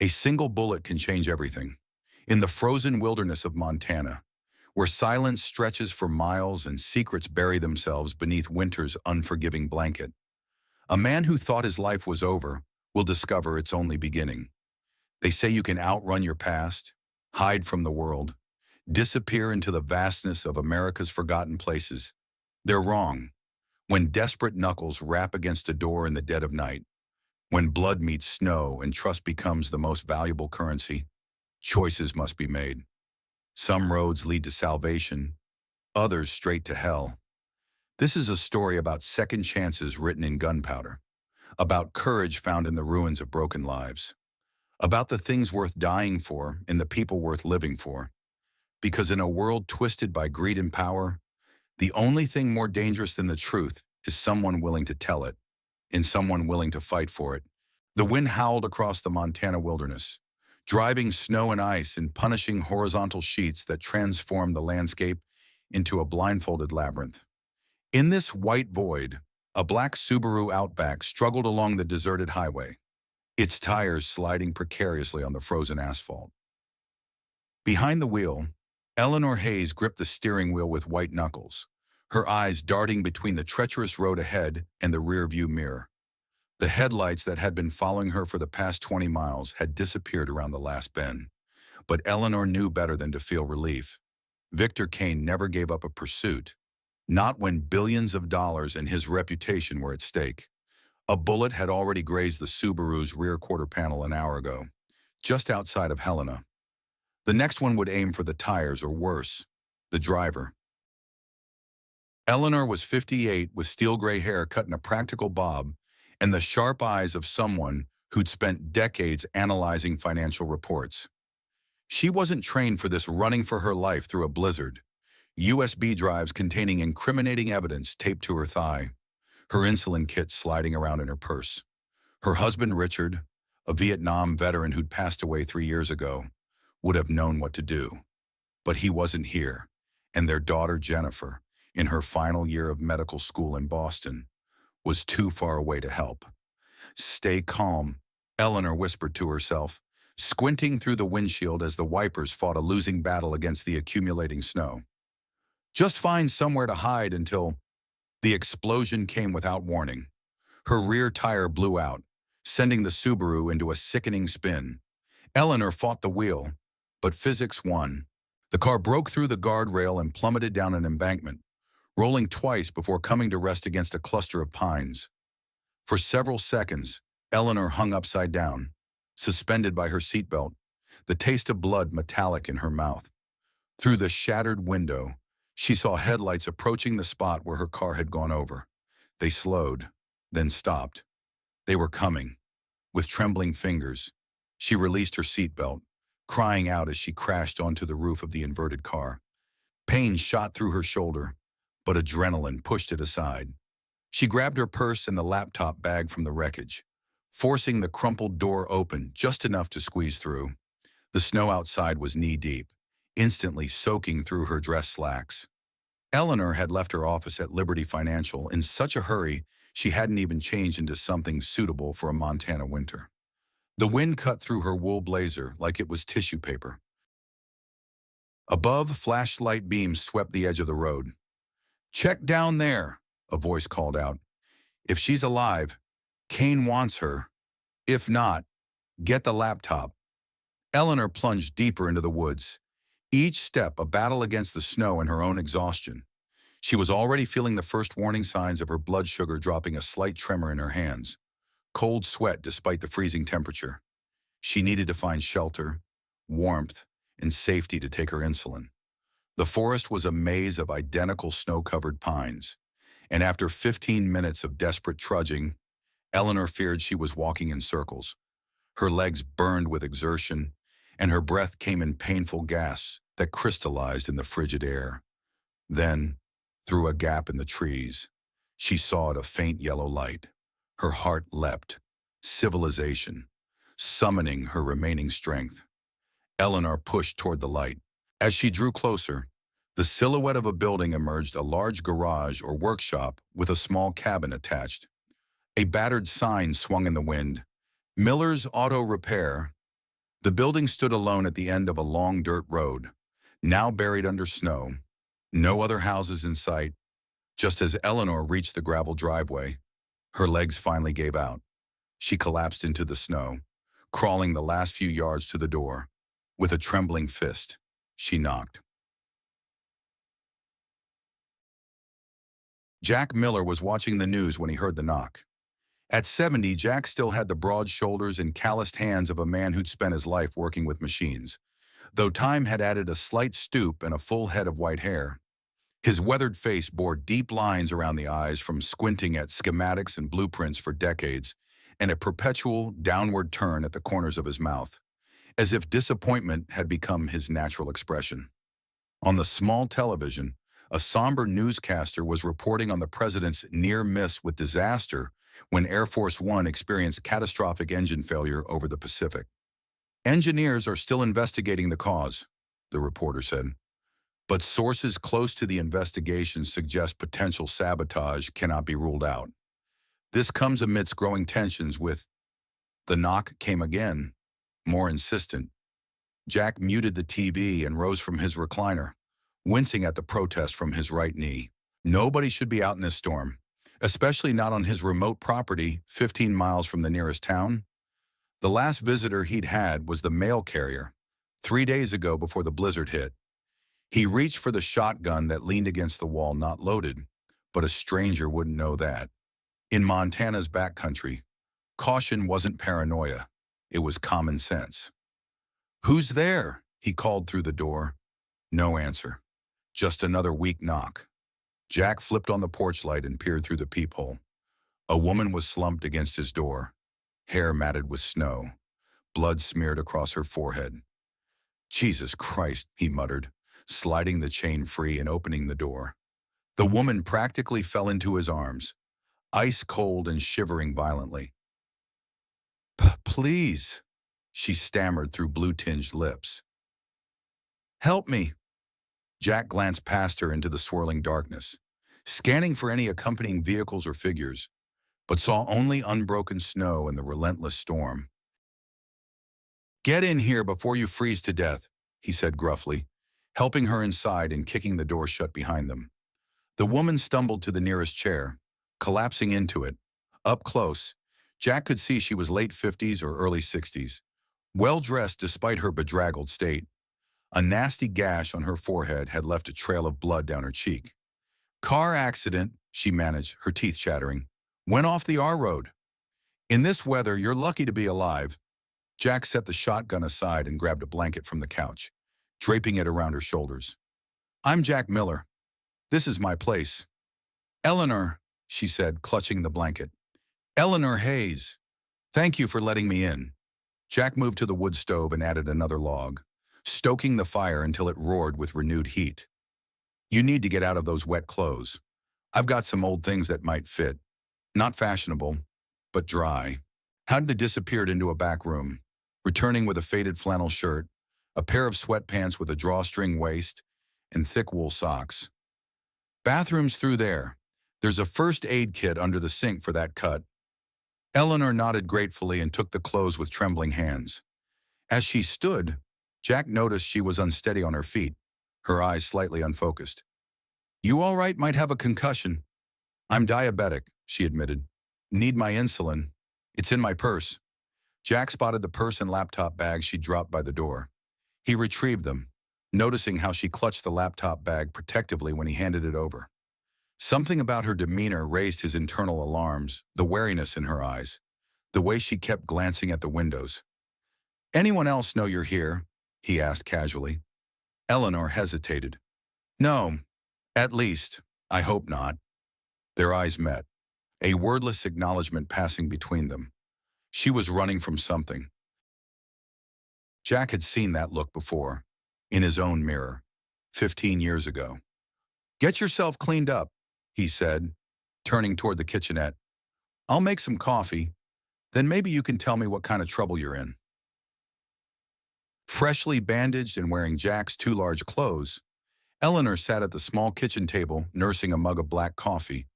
A single bullet can change everything. In the frozen wilderness of Montana, where silence stretches for miles and secrets bury themselves beneath winter's unforgiving blanket, a man who thought his life was over will discover it's only beginning. They say you can outrun your past, hide from the world, disappear into the vastness of America's forgotten places. They're wrong. When desperate knuckles rap against a door in the dead of night, when blood meets snow and trust becomes the most valuable currency, choices must be made. Some roads lead to salvation, others straight to hell. This is a story about second chances written in gunpowder, about courage found in the ruins of broken lives, about the things worth dying for and the people worth living for. Because in a world twisted by greed and power, the only thing more dangerous than the truth is someone willing to tell it, and someone willing to fight for it. The wind howled across the Montana wilderness, driving snow and ice in punishing horizontal sheets that transformed the landscape into a blindfolded labyrinth. In this white void, a black Subaru Outback struggled along the deserted highway, its tires sliding precariously on the frozen asphalt. Behind the wheel, Eleanor Hayes gripped the steering wheel with white knuckles, her eyes darting between the treacherous road ahead and the rearview mirror. The headlights that had been following her for the past 20 miles had disappeared around the last bend, but Eleanor knew better than to feel relief. Victor Kane never gave up a pursuit, not when billions of dollars and his reputation were at stake. A bullet had already grazed the Subaru's rear quarter panel an hour ago, just outside of Helena. The next one would aim for the tires or worse, the driver. Eleanor was 58 with steel gray hair cut in a practical bob and the sharp eyes of someone who'd spent decades analyzing financial reports. She wasn't trained for this running for her life through a blizzard, USB drives containing incriminating evidence taped to her thigh, her insulin kit sliding around in her purse. Her husband Richard, a Vietnam veteran who'd passed away 3 years ago, would have known what to do. But he wasn't here, and their daughter Jennifer, in her final year of medical school in Boston, was too far away to help. "Stay calm," Eleanor whispered to herself, squinting through the windshield as the wipers fought a losing battle against the accumulating snow. Just find somewhere to hide until... The explosion came without warning. Her rear tire blew out, sending the Subaru into a sickening spin. Eleanor fought the wheel, but physics won. The car broke through the guardrail and plummeted down an embankment, rolling twice before coming to rest against a cluster of pines. For several seconds, Eleanor hung upside down, suspended by her seatbelt, the taste of blood metallic in her mouth. Through the shattered window, she saw headlights approaching the spot where her car had gone over. They slowed, then stopped. They were coming. With trembling fingers, she released her seatbelt, crying out as she crashed onto the roof of the inverted car. Pain shot through her shoulder, but adrenaline pushed it aside. She grabbed her purse and the laptop bag from the wreckage, forcing the crumpled door open just enough to squeeze through. The snow outside was knee-deep, instantly soaking through her dress slacks. Eleanor had left her office at Liberty Financial in such a hurry she hadn't even changed into something suitable for a Montana winter. The wind cut through her wool blazer like it was tissue paper. Above, flashlight beams swept the edge of the road. "Check down there," a voice called out. "If she's alive, Kane wants her. If not, get the laptop." Eleanor plunged deeper into the woods, each step a battle against the snow and her own exhaustion. She was already feeling the first warning signs of her blood sugar dropping, a slight tremor in her hands, cold sweat despite the freezing temperature. She needed to find shelter, warmth, and safety to take her insulin. The forest was a maze of identical snow-covered pines, and after 15 minutes of desperate trudging, Eleanor feared she was walking in circles. Her legs burned with exertion, and her breath came in painful gasps that crystallized in the frigid air. Then, through a gap in the trees, she saw a faint yellow light. Her heart leapt. Civilization, summoning her remaining strength. Eleanor pushed toward the light. As she drew closer, the silhouette of a building emerged, a large garage or workshop with a small cabin attached. A battered sign swung in the wind. "Miller's Auto Repair," The building stood alone at the end of a long dirt road, now buried under snow. No other houses in sight. Just as Eleanor reached the gravel driveway, her legs finally gave out. She collapsed into the snow, crawling the last few yards to the door. With a trembling fist, she knocked. Jack Miller was watching the news when he heard the knock. At 70, Jack still had the broad shoulders and calloused hands of a man who'd spent his life working with machines, though time had added a slight stoop and a full head of white hair. His weathered face bore deep lines around the eyes from squinting at schematics and blueprints for decades, and a perpetual downward turn at the corners of his mouth, as if disappointment had become his natural expression. On the small television, a somber newscaster was reporting on the president's near miss with disaster when Air Force One experienced catastrophic engine failure over the Pacific. Engineers are still investigating the cause, the reporter said, but sources close to the investigation suggest potential sabotage cannot be ruled out. This comes amidst growing tensions with... The knock came again, more insistent. Jack muted the TV and rose from his recliner, wincing at the protest from his right knee. Nobody should be out in this storm, especially not on his remote property 15 miles from the nearest town. The last visitor he'd had was the mail carrier, 3 days ago before the blizzard hit. He reached for the shotgun that leaned against the wall, not loaded, but a stranger wouldn't know that. In Montana's backcountry, caution wasn't paranoia, it was common sense. "Who's there?" he called through the door. No answer, just another weak knock. Jack flipped on the porch light and peered through the peephole. A woman was slumped against his door, hair matted with snow, blood smeared across her forehead. "Jesus Christ," he muttered, sliding the chain free and opening the door. The woman practically fell into his arms, ice cold and shivering violently. "Please," she stammered through blue-tinged lips. "Help me." Jack glanced past her into the swirling darkness, scanning for any accompanying vehicles or figures, but saw only unbroken snow and the relentless storm. "Get in here before you freeze to death," he said gruffly, helping her inside and kicking the door shut behind them. The woman stumbled to the nearest chair, collapsing into it. Up close, Jack could see she was late 50s or early 60s, well-dressed despite her bedraggled state. A nasty gash on her forehead had left a trail of blood down her cheek. "Car accident," she managed, her teeth chattering. "Went off the R road. In this weather, you're lucky to be alive." Jack set the shotgun aside and grabbed a blanket from the couch, draping it around her shoulders. "I'm Jack Miller. This is my place." "Eleanor," she said, clutching the blanket. "Eleanor Hayes. Thank you for letting me in." Jack moved to the wood stove and added another log, stoking the fire until it roared with renewed heat. "You need to get out of those wet clothes. I've got some old things that might fit. Not fashionable, but dry." Hadna disappeared into a back room, returning with a faded flannel shirt, a pair of sweatpants with a drawstring waist, and thick wool socks. "Bathroom's through there. There's a first aid kit under the sink for that cut." Eleanor nodded gratefully and took the clothes with trembling hands. As she stood, Jack noticed she was unsteady on her feet, her eyes slightly unfocused. "You all right? Might have a concussion." "I'm diabetic," she admitted. "Need my insulin. It's in my purse." Jack spotted the purse and laptop bag she'd dropped by the door. He retrieved them, noticing how she clutched the laptop bag protectively when he handed it over. Something about her demeanor raised his internal alarms, the wariness in her eyes, the way she kept glancing at the windows. "Anyone else know you're here?" he asked casually. Eleanor hesitated. "No, at least, I hope not." Their eyes met, a wordless acknowledgement passing between them. She was running from something. Jack had seen that look before, in his own mirror, 15 years ago. "Get yourself cleaned up," he said, turning toward the kitchenette. "I'll make some coffee, then maybe you can tell me what kind of trouble you're in." Freshly bandaged and wearing Jack's too large clothes, Eleanor sat at the small kitchen table nursing a mug of black coffee.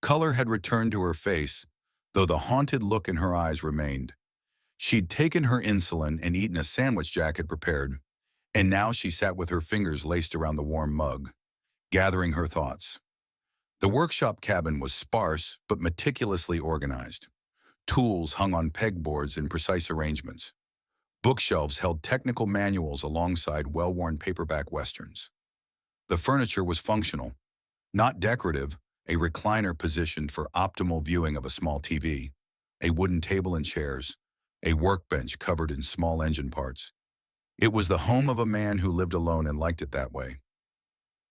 Color had returned to her face, though the haunted look in her eyes remained. She'd taken her insulin and eaten a sandwich Jack had prepared, and now she sat with her fingers laced around the warm mug, gathering her thoughts. The workshop cabin was sparse but meticulously organized. Tools hung on pegboards in precise arrangements. Bookshelves held technical manuals alongside well-worn paperback westerns. The furniture was functional, not decorative, a recliner positioned for optimal viewing of a small TV, a wooden table and chairs, a workbench covered in small engine parts. It was the home of a man who lived alone and liked it that way.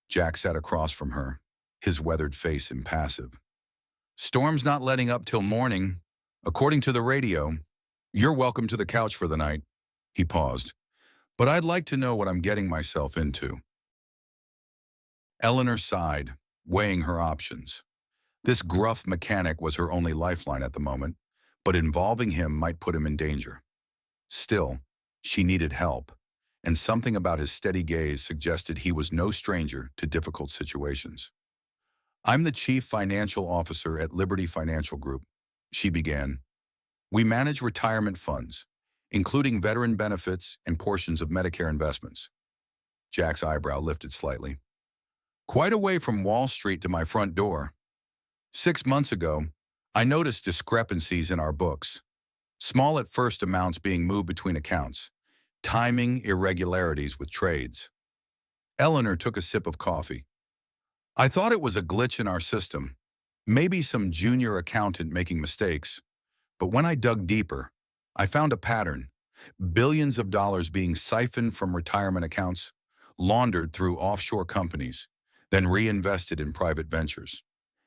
Jack sat across from her, his weathered face impassive. "Storm's not letting up till morning. According to the radio, you're welcome to the couch for the night." He paused. "But I'd like to know what I'm getting myself into." Eleanor sighed, weighing her options. This gruff mechanic was her only lifeline at the moment, but involving him might put him in danger. Still, she needed help, and something about his steady gaze suggested he was no stranger to difficult situations. "I'm the chief financial officer at Liberty Financial Group," she began. "We manage retirement funds, including veteran benefits and portions of Medicare investments." Jack's eyebrow lifted slightly. "Quite a way from Wall Street to my front door. 6 months ago, I noticed discrepancies in our books. Small at first amounts being moved between accounts. Timing irregularities with trades." Eleanor took a sip of coffee. "I thought it was a glitch in our system, maybe some junior accountant making mistakes. But when I dug deeper, I found a pattern. Billions of dollars being siphoned from retirement accounts, laundered through offshore companies, then reinvested in private ventures.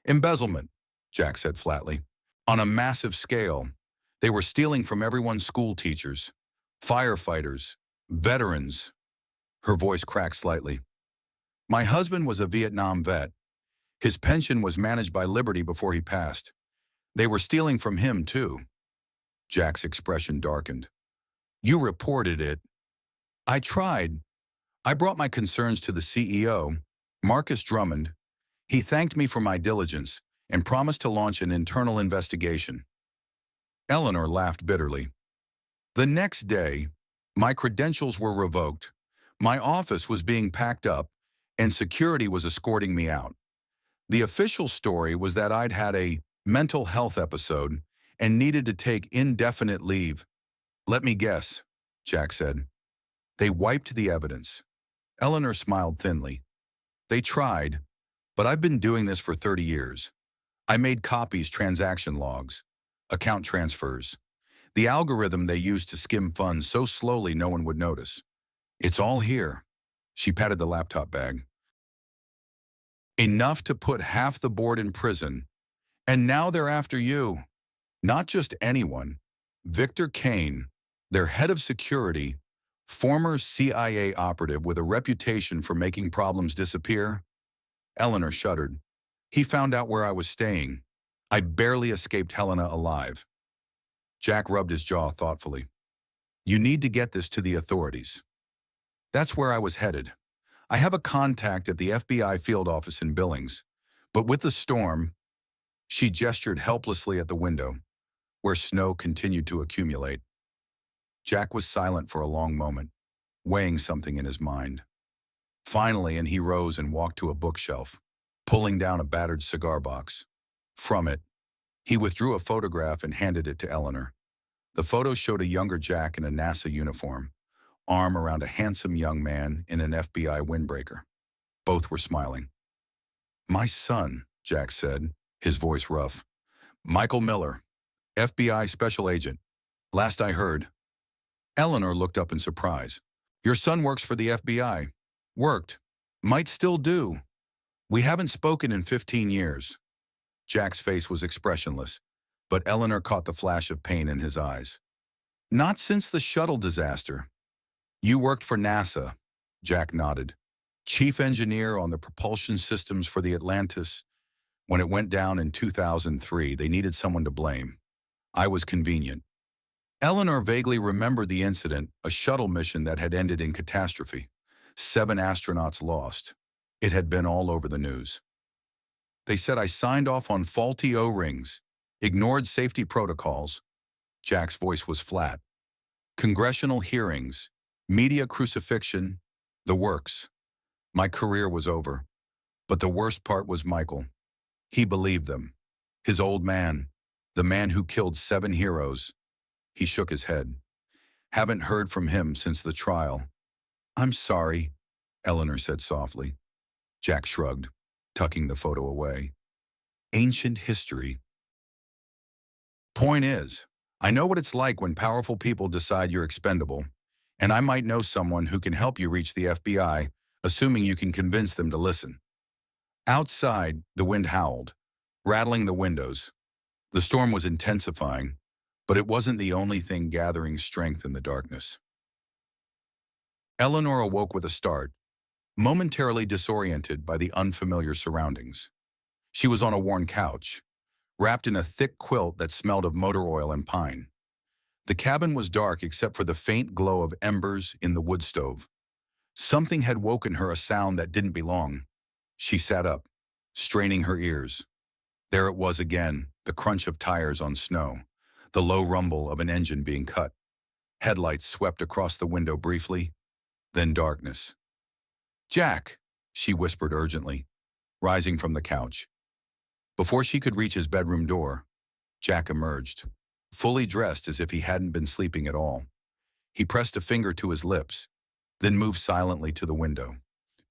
Embezzlement," Jack said flatly. "On a massive scale, they were stealing from everyone's school teachers, firefighters, veterans." Her voice cracked slightly. "My husband was a Vietnam vet. His pension was managed by Liberty before he passed. They were stealing from him, too." Jack's expression darkened. "You reported it." "I tried. I brought my concerns to the CEO, Marcus Drummond. He thanked me for my diligence and promised to launch an internal investigation." Eleanor laughed bitterly. "The next day, my credentials were revoked. My office was being packed up, and security was escorting me out. The official story was that I'd had a mental health episode and needed to take indefinite leave." "Let me guess," Jack said. "They wiped the evidence." Eleanor smiled thinly. "They tried, but I've been doing this for 30 years. I made copies, transaction logs, account transfers. The algorithm they used to skim funds so slowly no one would notice. It's all here." She patted the laptop bag. "Enough to put half the board in prison. And now they're after you. Not just anyone. Victor Kane, their head of security, former CIA operative with a reputation for making problems disappear." Eleanor shuddered. "He found out where I was staying. I barely escaped Helena alive." Jack rubbed his jaw thoughtfully. "You need to get this to the authorities." "That's where I was headed. I have a contact at the FBI field office in Billings. But with the storm—" She gestured helplessly at the window, where snow continued to accumulate. Jack was silent for a long moment, weighing something in his mind. Finally, he rose and walked to a bookshelf, pulling down a battered cigar box. From it, he withdrew a photograph and handed it to Eleanor. The photo showed a younger Jack in a NASA uniform, arm around a handsome young man in an FBI windbreaker. Both were smiling. "My son," Jack said, his voice rough. "Michael Miller, FBI special agent. Last I heard." Eleanor looked up in surprise. "Your son works for the FBI. Worked. Might still do. We haven't spoken in 15 years." Jack's face was expressionless, but Eleanor caught the flash of pain in his eyes. "Not since the shuttle disaster." "You worked for NASA," Jack nodded. "Chief engineer on the propulsion systems for the Atlantis. When it went down in 2003, they needed someone to blame. I was convenient." Eleanor vaguely remembered the incident, a shuttle mission that had ended in catastrophe. 7 astronauts lost. It had been all over the news. "They said I signed off on faulty O-rings, ignored safety protocols." Jack's voice was flat, Congressional hearings, media crucifixion, the works. My career was over. But the worst part was Michael. He believed them. His old man, the man who killed 7 heroes. He shook his head. Haven't heard from him since the trial. I'm sorry, Eleanor said softly. Jack shrugged, tucking the photo away. Ancient history. Point is, I know what it's like when powerful people decide you're expendable, and I might know someone who can help you reach the FBI, assuming you can convince them to listen. Outside, the wind howled, rattling the windows. The storm was intensifying, but it wasn't the only thing gathering strength in the darkness. Eleanor awoke with a start, momentarily disoriented by the unfamiliar surroundings. She was on a worn couch, wrapped in a thick quilt that smelled of motor oil and pine. The cabin was dark except for the faint glow of embers in the wood stove. Something had woken her, a sound that didn't belong. She sat up, straining her ears. There it was again, the crunch of tires on snow, the low rumble of an engine being cut. Headlights swept across the window briefly, then darkness. "Jack," she whispered urgently, rising from the couch. Before she could reach his bedroom door, Jack emerged, fully dressed as if he hadn't been sleeping at all. He pressed a finger to his lips, then moved silently to the window,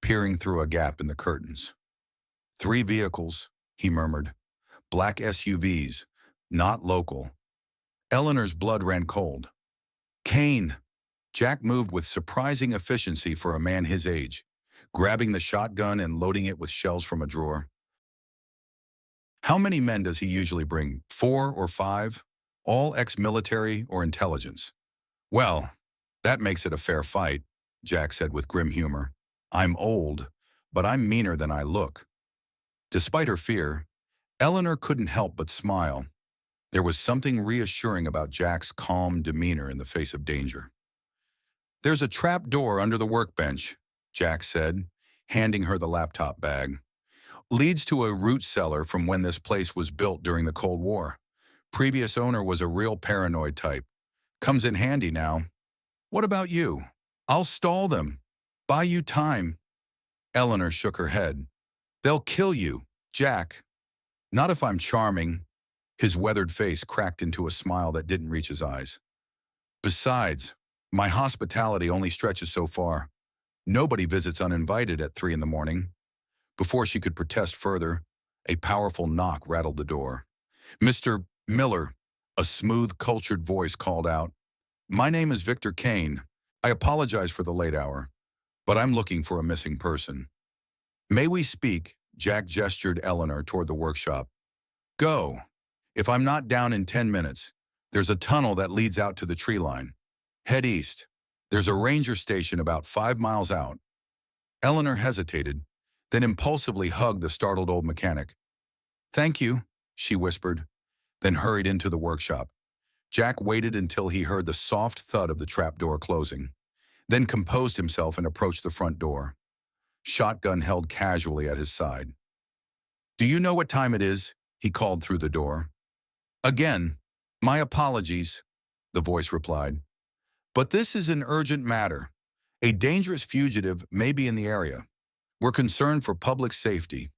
peering through a gap in the curtains. 3 vehicles, he murmured. Black SUVs, not local. Eleanor's blood ran cold. Kane! Jack moved with surprising efficiency for a man his age, grabbing the shotgun and loading it with shells from a drawer. How many men does he usually bring? 4 or 5? All ex-military or intelligence? Well, that makes it a fair fight, Jack said with grim humor. I'm old, but I'm meaner than I look. Despite her fear, Eleanor couldn't help but smile. There was something reassuring about Jack's calm demeanor in the face of danger. There's a trap door under the workbench, Jack said, handing her the laptop bag. Leads to a root cellar from when this place was built during the Cold War. Previous owner was a real paranoid type. Comes in handy now. What about you? I'll stall them. Buy you time. Eleanor shook her head. They'll kill you, Jack. Not if I'm charming. His weathered face cracked into a smile that didn't reach his eyes. Besides, my hospitality only stretches so far. Nobody visits uninvited at 3 in the morning. Before she could protest further, a powerful knock rattled the door. Mr. Miller, a smooth, cultured voice called out. My name is Victor Kane. I apologize for the late hour, but I'm looking for a missing person. May we speak? Jack gestured Eleanor toward the workshop. Go. If I'm not down in 10 minutes, there's a tunnel that leads out to the tree line. Head east. There's a ranger station about 5 miles out. Eleanor hesitated, then impulsively hugged the startled old mechanic. Thank you, she whispered, then hurried into the workshop. Jack waited until he heard the soft thud of the trapdoor closing, then composed himself and approached the front door. Shotgun held casually at his side. Do you know what time it is? He called through the door. Again, my apologies, the voice replied. But this is an urgent matter. A dangerous fugitive may be in the area. We're concerned for public safety.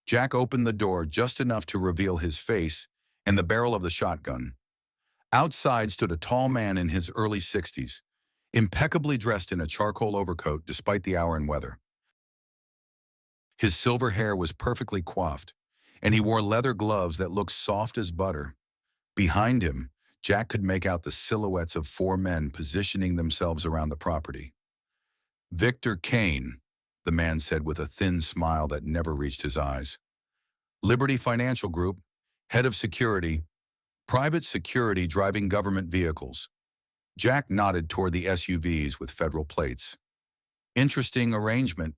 Jack opened the door just enough to reveal his face and the barrel of the shotgun. Outside stood a tall man in his early 60s, impeccably dressed in a charcoal overcoat despite the hour and weather. His silver hair was perfectly coiffed, and he wore leather gloves that looked soft as butter. Behind him, Jack could make out the silhouettes of 4 men positioning themselves around the property. Victor Kane, the man said with a thin smile that never reached his eyes. Liberty Financial Group, head of security, private security driving government vehicles. Jack nodded toward the SUVs with federal plates. Interesting arrangement.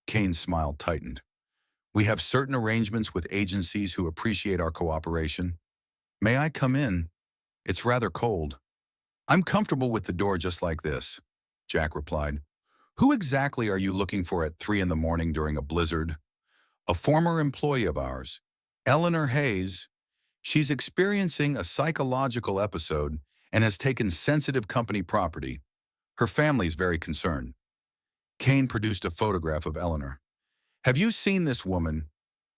Kane's smile tightened. We have certain arrangements with agencies who appreciate our cooperation. May I come in? It's rather cold. I'm comfortable with the door just like this, Jack replied. Who exactly are you looking for at 3 in the morning during a blizzard? A former employee of ours, Eleanor Hayes. She's experiencing a psychological episode and has taken sensitive company property. Her family's very concerned. Kane produced a photograph of Eleanor. Have you seen this woman?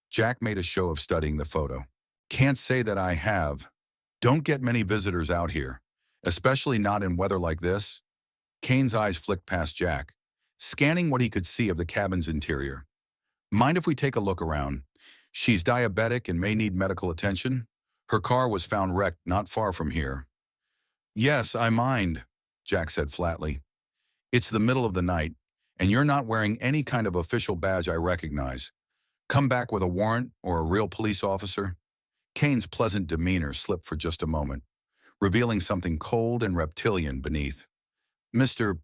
Jack made a show of studying the photo. Can't say that I have. Don't get many visitors out here, especially not in weather like this. Kane's eyes flicked past Jack, scanning what he could see of the cabin's interior. Mind if we take a look around? She's diabetic and may need medical attention. Her car was found wrecked not far from here. Yes, I mind, Jack said flatly. It's the middle of the night, and you're not wearing any kind of official badge I recognize. Come back with a warrant or a real police officer? Kane's pleasant demeanor slipped for just a moment, revealing something cold and reptilian beneath. Mr.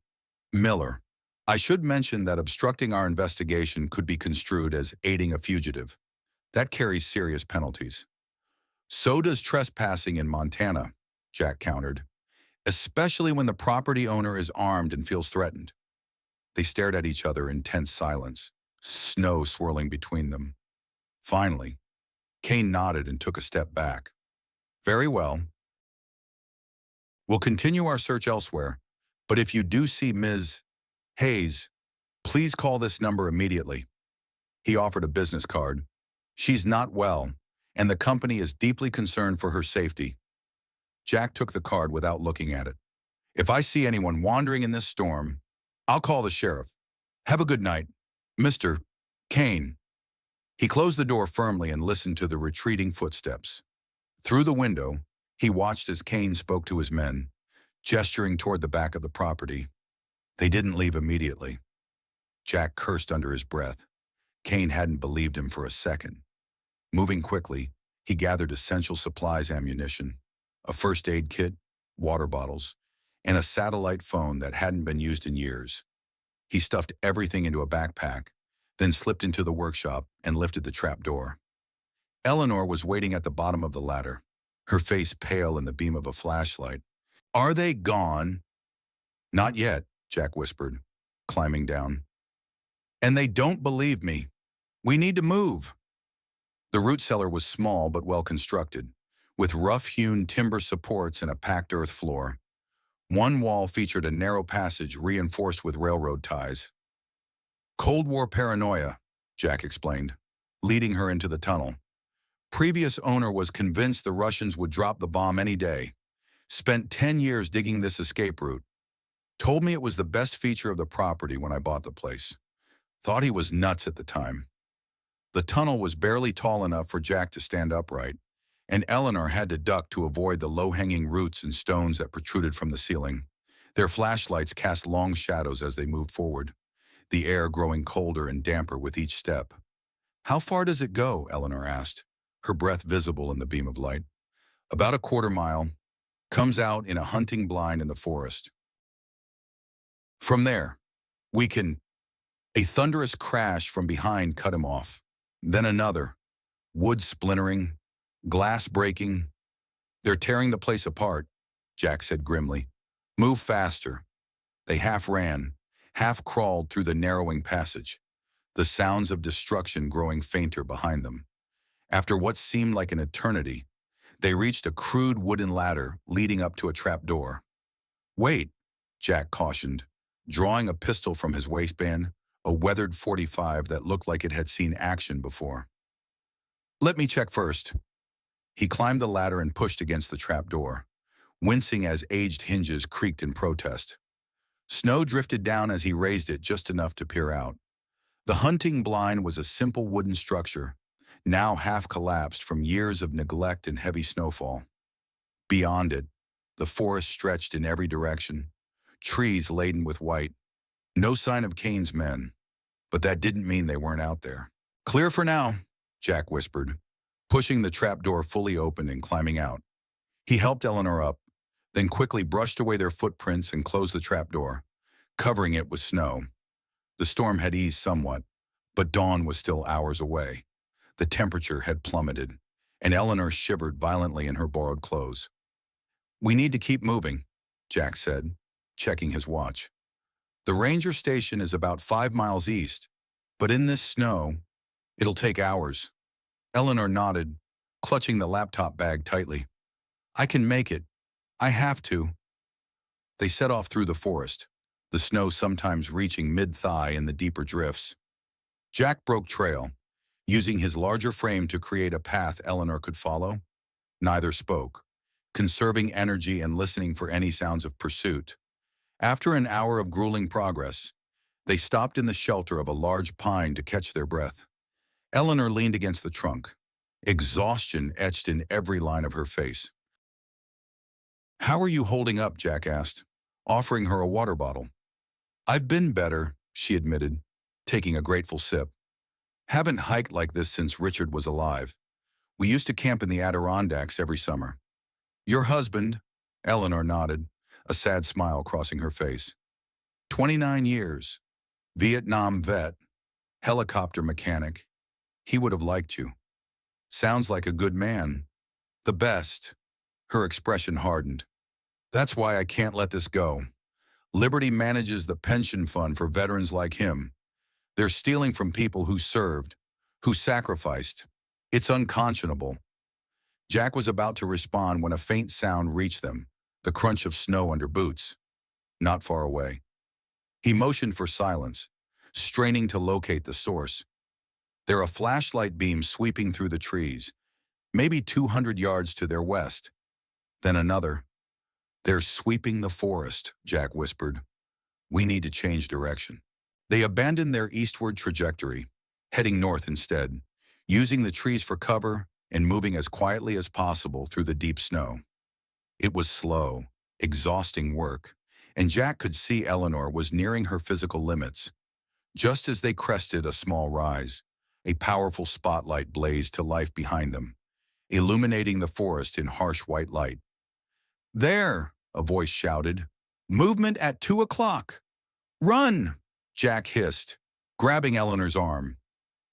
Miller, I should mention that obstructing our investigation could be construed as aiding a fugitive. That carries serious penalties. So does trespassing in Montana, Jack countered, especially when the property owner is armed and feels threatened. They stared at each other in tense silence, snow swirling between them. Finally, Kane nodded and took a step back. Very well. We'll continue our search elsewhere, but if you do see Ms. Hayes, please call this number immediately. He offered a business card. She's not well, and the company is deeply concerned for her safety. Jack took the card without looking at it. If I see anyone wandering in this storm, I'll call the sheriff. Have a good night, Mr. Kane. He closed the door firmly and listened to the retreating footsteps. Through the window, he watched as Kane spoke to his men, gesturing toward the back of the property. They didn't leave immediately. Jack cursed under his breath. Kane hadn't believed him for a second. Moving quickly, he gathered essential supplies, ammunition, a first aid kit, water bottles, and a satellite phone that hadn't been used in years. He stuffed everything into a backpack, then slipped into the workshop and lifted the trap door. Eleanor was waiting at the bottom of the ladder, her face pale in the beam of a flashlight. Are they gone? Not yet, Jack whispered, climbing down. And they don't believe me. We need to move. The root cellar was small but well constructed, with rough-hewn timber supports and a packed earth floor. One wall featured a narrow passage reinforced with railroad ties. Cold War paranoia, Jack explained, leading her into the tunnel. Previous owner was convinced the Russians would drop the bomb any day. Spent 10 years digging this escape route. Told me it was the best feature of the property when I bought the place. Thought he was nuts at the time. The tunnel was barely tall enough for Jack to stand upright, and Eleanor had to duck to avoid the low-hanging roots and stones that protruded from the ceiling. Their flashlights cast long shadows as they moved forward, the air growing colder and damper with each step. How far does it go? Eleanor asked, her breath visible in the beam of light. About a quarter mile. Comes out in a hunting blind in the forest. From there, we can... A thunderous crash from behind cut him off. Then another. Wood splintering, glass breaking. They're tearing the place apart, Jack said grimly. Move faster. They half ran, half crawled through the narrowing passage, the sounds of destruction growing fainter behind them. After what seemed like an eternity, they reached a crude wooden ladder leading up to a trap door. Wait, Jack cautioned, drawing a pistol from his waistband, a weathered .45 that looked like it had seen action before. Let me check first. He climbed the ladder and pushed against the trap door, wincing as aged hinges creaked in protest. Snow drifted down as he raised it just enough to peer out. The hunting blind was a simple wooden structure, now half collapsed from years of neglect and heavy snowfall. Beyond it, the forest stretched in every direction, trees laden with white. No sign of Kane's men, but that didn't mean they weren't out there. Clear for now, Jack whispered, pushing the trap door fully open and climbing out. He helped Eleanor up, then quickly brushed away their footprints and closed the trap door, covering it with snow. The storm had eased somewhat, but dawn was still hours away. The temperature had plummeted, and Eleanor shivered violently in her borrowed clothes. We need to keep moving, Jack said, checking his watch. The ranger station is about 5 miles east, but in this snow, it'll take hours. Eleanor nodded, clutching the laptop bag tightly. I can make it. I have to. They set off through the forest, the snow sometimes reaching mid-thigh in the deeper drifts. Jack broke trail, using his larger frame to create a path Eleanor could follow. Neither spoke, conserving energy and listening for any sounds of pursuit. After an hour of grueling progress, they stopped in the shelter of a large pine to catch their breath. Eleanor leaned against the trunk, exhaustion etched in every line of her face. "How are you holding up?" Jack asked, offering her a water bottle. "I've been better," she admitted, taking a grateful sip. "Haven't hiked like this since Richard was alive. We used to camp in the Adirondacks every summer." "Your husband?" Eleanor nodded, a sad smile crossing her face. 29 years. Vietnam vet. Helicopter mechanic. He would have liked you. Sounds like a good man. The best." Her expression hardened. "That's why I can't let this go. Liberty manages the pension fund for veterans like him. They're stealing from people who served, who sacrificed. It's unconscionable." Jack was about to respond when a faint sound reached them, the crunch of snow under boots. Not far away. He motioned for silence, straining to locate the source. There a flashlight beam sweeping through the trees, maybe 200 yards to their west. Then another. "They're sweeping the forest," Jack whispered. "We need to change direction." They abandoned their eastward trajectory, heading north instead, using the trees for cover and moving as quietly as possible through the deep snow. It was slow, exhausting work, and Jack could see Eleanor was nearing her physical limits. Just as they crested a small rise, a powerful spotlight blazed to life behind them, illuminating the forest in harsh white light. "There!" a voice shouted. "Movement at 2 o'clock! Run!" Jack hissed, grabbing Eleanor's arm.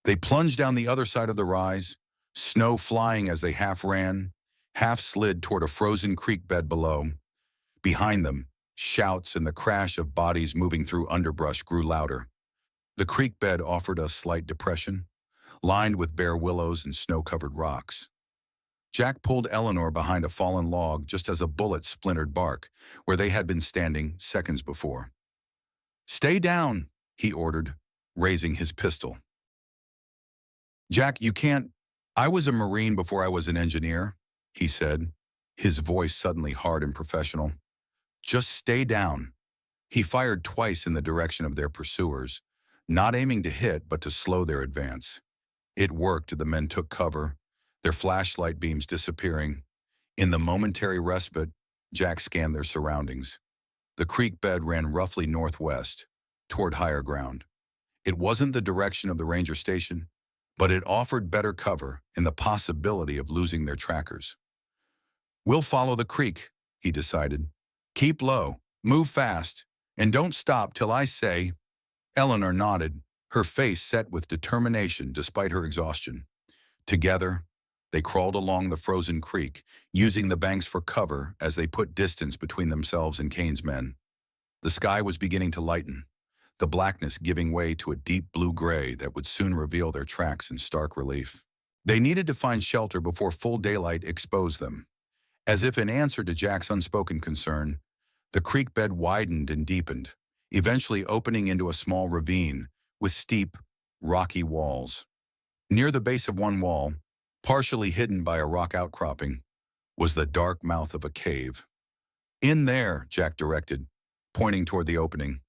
They plunged down the other side of the rise, snow flying as they half ran, half slid toward a frozen creek bed below. Behind them, shouts and the crash of bodies moving through underbrush grew louder. The creek bed offered a slight depression, lined with bare willows and snow-covered rocks. Jack pulled Eleanor behind a fallen log just as a bullet splintered bark, where they had been standing seconds before. "Stay down," he ordered, raising his pistol. "Jack, you can't—" "I was a Marine before I was an engineer," he said, his voice suddenly hard and professional. "Just stay down." He fired twice in the direction of their pursuers, not aiming to hit but to slow their advance. It worked. The men took cover, their flashlight beams disappearing. In the momentary respite, Jack scanned their surroundings. The creek bed ran roughly northwest, toward higher ground. It wasn't the direction of the ranger station, but it offered better cover and the possibility of losing their trackers. "We'll follow the creek," he decided. "Keep low, move fast, and don't stop till I say." Eleanor nodded, her face set with determination despite her exhaustion. Together, they crawled along the frozen creek, using the banks for cover as they put distance between themselves and Kane's men. The sky was beginning to lighten, the blackness giving way to a deep blue-gray that would soon reveal their tracks in stark relief. They needed to find shelter before full daylight exposed them. As if in answer to Jack's unspoken concern, the creek bed widened and deepened, eventually opening into a small ravine with steep, rocky walls. Near the base of one wall, partially hidden by a rock outcropping, was the dark mouth of a cave. "In there," Jack directed, pointing toward the opening.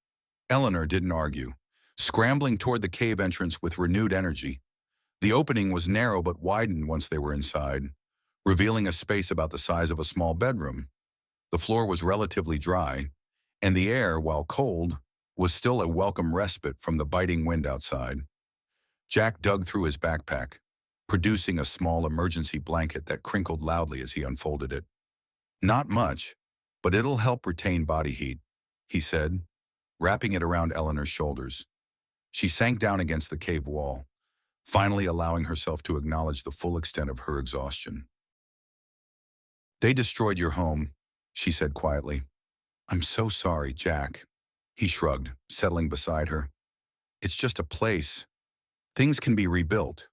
Eleanor didn't argue, scrambling toward the cave entrance with renewed energy. The opening was narrow but widened once they were inside, revealing a space about the size of a small bedroom. The floor was relatively dry, and the air, while cold, was still a welcome respite from the biting wind outside. Jack dug through his backpack, producing a small emergency blanket that crinkled loudly as he unfolded it. "Not much, but it'll help retain body heat," he said, wrapping it around Eleanor's shoulders. She sank down against the cave wall, finally allowing herself to acknowledge the full extent of her exhaustion. "They destroyed your home," she said quietly. "I'm so sorry, Jack." He shrugged, settling beside her. "It's just a place. Things can be rebuilt.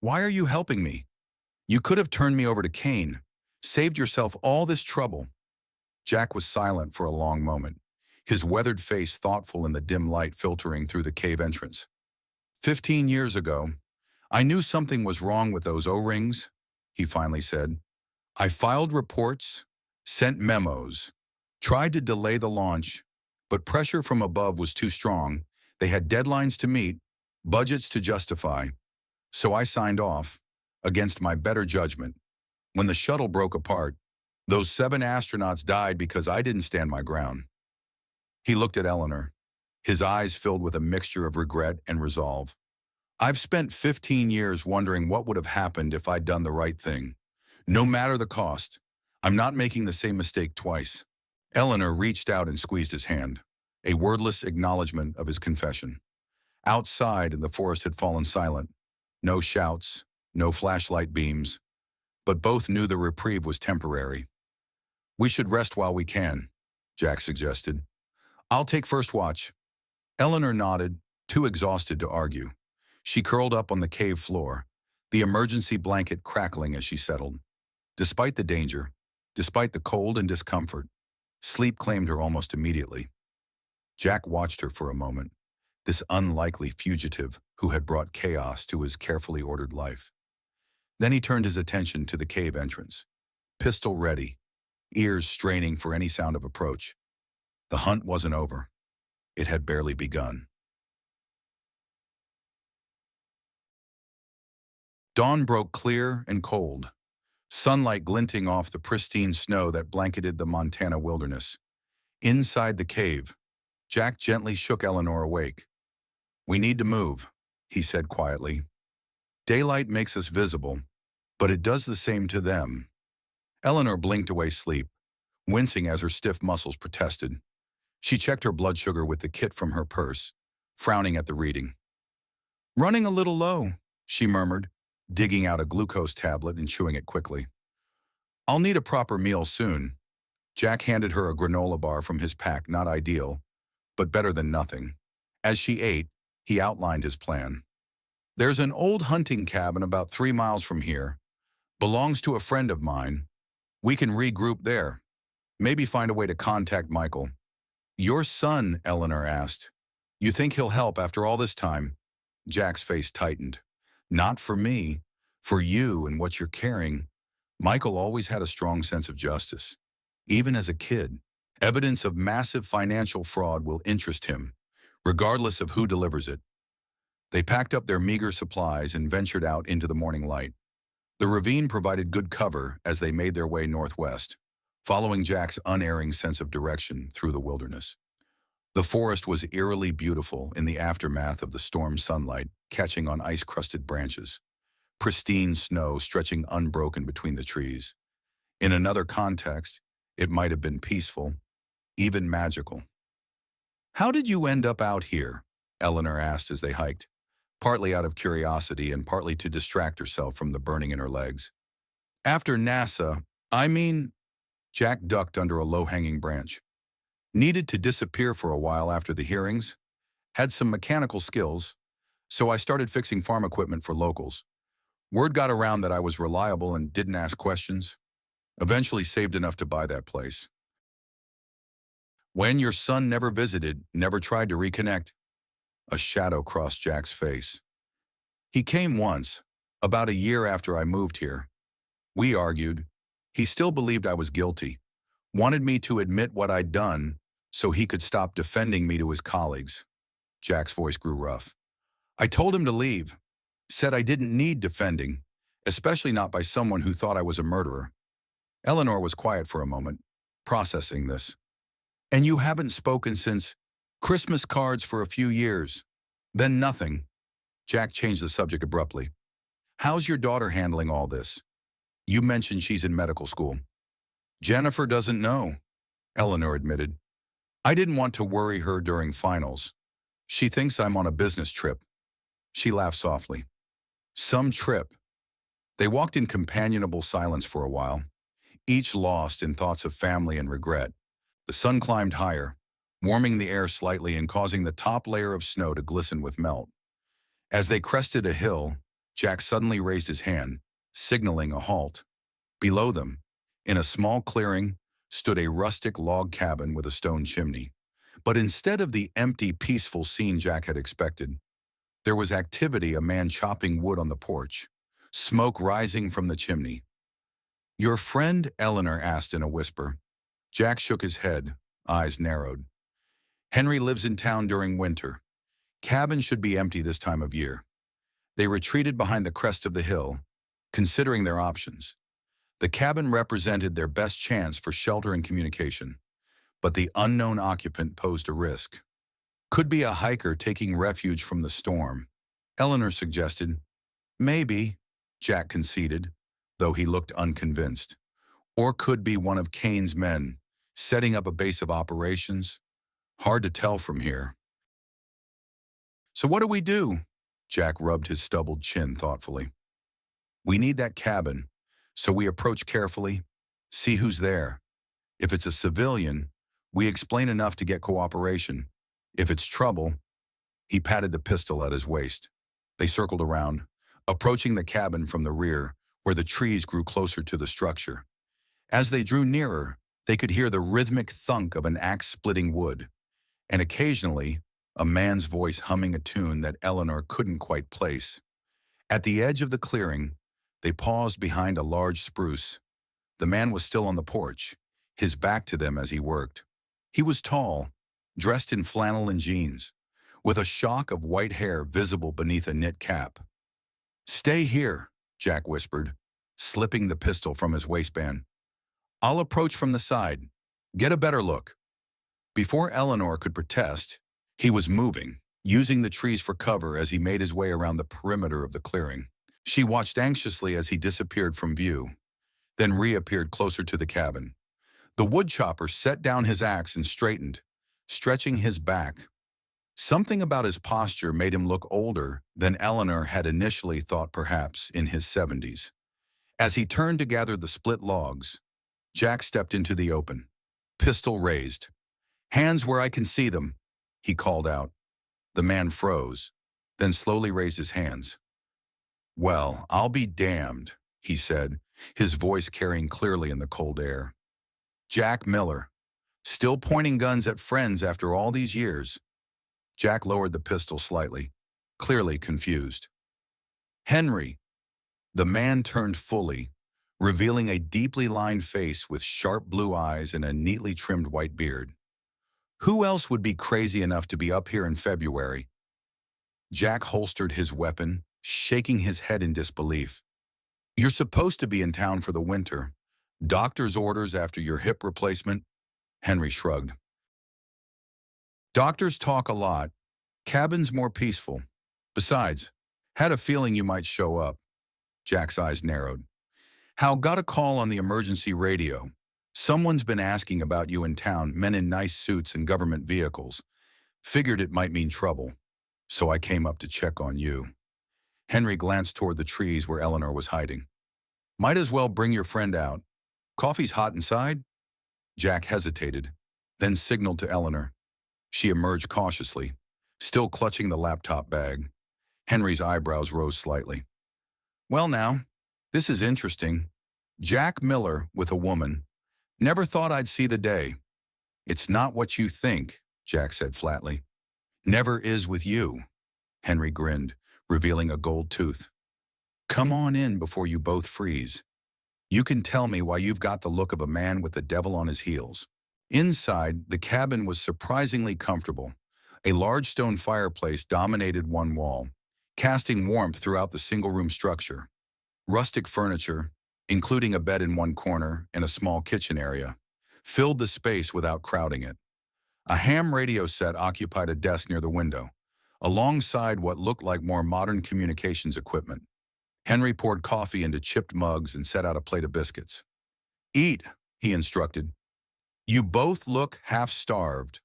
Why are you helping me? You could have turned me over to Kane, saved yourself all this trouble." Jack was silent for a long moment, his weathered face thoughtful in the dim light filtering through the cave entrance. 15 years ago, I knew something was wrong with those O-rings, he finally said. I filed reports, sent memos, tried to delay the launch, but pressure from above was too strong. They had deadlines to meet, budgets to justify. So I signed off, against my better judgment. When the shuttle broke apart, those 7 astronauts died because I didn't stand my ground. He looked at Eleanor, his eyes filled with a mixture of regret and resolve. I've spent 15 years wondering what would have happened if I'd done the right thing. No matter the cost, I'm not making the same mistake twice. Eleanor reached out and squeezed his hand, a wordless acknowledgement of his confession. Outside, the forest had fallen silent. No shouts, no flashlight beams, but both knew the reprieve was temporary. We should rest while we can, Jack suggested. I'll take first watch. Eleanor nodded, too exhausted to argue. She curled up on the cave floor, the emergency blanket crackling as she settled. Despite the danger, despite the cold and discomfort, sleep claimed her almost immediately. Jack watched her for a moment, this unlikely fugitive who had brought chaos to his carefully ordered life. Then he turned his attention to the cave entrance, pistol ready, ears straining for any sound of approach. The hunt wasn't over. It had barely begun. Dawn broke clear and cold, sunlight glinting off the pristine snow that blanketed the Montana wilderness. Inside the cave, Jack gently shook Eleanor awake. We need to move, he said quietly. Daylight makes us visible, but it does the same to them. Eleanor blinked away sleep, wincing as her stiff muscles protested. She checked her blood sugar with the kit from her purse, frowning at the reading. Running a little low, she murmured, digging out a glucose tablet and chewing it quickly. I'll need a proper meal soon. Jack handed her a granola bar from his pack, not ideal, but better than nothing. As she ate, he outlined his plan. There's an old hunting cabin about 3 miles from here. Belongs to a friend of mine. We can regroup there. Maybe find a way to contact Michael. Your son, Eleanor asked. You think he'll help after all this time? Jack's face tightened. Not for me. For you and what you're carrying. Michael always had a strong sense of justice. Even as a kid, evidence of massive financial fraud will interest him, regardless of who delivers it. They packed up their meager supplies and ventured out into the morning light. The ravine provided good cover as they made their way northwest, following Jack's unerring sense of direction through the wilderness. The forest was eerily beautiful in the aftermath of the storm's sunlight, catching on ice-crusted branches. Pristine snow stretching unbroken between the trees. In another context, it might have been peaceful, even magical. How did you end up out here? Eleanor asked as they hiked, partly out of curiosity and partly to distract herself from the burning in her legs. After NASA, Jack ducked under a low-hanging branch. Needed to disappear for a while after the hearings. Had some mechanical skills, so I started fixing farm equipment for locals. Word got around that I was reliable and didn't ask questions. Eventually saved enough to buy that place. When your son never visited, never tried to reconnect. A shadow crossed Jack's face. He came once, about a year after I moved here. We argued. He still believed I was guilty. Wanted me to admit what I'd done so he could stop defending me to his colleagues. Jack's voice grew rough. I told him to leave. Said I didn't need defending, especially not by someone who thought I was a murderer. Eleanor was quiet for a moment, processing this. And you haven't spoken since Christmas cards for a few years. Then nothing. Jack changed the subject abruptly. How's your daughter handling all this? You mentioned she's in medical school. Jennifer doesn't know, Eleanor admitted. I didn't want to worry her during finals. She thinks I'm on a business trip. She laughed softly. Some trip. They walked in companionable silence for a while, each lost in thoughts of family and regret. The sun climbed higher, warming the air slightly and causing the top layer of snow to glisten with melt. As they crested a hill, Jack suddenly raised his hand, signaling a halt. Below them, in a small clearing, stood a rustic log cabin with a stone chimney. But instead of the empty, peaceful scene Jack had expected, there was activity, a man chopping wood on the porch, smoke rising from the chimney. "Your friend?" Eleanor asked in a whisper. Jack shook his head, eyes narrowed. "Henry lives in town during winter. Cabin should be empty this time of year." They retreated behind the crest of the hill, considering their options. The cabin represented their best chance for shelter and communication, but the unknown occupant posed a risk. "Could be a hiker taking refuge from the storm," Eleanor suggested. "Maybe," Jack conceded, though he looked unconvinced. "Or could be one of Kane's men, setting up a base of operations. Hard to tell from here." "So what do we do?" Jack rubbed his stubbled chin thoughtfully. "We need that cabin, so we approach carefully, see who's there. If it's a civilian, we explain enough to get cooperation. If it's trouble," he patted the pistol at his waist. They circled around, approaching the cabin from the rear, where the trees grew closer to the structure. As they drew nearer, they could hear the rhythmic thunk of an axe splitting wood, and occasionally, a man's voice humming a tune that Eleanor couldn't quite place. At the edge of the clearing, they paused behind a large spruce. The man was still on the porch, his back to them as he worked. He was tall, dressed in flannel and jeans, with a shock of white hair visible beneath a knit cap. "Stay here," Jack whispered, slipping the pistol from his waistband. "I'll approach from the side. Get a better look." Before Eleanor could protest, he was moving, using the trees for cover as he made his way around the perimeter of the clearing. She watched anxiously as he disappeared from view, then reappeared closer to the cabin. The woodchopper set down his axe and straightened, stretching his back. Something about his posture made him look older than Eleanor had initially thought, perhaps in his 70s. As he turned to gather the split logs, Jack stepped into the open, pistol raised. "Hands where I can see them," he called out. The man froze, then slowly raised his hands. "Well, I'll be damned," he said, his voice carrying clearly in the cold air. "Jack Miller, still pointing guns at friends after all these years?" Jack lowered the pistol slightly, clearly confused. "Henry." The man turned fully, revealing a deeply lined face with sharp blue eyes and a neatly trimmed white beard. "Who else would be crazy enough to be up here in February?" Jack holstered his weapon, shaking his head in disbelief. "You're supposed to be in town for the winter. Doctor's orders after your hip replacement?" Henry shrugged. "Doctors talk a lot. Cabin's more peaceful. Besides, had a feeling you might show up." Jack's eyes narrowed. "How got a call on the emergency radio. Someone's been asking about you in town, men in nice suits and government vehicles. Figured it might mean trouble. So I came up to check on you." Henry glanced toward the trees where Eleanor was hiding. "Might as well bring your friend out. Coffee's hot inside?" Jack hesitated, then signaled to Eleanor. She emerged cautiously, still clutching the laptop bag. Henry's eyebrows rose slightly. "Well now, this is interesting. Jack Miller with a woman. Never thought I'd see the day." "It's not what you think," Jack said flatly. "Never is with you." Henry grinned, revealing a gold tooth. "Come on in before you both freeze. You can tell me why you've got the look of a man with the devil on his heels." Inside, the cabin was surprisingly comfortable. A large stone fireplace dominated one wall, casting warmth throughout the single-room structure. Rustic furniture, including a bed in one corner and a small kitchen area, filled the space without crowding it. A ham radio set occupied a desk near the window, alongside what looked like more modern communications equipment. Henry poured coffee into chipped mugs and set out a plate of biscuits. "Eat," he instructed. "You both look half-starved."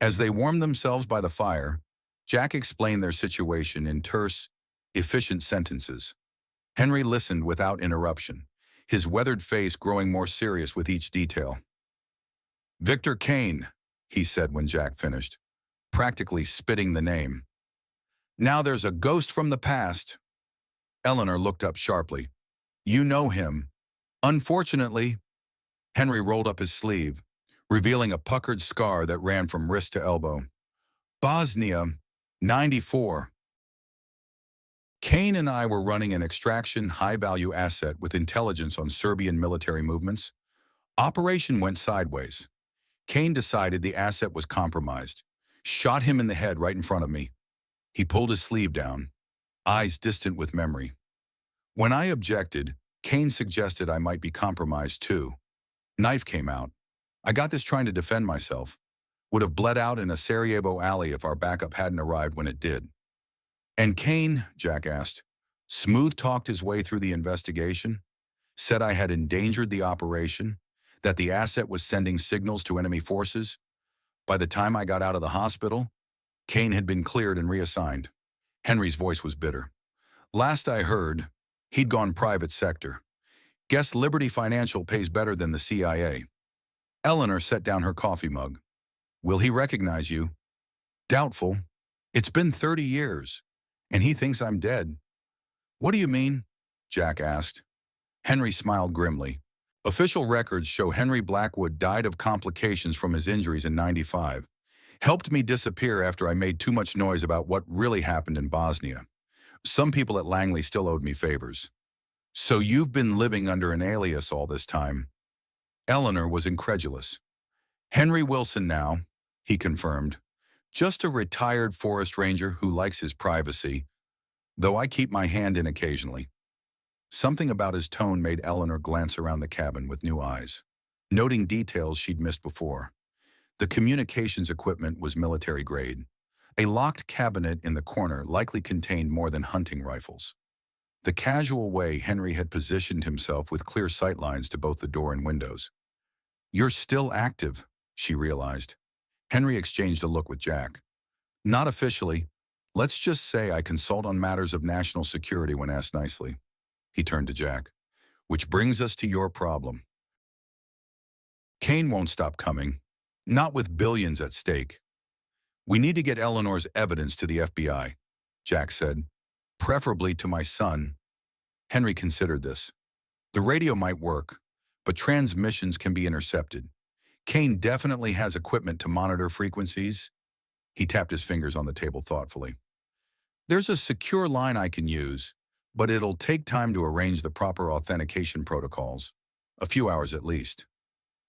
As they warmed themselves by the fire, Jack explained their situation in terse, efficient sentences. Henry listened without interruption, his weathered face growing more serious with each detail. "Victor Kane," he said when Jack finished, practically spitting the name. "Now there's a ghost from the past." Eleanor looked up sharply. "You know him." "Unfortunately." Henry rolled up his sleeve, revealing a puckered scar that ran from wrist to elbow. Bosnia, 94. Kane and I were running an extraction high-value asset with intelligence on Serbian military movements. Operation went sideways. Kane decided the asset was compromised. Shot him in the head right in front of me. He pulled his sleeve down, eyes distant with memory. When I objected, Kane suggested I might be compromised too. Knife came out. I got this trying to defend myself. Would have bled out in a Sarajevo alley if our backup hadn't arrived when it did. And Kane, Jack asked, smooth-talked his way through the investigation, said I had endangered the operation, that the asset was sending signals to enemy forces. By the time I got out of the hospital, Kane had been cleared and reassigned. Henry's voice was bitter. Last I heard, he'd gone private sector. Guess Liberty Financial pays better than the CIA. Eleanor set down her coffee mug. Will he recognize you? Doubtful. It's been 30 years, and he thinks I'm dead. What do you mean? Jack asked. Henry smiled grimly. Official records show Henry Blackwood died of complications from his injuries in '95. Helped me disappear after I made too much noise about what really happened in Bosnia. Some people at Langley still owed me favors. So you've been living under an alias all this time? Eleanor was incredulous. Henry Wilson now, he confirmed. Just a retired forest ranger who likes his privacy, though I keep my hand in occasionally. Something about his tone made Eleanor glance around the cabin with new eyes, noting details she'd missed before. The communications equipment was military grade. A locked cabinet in the corner likely contained more than hunting rifles. The casual way Henry had positioned himself with clear sightlines to both the door and windows. You're still active, she realized. Henry exchanged a look with Jack. Not officially. Let's just say I consult on matters of national security when asked nicely. He turned to Jack. Which brings us to your problem. Kane won't stop coming. Not with billions at stake. We need to get Eleanor's evidence to the FBI, Jack said. Preferably to my son. Henry considered this. The radio might work, but transmissions can be intercepted. Kane definitely has equipment to monitor frequencies. He tapped his fingers on the table thoughtfully. There's a secure line I can use, but it'll take time to arrange the proper authentication protocols. A few hours at least.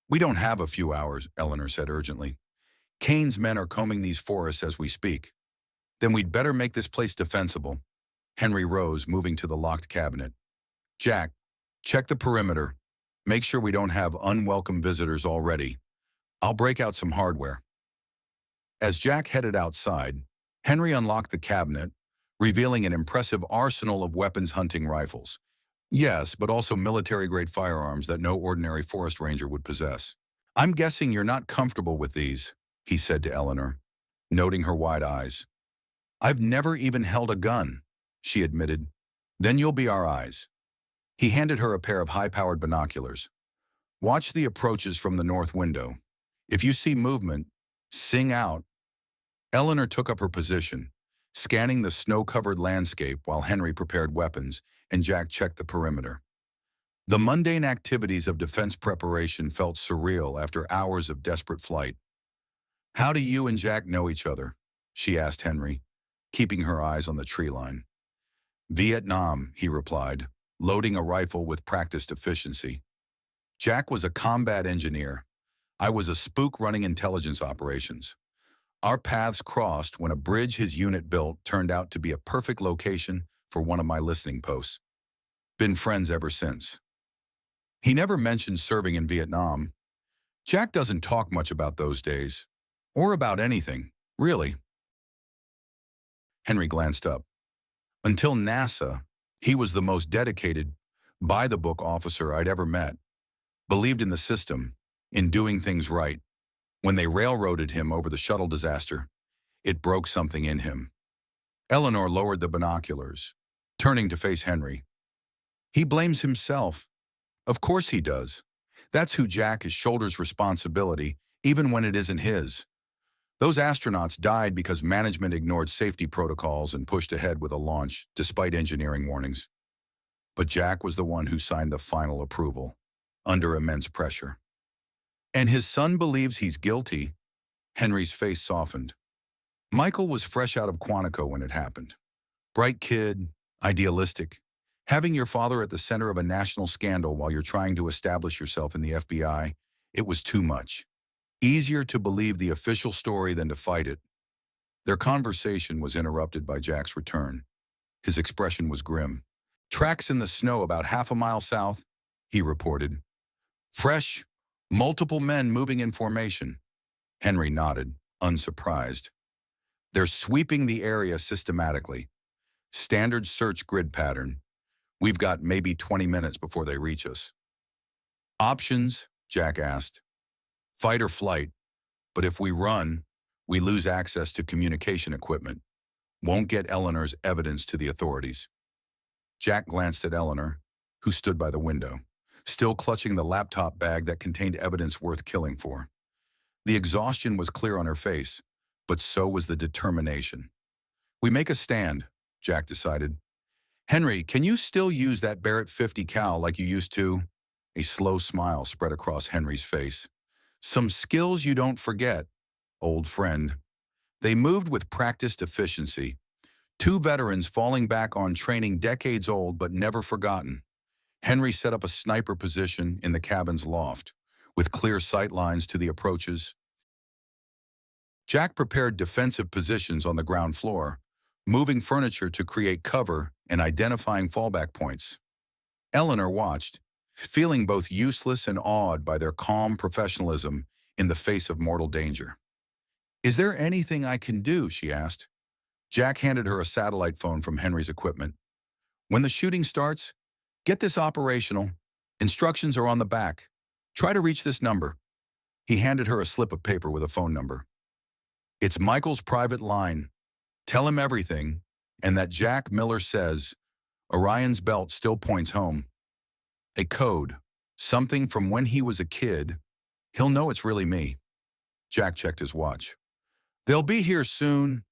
We don't have a few hours, Eleanor said urgently. Kane's men are combing these forests as we speak. Then we'd better make this place defensible. Henry rose, moving to the locked cabinet. Jack, check the perimeter. Make sure we don't have unwelcome visitors already. I'll break out some hardware. As Jack headed outside, Henry unlocked the cabinet, revealing an impressive arsenal of weapons hunting rifles. Yes, but also military-grade firearms that no ordinary forest ranger would possess. I'm guessing you're not comfortable with these, he said to Eleanor, noting her wide eyes. I've never even held a gun, she admitted. Then you'll be our eyes. He handed her a pair of high-powered binoculars. Watch the approaches from the north window. If you see movement, sing out. Eleanor took up her position, scanning the snow-covered landscape while Henry prepared weapons and Jack checked the perimeter. The mundane activities of defense preparation felt surreal after hours of desperate flight. How do you and Jack know each other? She asked Henry, keeping her eyes on the tree line. Vietnam, he replied, loading a rifle with practiced efficiency. Jack was a combat engineer. I was a spook running intelligence operations. Our paths crossed when a bridge his unit built turned out to be a perfect location for one of my listening posts. Been friends ever since. He never mentioned serving in Vietnam. Jack doesn't talk much about those days, or about anything, really. Henry glanced up. Until NASA, he was the most dedicated, by-the-book officer I'd ever met. Believed in the system, in doing things right. When they railroaded him over the shuttle disaster, it broke something in him. Eleanor lowered the binoculars, turning to face Henry. He blames himself. Of course he does. That's who Jack is, shoulders responsibility, even when it isn't his. Those astronauts died because management ignored safety protocols and pushed ahead with a launch, despite engineering warnings. But Jack was the one who signed the final approval, under immense pressure. And his son believes he's guilty. Henry's face softened. Michael was fresh out of Quantico when it happened. Bright kid, idealistic. Having your father at the center of a national scandal while you're trying to establish yourself in the FBI, it was too much. Easier to believe the official story than to fight it. Their conversation was interrupted by Jack's return. His expression was grim. Tracks in the snow about half a mile south, he reported. Fresh, multiple men moving in formation. Henry nodded, unsurprised. They're sweeping the area systematically. Standard search grid pattern. We've got maybe 20 minutes before they reach us. Options? Jack asked. Fight or flight. But if we run, we lose access to communication equipment. Won't get Eleanor's evidence to the authorities. Jack glanced at Eleanor, who stood by the window, still clutching the laptop bag that contained evidence worth killing for. The exhaustion was clear on her face, but so was the determination. We make a stand, Jack decided. Henry, can you still use that Barrett 50 cal like you used to? A slow smile spread across Henry's face. Some skills you don't forget, old friend. They moved with practiced efficiency. Two veterans falling back on training decades old but never forgotten. Henry set up a sniper position in the cabin's loft, with clear sight lines to the approaches. Jack prepared defensive positions on the ground floor, moving furniture to create cover and identifying fallback points. Eleanor watched, feeling both useless and awed by their calm professionalism in the face of mortal danger. Is there anything I can do? She asked. Jack handed her a satellite phone from Henry's equipment. When the shooting starts, get this operational. Instructions are on the back. Try to reach this number. He handed her a slip of paper with a phone number. It's Michael's private line. Tell him everything, and that Jack Miller says Orion's belt still points home. A code, something from when he was a kid. He'll know it's really me. Jack checked his watch. They'll be here soon.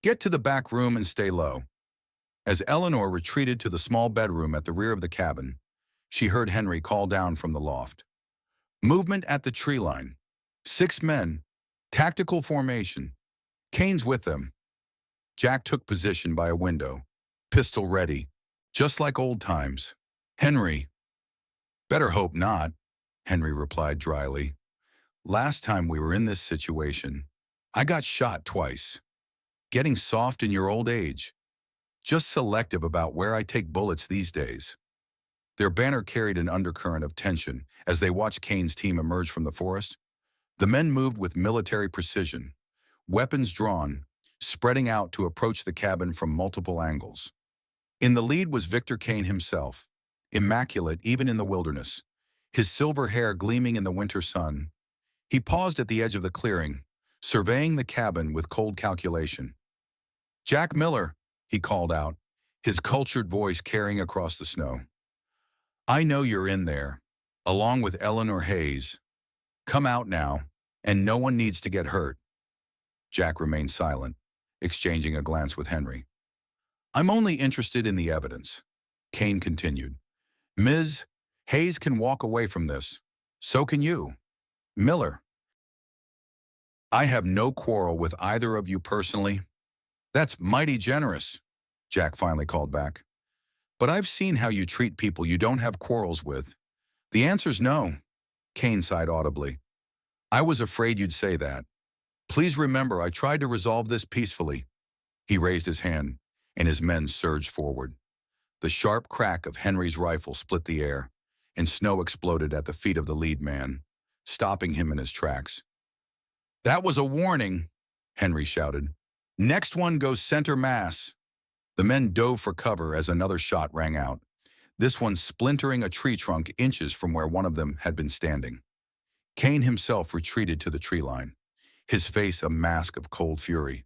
Get to the back room and stay low. As Eleanor retreated to the small bedroom at the rear of the cabin, she heard Henry call down from the loft. Movement at the tree line. 6 men. Tactical formation. Kane's with them. Jack took position by a window, pistol ready, just like old times. Henry. Better hope not, Henry replied dryly. Last time we were in this situation, I got shot twice. Getting soft in your old age. Just selective about where I take bullets these days. Their banner carried an undercurrent of tension as they watched Kane's team emerge from the forest. The men moved with military precision, weapons drawn, spreading out to approach the cabin from multiple angles. In the lead was Victor Kane himself, immaculate even in the wilderness, his silver hair gleaming in the winter sun. He paused at the edge of the clearing, surveying the cabin with cold calculation. Jack Miller, he called out, his cultured voice carrying across the snow. I know you're in there, along with Eleanor Hayes. Come out now, and no one needs to get hurt. Jack remained silent, exchanging a glance with Henry. I'm only interested in the evidence, Kane continued. Ms. Hayes can walk away from this. So can you. Miller. I have no quarrel with either of you personally. That's mighty generous, Jack finally called back. But I've seen how you treat people you don't have quarrels with. The answer's no, Kane sighed audibly. I was afraid you'd say that. Please remember I tried to resolve this peacefully. He raised his hand, and his men surged forward. The sharp crack of Henry's rifle split the air, and snow exploded at the feet of the lead man, stopping him in his tracks. That was a warning, Henry shouted. Next one goes center mass. The men dove for cover as another shot rang out, this one splintering a tree trunk inches from where one of them had been standing. Kane himself retreated to the tree line, his face a mask of cold fury.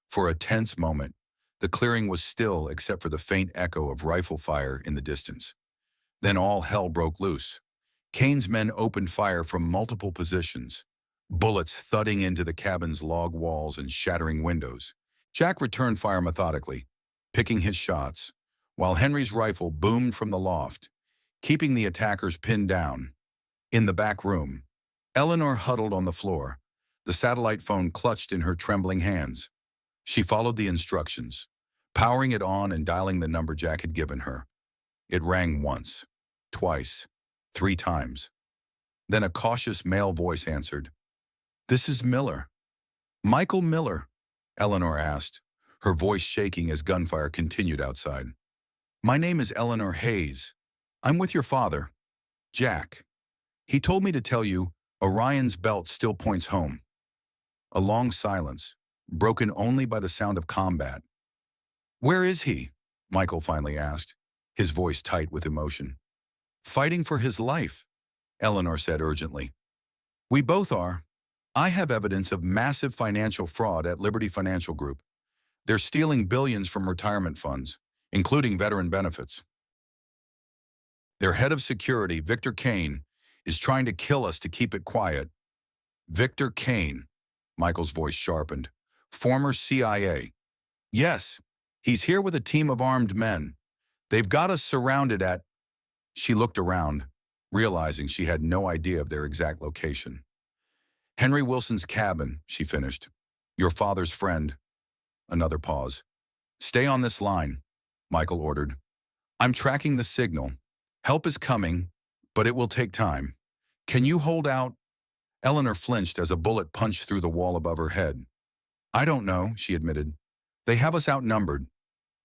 For a tense moment, the clearing was still except for the faint echo of rifle fire in the distance. Then all hell broke loose. Kane's men opened fire from multiple positions, bullets thudding into the cabin's log walls and shattering windows. Jack returned fire methodically, picking his shots, while Henry's rifle boomed from the loft, keeping the attackers pinned down. In the back room, Eleanor huddled on the floor, the satellite phone clutched in her trembling hands. She followed the instructions, powering it on and dialing the number Jack had given her. It rang once, twice, 3 times. Then a cautious male voice answered. "This is Miller." "Michael Miller?" Eleanor asked, her voice shaking as gunfire continued outside. "My name is Eleanor Hayes. I'm with your father, Jack. He told me to tell you Orion's belt still points home." A long silence, broken only by the sound of combat. "Where is he?" Michael finally asked, his voice tight with emotion. "Fighting for his life," Eleanor said urgently. "We both are. I have evidence of massive financial fraud at Liberty Financial Group. They're stealing billions from retirement funds, including veteran benefits. Their head of security, Victor Kane, is trying to kill us to keep it quiet." "Victor Kane," Michael's voice sharpened. "Former CIA. "Yes, he's here with a team of armed men. They've got us surrounded at—" She looked around, realizing she had no idea of their exact location. "Henry Wilson's cabin," she finished. "Your father's friend." Another pause. "Stay on this line," Michael ordered. "I'm tracking the signal. Help is coming, but it will take time. Can you hold out?" Eleanor flinched as a bullet punched through the wall above her head. "I don't know," she admitted. "They have us outnumbered.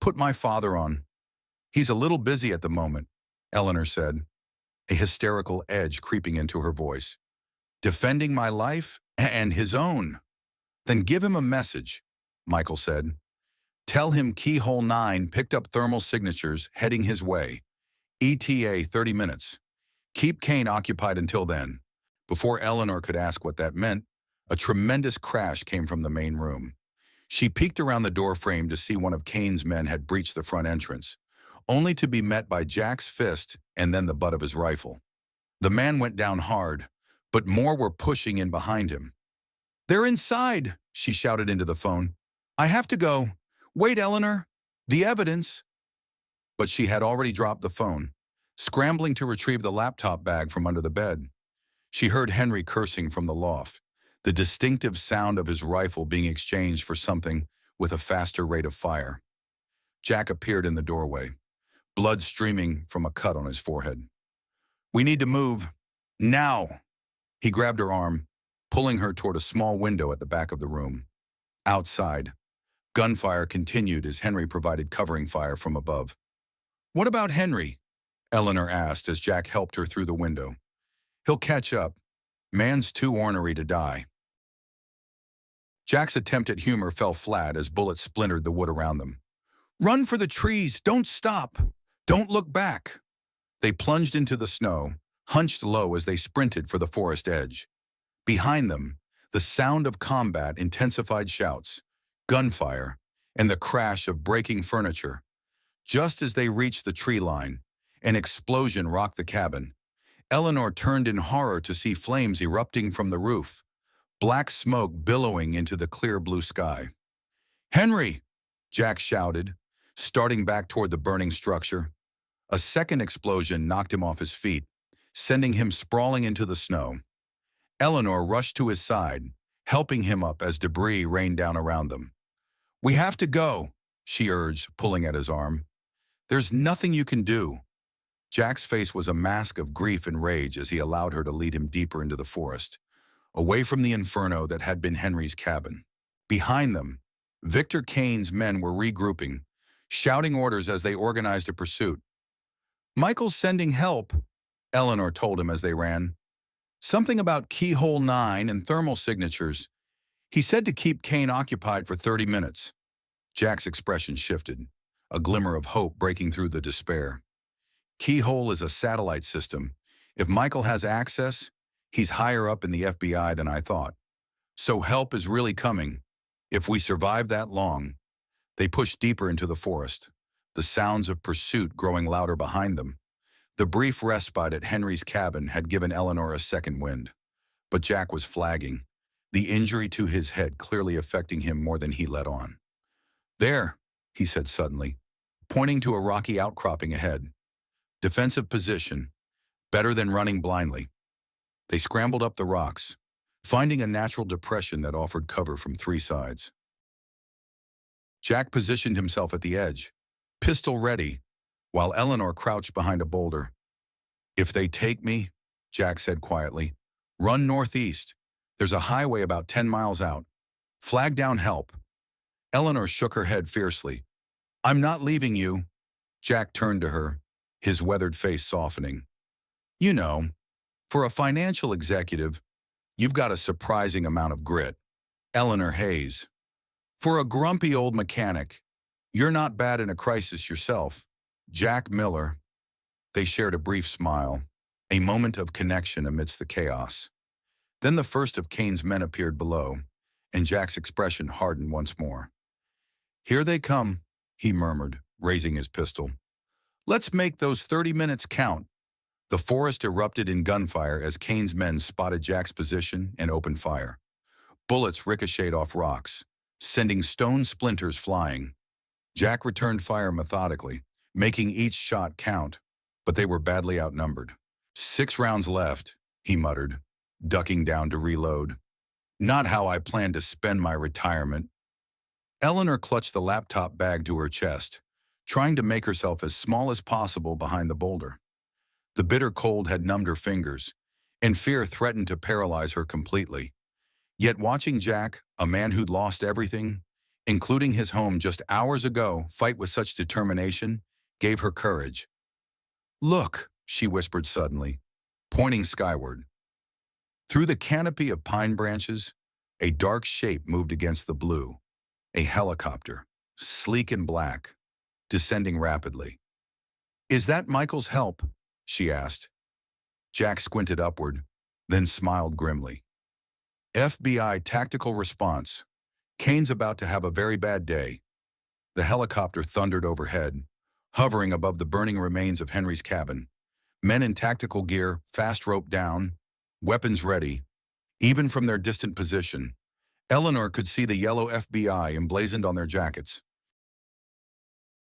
Put my father on." "He's a little busy at the moment," Eleanor said, a hysterical edge creeping into her voice. "Defending my life and his own." "Then give him a message," Michael said. "Tell him Keyhole 9 picked up thermal signatures heading his way. ETA 30 minutes. Keep Kane occupied until then." Before Eleanor could ask what that meant, a tremendous crash came from the main room. She peeked around the doorframe to see one of Kane's men had breached the front entrance, only to be met by Jack's fist and then the butt of his rifle. The man went down hard, but more were pushing in behind him. "They're inside," she shouted into the phone. "I have to go. Wait, Eleanor. The evidence." But she had already dropped the phone, scrambling to retrieve the laptop bag from under the bed. She heard Henry cursing from the loft, the distinctive sound of his rifle being exchanged for something with a faster rate of fire. Jack appeared in the doorway, blood streaming from a cut on his forehead. "We need to move. Now!" He grabbed her arm, pulling her toward a small window at the back of the room. Outside, gunfire continued as Henry provided covering fire from above. "What about Henry?" Eleanor asked as Jack helped her through the window. "He'll catch up. Man's too ornery to die." Jack's attempt at humor fell flat as bullets splintered the wood around them. "Run for the trees! Don't stop! Don't look back!" They plunged into the snow, hunched low as they sprinted for the forest edge. Behind them, the sound of combat intensified shouts, gunfire, and the crash of breaking furniture. Just as they reached the tree line, an explosion rocked the cabin. Eleanor turned in horror to see flames erupting from the roof, black smoke billowing into the clear blue sky. "Henry!" Jack shouted, starting back toward the burning structure. A second explosion knocked him off his feet, sending him sprawling into the snow. Eleanor rushed to his side, helping him up as debris rained down around them. "We have to go," she urged, pulling at his arm. "There's nothing you can do." Jack's face was a mask of grief and rage as he allowed her to lead him deeper into the forest, away from the inferno that had been Henry's cabin. Behind them, Victor Kane's men were regrouping, shouting orders as they organized a pursuit. "Michael's sending help," Eleanor told him as they ran. "Something about Keyhole 9 and thermal signatures. He said to keep Kane occupied for 30 minutes. Jack's expression shifted, a glimmer of hope breaking through the despair. "Keyhole is a satellite system. If Michael has access, he's higher up in the FBI than I thought. So help is really coming. If we survive that long." They pushed deeper into the forest, the sounds of pursuit growing louder behind them. The brief respite at Henry's cabin had given Eleanor a second wind. But Jack was flagging, the injury to his head clearly affecting him more than he let on. "There," he said suddenly, pointing to a rocky outcropping ahead. "Defensive position, better than running blindly." They scrambled up the rocks, finding a natural depression that offered cover from three sides. Jack positioned himself at the edge, pistol ready, while Eleanor crouched behind a boulder. "If they take me," Jack said quietly, "run northeast. There's a highway about 10 miles out. Flag down help." Eleanor shook her head fiercely. "I'm not leaving you." Jack turned to her, his weathered face softening. "You know, for a financial executive, you've got a surprising amount of grit." Eleanor Hayes. "For a grumpy old mechanic, you're not bad in a crisis yourself." Jack Miller. They shared a brief smile, a moment of connection amidst the chaos. Then the first of Kane's men appeared below, and Jack's expression hardened once more. "Here they come," he murmured, raising his pistol. "Let's make those 30 minutes count." The forest erupted in gunfire as Kane's men spotted Jack's position and opened fire. Bullets ricocheted off rocks, sending stone splinters flying. Jack returned fire methodically, making each shot count, but they were badly outnumbered. "6 rounds left," he muttered, ducking down to reload. "Not how I plan to spend my retirement." Eleanor clutched the laptop bag to her chest, trying to make herself as small as possible behind the boulder. The bitter cold had numbed her fingers, and fear threatened to paralyze her completely. Yet watching Jack, a man who'd lost everything, including his home just hours ago, fight with such determination, gave her courage. "Look," she whispered suddenly, pointing skyward. Through the canopy of pine branches, a dark shape moved against the blue. A helicopter, sleek and black, descending rapidly. "Is that Michael's help?" she asked. Jack squinted upward, then smiled grimly. "FBI tactical response. Kane's about to have a very bad day." The helicopter thundered overhead, hovering above the burning remains of Henry's cabin. Men in tactical gear, fast roped down, weapons ready. Even from their distant position, Eleanor could see the yellow FBI emblazoned on their jackets.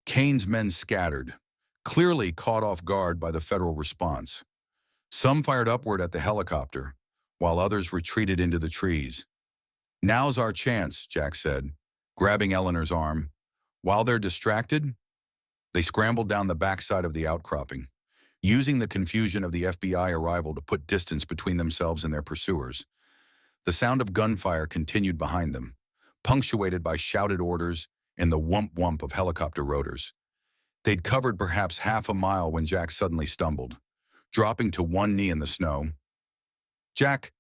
Kane's men scattered, clearly caught off guard by the federal response. Some fired upward at the helicopter, while others retreated into the trees. "Now's our chance," Jack said, grabbing Eleanor's arm. While they're distracted, they scrambled down the backside of the outcropping, using the confusion of the FBI arrival to put distance between themselves and their pursuers. The sound of gunfire continued behind them, punctuated by shouted orders and the whump-whump of helicopter rotors. They'd covered perhaps half a mile when Jack suddenly stumbled, dropping to one knee in the snow. "Jack!"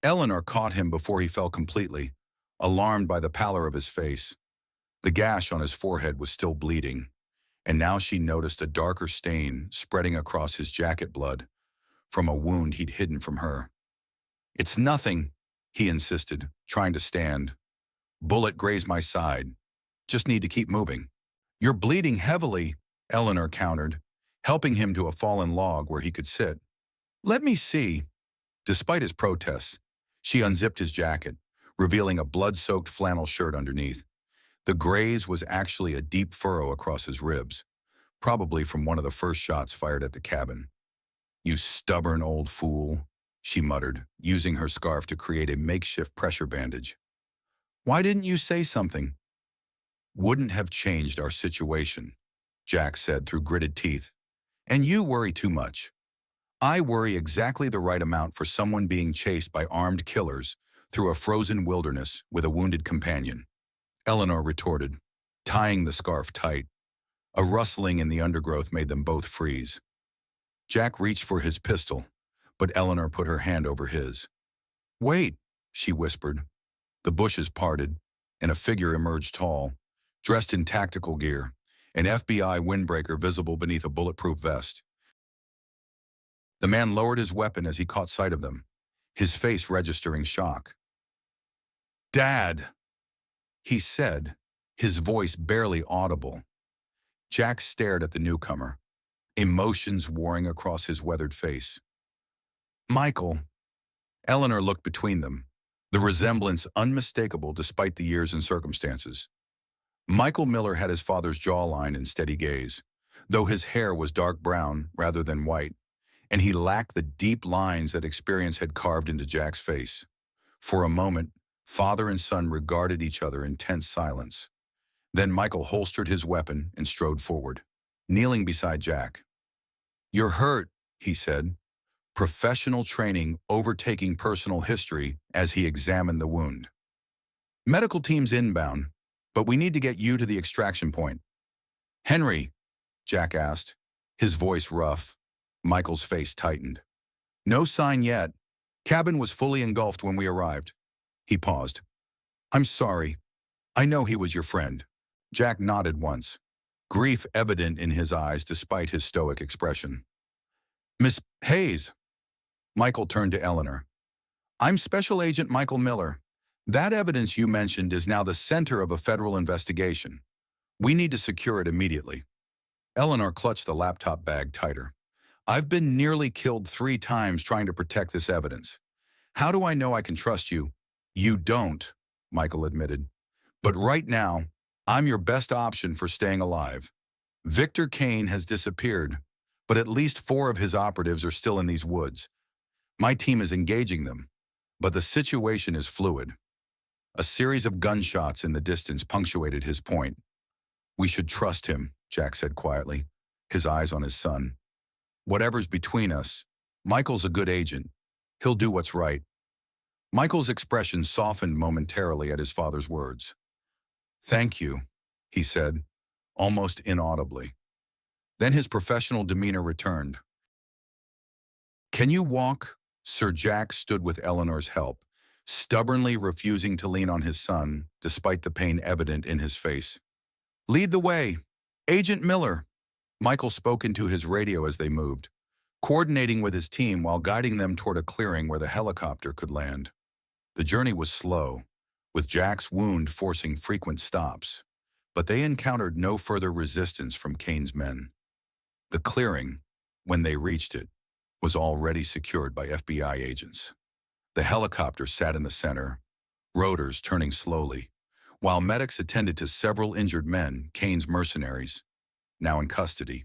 Eleanor caught him before he fell completely, alarmed by the pallor of his face. The gash on his forehead was still bleeding, and now she noticed a darker stain spreading across his jacket blood from a wound he'd hidden from her. "It's nothing," he insisted, trying to stand. "Bullet grazed my side. Just need to keep moving." "You're bleeding heavily," Eleanor countered, helping him to a fallen log where he could sit. "Let me see." Despite his protests, she unzipped his jacket, revealing a blood-soaked flannel shirt underneath. The graze was actually a deep furrow across his ribs, probably from one of the first shots fired at the cabin. "You stubborn old fool," she muttered, using her scarf to create a makeshift pressure bandage. "Why didn't you say something?" "Wouldn't have changed our situation," Jack said through gritted teeth. "And you worry too much." "I worry exactly the right amount for someone being chased by armed killers through a frozen wilderness with a wounded companion," Eleanor retorted, tying the scarf tight. A rustling in the undergrowth made them both freeze. Jack reached for his pistol, but Eleanor put her hand over his. "Wait," she whispered. The bushes parted, and a figure emerged tall, dressed in tactical gear, an FBI windbreaker visible beneath a bulletproof vest. The man lowered his weapon as he caught sight of them, his face registering shock. "Dad," he said, his voice barely audible. Jack stared at the newcomer, emotions warring across his weathered face. "Michael." Eleanor looked between them, the resemblance unmistakable despite the years and circumstances. Michael Miller had his father's jawline and steady gaze, though his hair was dark brown rather than white, and he lacked the deep lines that experience had carved into Jack's face. For a moment, father and son regarded each other in tense silence. Then Michael holstered his weapon and strode forward, kneeling beside Jack. "You're hurt," he said, professional training overtaking personal history as he examined the wound. "Medical team's inbound, but we need to get you to the extraction point." "Henry?" Jack asked, his voice rough. Michael's face tightened. "No sign yet. Cabin was fully engulfed when we arrived." He paused. "I'm sorry. I know he was your friend." Jack nodded once, grief evident in his eyes despite his stoic expression. "Miss Hayes." Michael turned to Eleanor. "I'm Special Agent Michael Miller. That evidence you mentioned is now the center of a federal investigation. We need to secure it immediately." Eleanor clutched the laptop bag tighter. "I've been nearly killed 3 times trying to protect this evidence. How do I know I can trust you?" "You don't," Michael admitted. "But right now, I'm your best option for staying alive. Victor Kane has disappeared, but at least 4 of his operatives are still in these woods. My team is engaging them, but the situation is fluid." A series of gunshots in the distance punctuated his point. "We should trust him," Jack said quietly, his eyes on his son. "Whatever's between us, Michael's a good agent. He'll do what's right." Michael's expression softened momentarily at his father's words. "Thank you," he said, almost inaudibly. Then his professional demeanor returned. "Can you walk?" Sir Jack stood with Eleanor's help, stubbornly refusing to lean on his son, despite the pain evident in his face. "Lead the way. Agent Miller." Michael spoke into his radio as they moved, coordinating with his team while guiding them toward a clearing where the helicopter could land. The journey was slow, with Jack's wound forcing frequent stops, but they encountered no further resistance from Kane's men. The clearing, when they reached it, was already secured by FBI agents. The helicopter sat in the center, rotors turning slowly, while medics attended to several injured men, Kane's mercenaries, now in custody.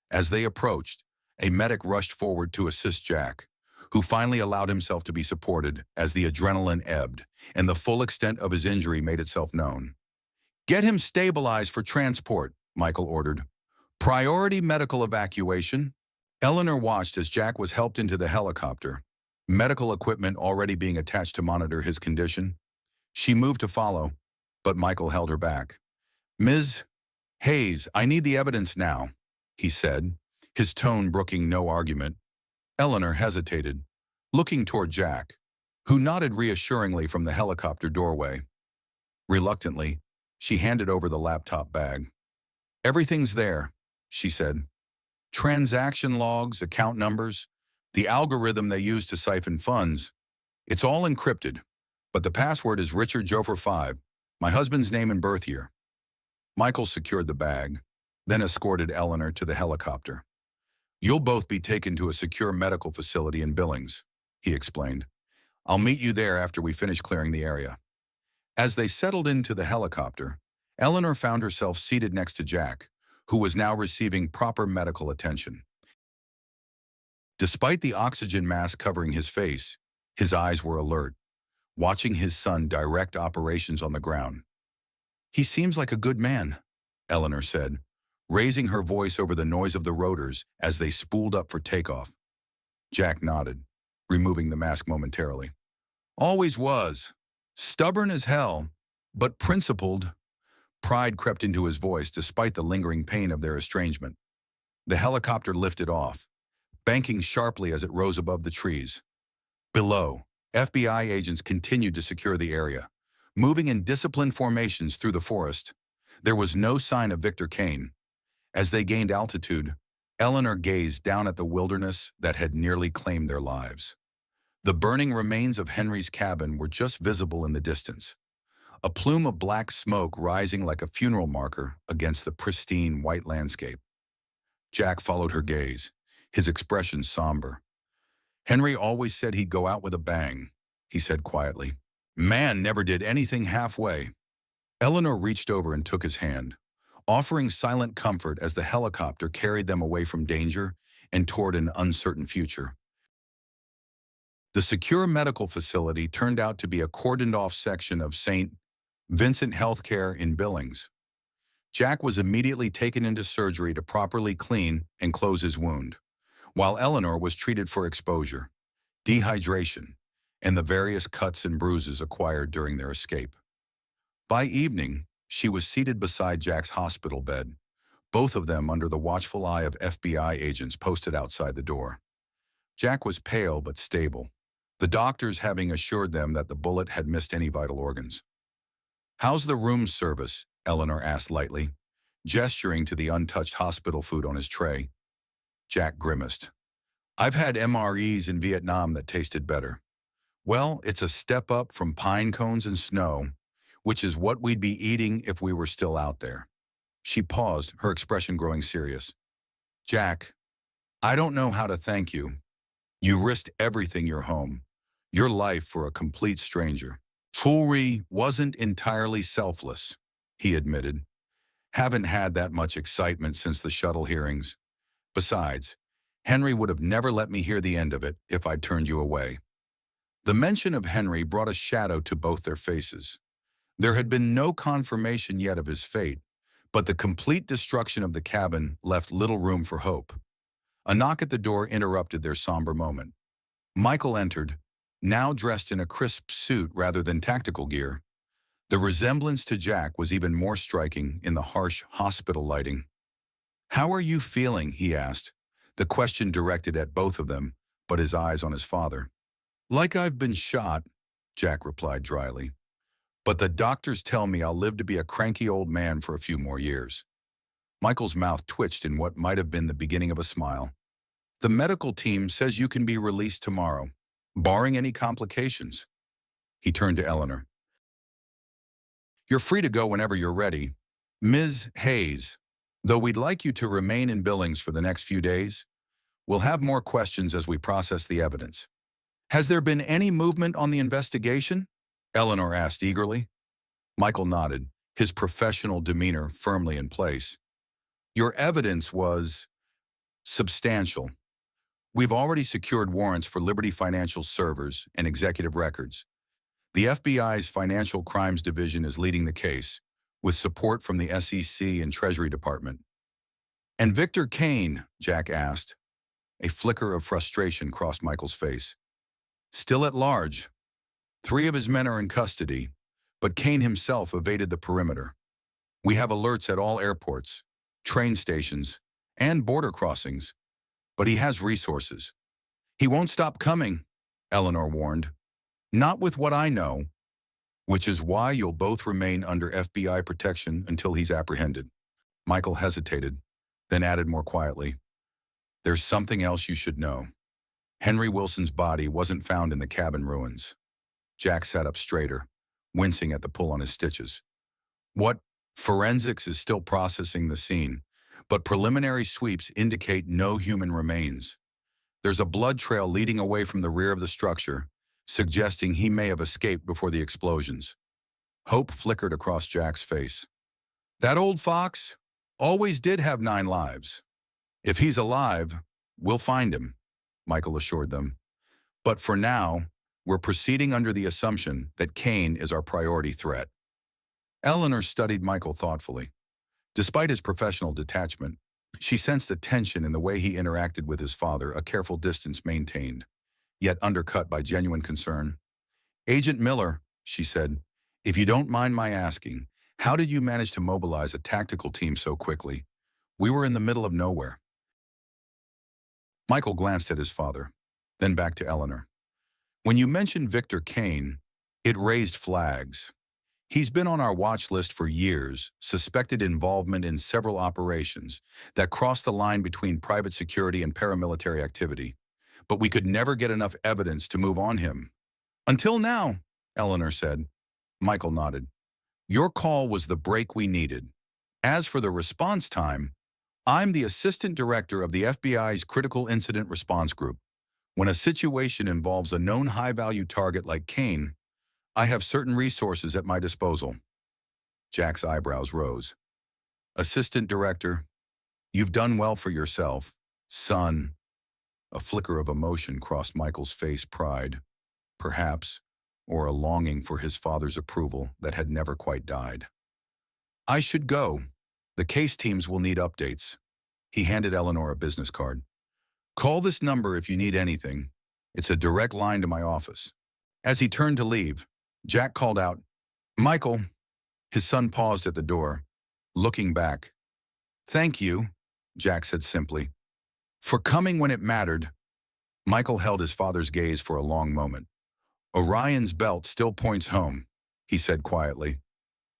As they approached, a medic rushed forward to assist Jack, who finally allowed himself to be supported as the adrenaline ebbed and the full extent of his injury made itself known. "Get him stabilized for transport," Michael ordered. "Priority medical evacuation." Eleanor watched as Jack was helped into the helicopter, medical equipment already being attached to monitor his condition. She moved to follow, but Michael held her back. "Ms. Hayes, I need the evidence now," he said, his tone brooking no argument. Eleanor hesitated, looking toward Jack, who nodded reassuringly from the helicopter doorway. Reluctantly, she handed over the laptop bag. "Everything's there," she said. "Transaction logs, account numbers, the algorithm they use to siphon funds. It's all encrypted, but the password is Richard Jofer 5, my husband's name and birth year." Michael secured the bag, then escorted Eleanor to the helicopter. "You'll both be taken to a secure medical facility in Billings," he explained. "I'll meet you there after we finish clearing the area." As they settled into the helicopter, Eleanor found herself seated next to Jack, who was now receiving proper medical attention. Despite the oxygen mask covering his face, his eyes were alert, watching his son direct operations on the ground. "He seems like a good man," Eleanor said, raising her voice over the noise of the rotors as they spooled up for takeoff. Jack nodded, removing the mask momentarily. "Always was. Stubborn as hell, but principled." Pride crept into his voice despite the lingering pain of their estrangement. The helicopter lifted off, banking sharply as it rose above the trees. Below, FBI agents continued to secure the area, moving in disciplined formations through the forest. There was no sign of Victor Kane. As they gained altitude, Eleanor gazed down at the wilderness that had nearly claimed their lives. The burning remains of Henry's cabin were just visible in the distance, a plume of black smoke rising like a funeral marker against the pristine white landscape. Jack followed her gaze, his expression somber. "Henry always said he'd go out with a bang," he said quietly. "Man never did anything halfway." Eleanor reached over and took his hand, offering silent comfort as the helicopter carried them away from danger and toward an uncertain future. The secure medical facility turned out to be a cordoned-off section of St. Vincent Healthcare in Billings. Jack was immediately taken into surgery to properly clean and close his wound, while Eleanor was treated for exposure, dehydration, and the various cuts and bruises acquired during their escape. By evening, she was seated beside Jack's hospital bed, both of them under the watchful eye of FBI agents posted outside the door. Jack was pale but stable, the doctors having assured them that the bullet had missed any vital organs. "How's the room service?" Eleanor asked lightly, gesturing to the untouched hospital food on his tray. Jack grimaced. "I've had MREs in Vietnam that tasted better." "Well, it's a step up from pine cones and snow, which is what we'd be eating if we were still out there." She paused, her expression growing serious. "Jack, I don't know how to thank you. You risked everything your home, your life for a complete stranger." "Foolery wasn't entirely selfless," he admitted. "Haven't had that much excitement since the shuttle hearings. Besides, Henry would have never let me hear the end of it if I'd turned you away." The mention of Henry brought a shadow to both their faces. There had been no confirmation yet of his fate, but the complete destruction of the cabin left little room for hope. A knock at the door interrupted their somber moment. Michael entered, now dressed in a crisp suit rather than tactical gear. The resemblance to Jack was even more striking in the harsh hospital lighting. "How are you feeling?" he asked, the question directed at both of them, but his eyes on his father. "Like I've been shot," Jack replied dryly. "But the doctors tell me I'll live to be a cranky old man for a few more years." Michael's mouth twitched in what might have been the beginning of a smile. "The medical team says you can be released tomorrow, barring any complications." He turned to Eleanor. "You're free to go whenever you're ready. Ms. Hayes, though we'd like you to remain in Billings for the next few days, we'll have more questions as we process the evidence." "Has there been any movement on the investigation?" Eleanor asked eagerly. Michael nodded, his professional demeanor firmly in place. "Your evidence was substantial. We've already secured warrants for Liberty Financial servers and executive records. The FBI's Financial Crimes Division is leading the case, with support from the SEC and Treasury Department." "And Victor Kane?" Jack asked. A flicker of frustration crossed Michael's face. "Still at large. 3 of his men are in custody, but Kane himself evaded the perimeter. We have alerts at all airports, train stations, and border crossings, but he has resources." "He won't stop coming," Eleanor warned. "Not with what I know, which is why you'll both remain under FBI protection until he's apprehended." Michael hesitated, then added more quietly, "There's something else you should know. Henry Wilson's body wasn't found in the cabin ruins." Jack sat up straighter, wincing at the pull on his stitches. "What? Forensics is still processing the scene, but preliminary sweeps indicate no human remains. There's a blood trail leading away from the rear of the structure, suggesting he may have escaped before the explosions." Hope flickered across Jack's face. "That old fox always did have 9 lives. If he's alive, we'll find him," Michael assured them. "But for now, we're proceeding under the assumption that Kane is our priority threat." Eleanor studied Michael thoughtfully. Despite his professional detachment, she sensed a tension in the way he interacted with his father, a careful distance maintained, yet undercut by genuine concern. "Agent Miller," she said, "if you don't mind my asking, how did you manage to mobilize a tactical team so quickly? We were in the middle of nowhere." Michael glanced at his father, then back to Eleanor. "When you mentioned Victor Kane, it raised flags. He's been on our watch list for years, suspected involvement in several operations that crossed the line between private security and paramilitary activity. But we could never get enough evidence to move on him." "Until now," Eleanor said. Michael nodded. "Your call was the break we needed. As for the response time, I'm the assistant director of the FBI's Critical Incident Response Group. When a situation involves a known high-value target like Kane, I have certain resources at my disposal." Jack's eyebrows rose. "Assistant director, you've done well for yourself, son," A flicker of emotion crossed Michael's face, pride, perhaps, or a longing for his father's approval that had never quite died. I should go. The case teams will need updates. He handed Eleanor a business card. Call this number if you need anything. It's a direct line to my office. As he turned to leave, Jack called out, Michael. His son paused at the door, looking back. Thank you, Jack said simply, for coming when it mattered. Michael held his father's gaze for a long moment. Orion's belt still points home, he said quietly,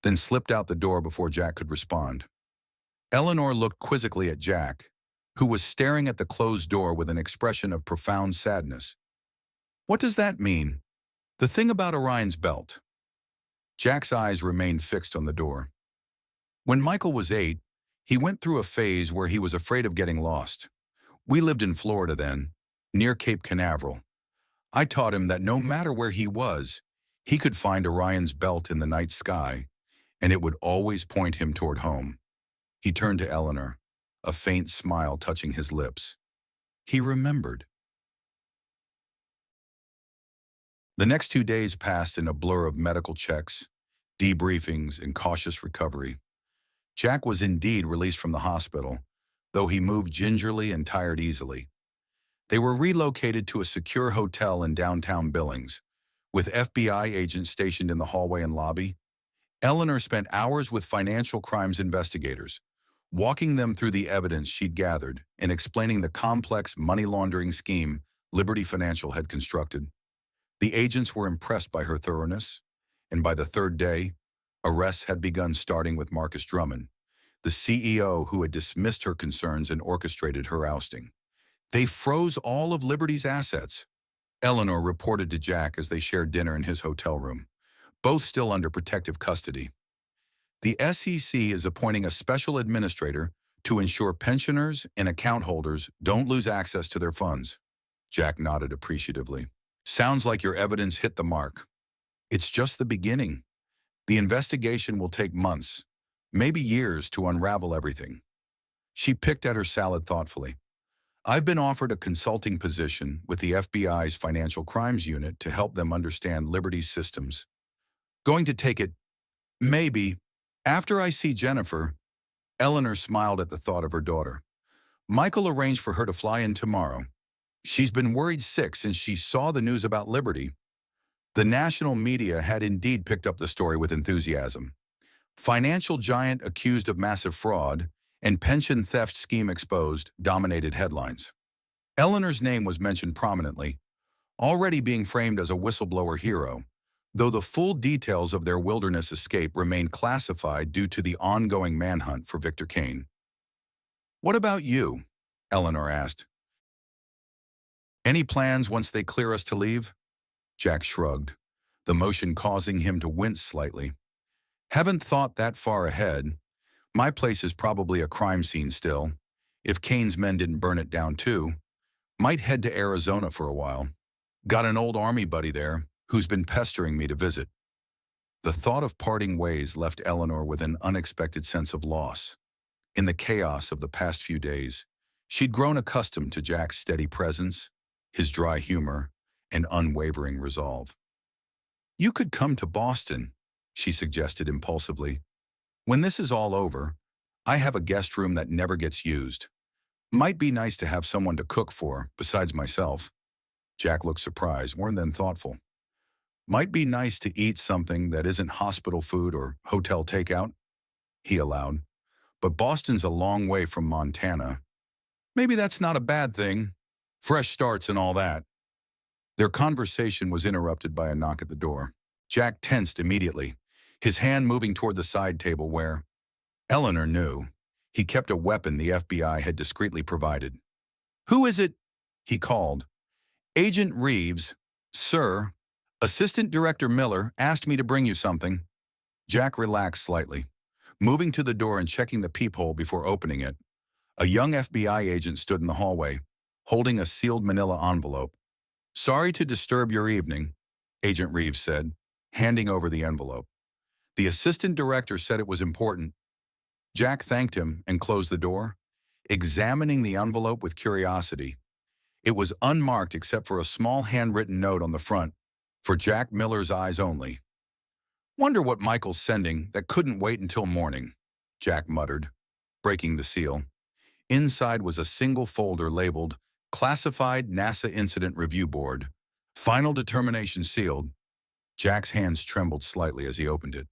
then slipped out the door before Jack could respond. Eleanor looked quizzically at Jack, who was staring at the closed door with an expression of profound sadness. What does that mean? The thing about Orion's belt. Jack's eyes remained fixed on the door. When Michael was 8, he went through a phase where he was afraid of getting lost. We lived in Florida then, near Cape Canaveral. I taught him that no matter where he was, he could find Orion's belt in the night sky, and it would always point him toward home. He turned to Eleanor, a faint smile touching his lips. He remembered. The next 2 days passed in a blur of medical checks, debriefings, and cautious recovery. Jack was indeed released from the hospital, though he moved gingerly and tired easily. They were relocated to a secure hotel in downtown Billings, with FBI agents stationed in the hallway and lobby. Eleanor spent hours with financial crimes investigators, walking them through the evidence she'd gathered and explaining the complex money laundering scheme Liberty Financial had constructed. The agents were impressed by her thoroughness, and by the third day, arrests had begun, starting with Marcus Drummond, the CEO who had dismissed her concerns and orchestrated her ousting. They froze all of Liberty's assets, Eleanor reported to Jack as they shared dinner in his hotel room, both still under protective custody. The SEC is appointing a special administrator to ensure pensioners and account holders don't lose access to their funds. Jack nodded appreciatively. Sounds like your evidence hit the mark. It's just the beginning. The investigation will take months, maybe years, to unravel everything. She picked at her salad thoughtfully. I've been offered a consulting position with the FBI's Financial Crimes Unit to help them understand Liberty's systems. Going to take it, maybe, after I see Jennifer. Eleanor smiled at the thought of her daughter. Michael arranged for her to fly in tomorrow. She's been worried sick since she saw the news about Liberty. The national media had indeed picked up the story with enthusiasm. Financial giant accused of massive fraud and pension theft scheme exposed dominated headlines. Eleanor's name was mentioned prominently, already being framed as a whistleblower hero, though the full details of their wilderness escape remained classified due to the ongoing manhunt for Victor Kane. What about you? Eleanor asked. Any plans once they clear us to leave? Jack shrugged, the motion causing him to wince slightly. Haven't thought that far ahead. My place is probably a crime scene still. If Kane's men didn't burn it down too, might head to Arizona for a while. Got an old army buddy there who's been pestering me to visit. The thought of parting ways left Eleanor with an unexpected sense of loss. In the chaos of the past few days, she'd grown accustomed to Jack's steady presence, his dry humor, and unwavering resolve. You could come to Boston, she suggested impulsively. When this is all over, I have a guest room that never gets used. Might be nice to have someone to cook for, besides myself. Jack looked surprised, more than thoughtful. Might be nice to eat something that isn't hospital food or hotel takeout, he allowed. But Boston's a long way from Montana. Maybe that's not a bad thing. Fresh starts and all that. Their conversation was interrupted by a knock at the door. Jack tensed immediately, his hand moving toward the side table where, Eleanor knew, he kept a weapon the FBI had discreetly provided. Who is it? He called. Agent Reeves. Sir, Assistant Director Miller asked me to bring you something. Jack relaxed slightly, moving to the door and checking the peephole before opening it. A young FBI agent stood in the hallway, holding a sealed manila envelope. Sorry to disturb your evening, Agent Reeves said, handing over the envelope. The assistant director said it was important. Jack thanked him and closed the door, examining the envelope with curiosity. It was unmarked except for a small handwritten note on the front, for Jack Miller's eyes only. "Wonder what Michael's sending that couldn't wait until morning," Jack muttered, breaking the seal. Inside was a single folder labeled Classified NASA Incident Review Board. Final determination sealed. Jack's hands trembled slightly as he opened it.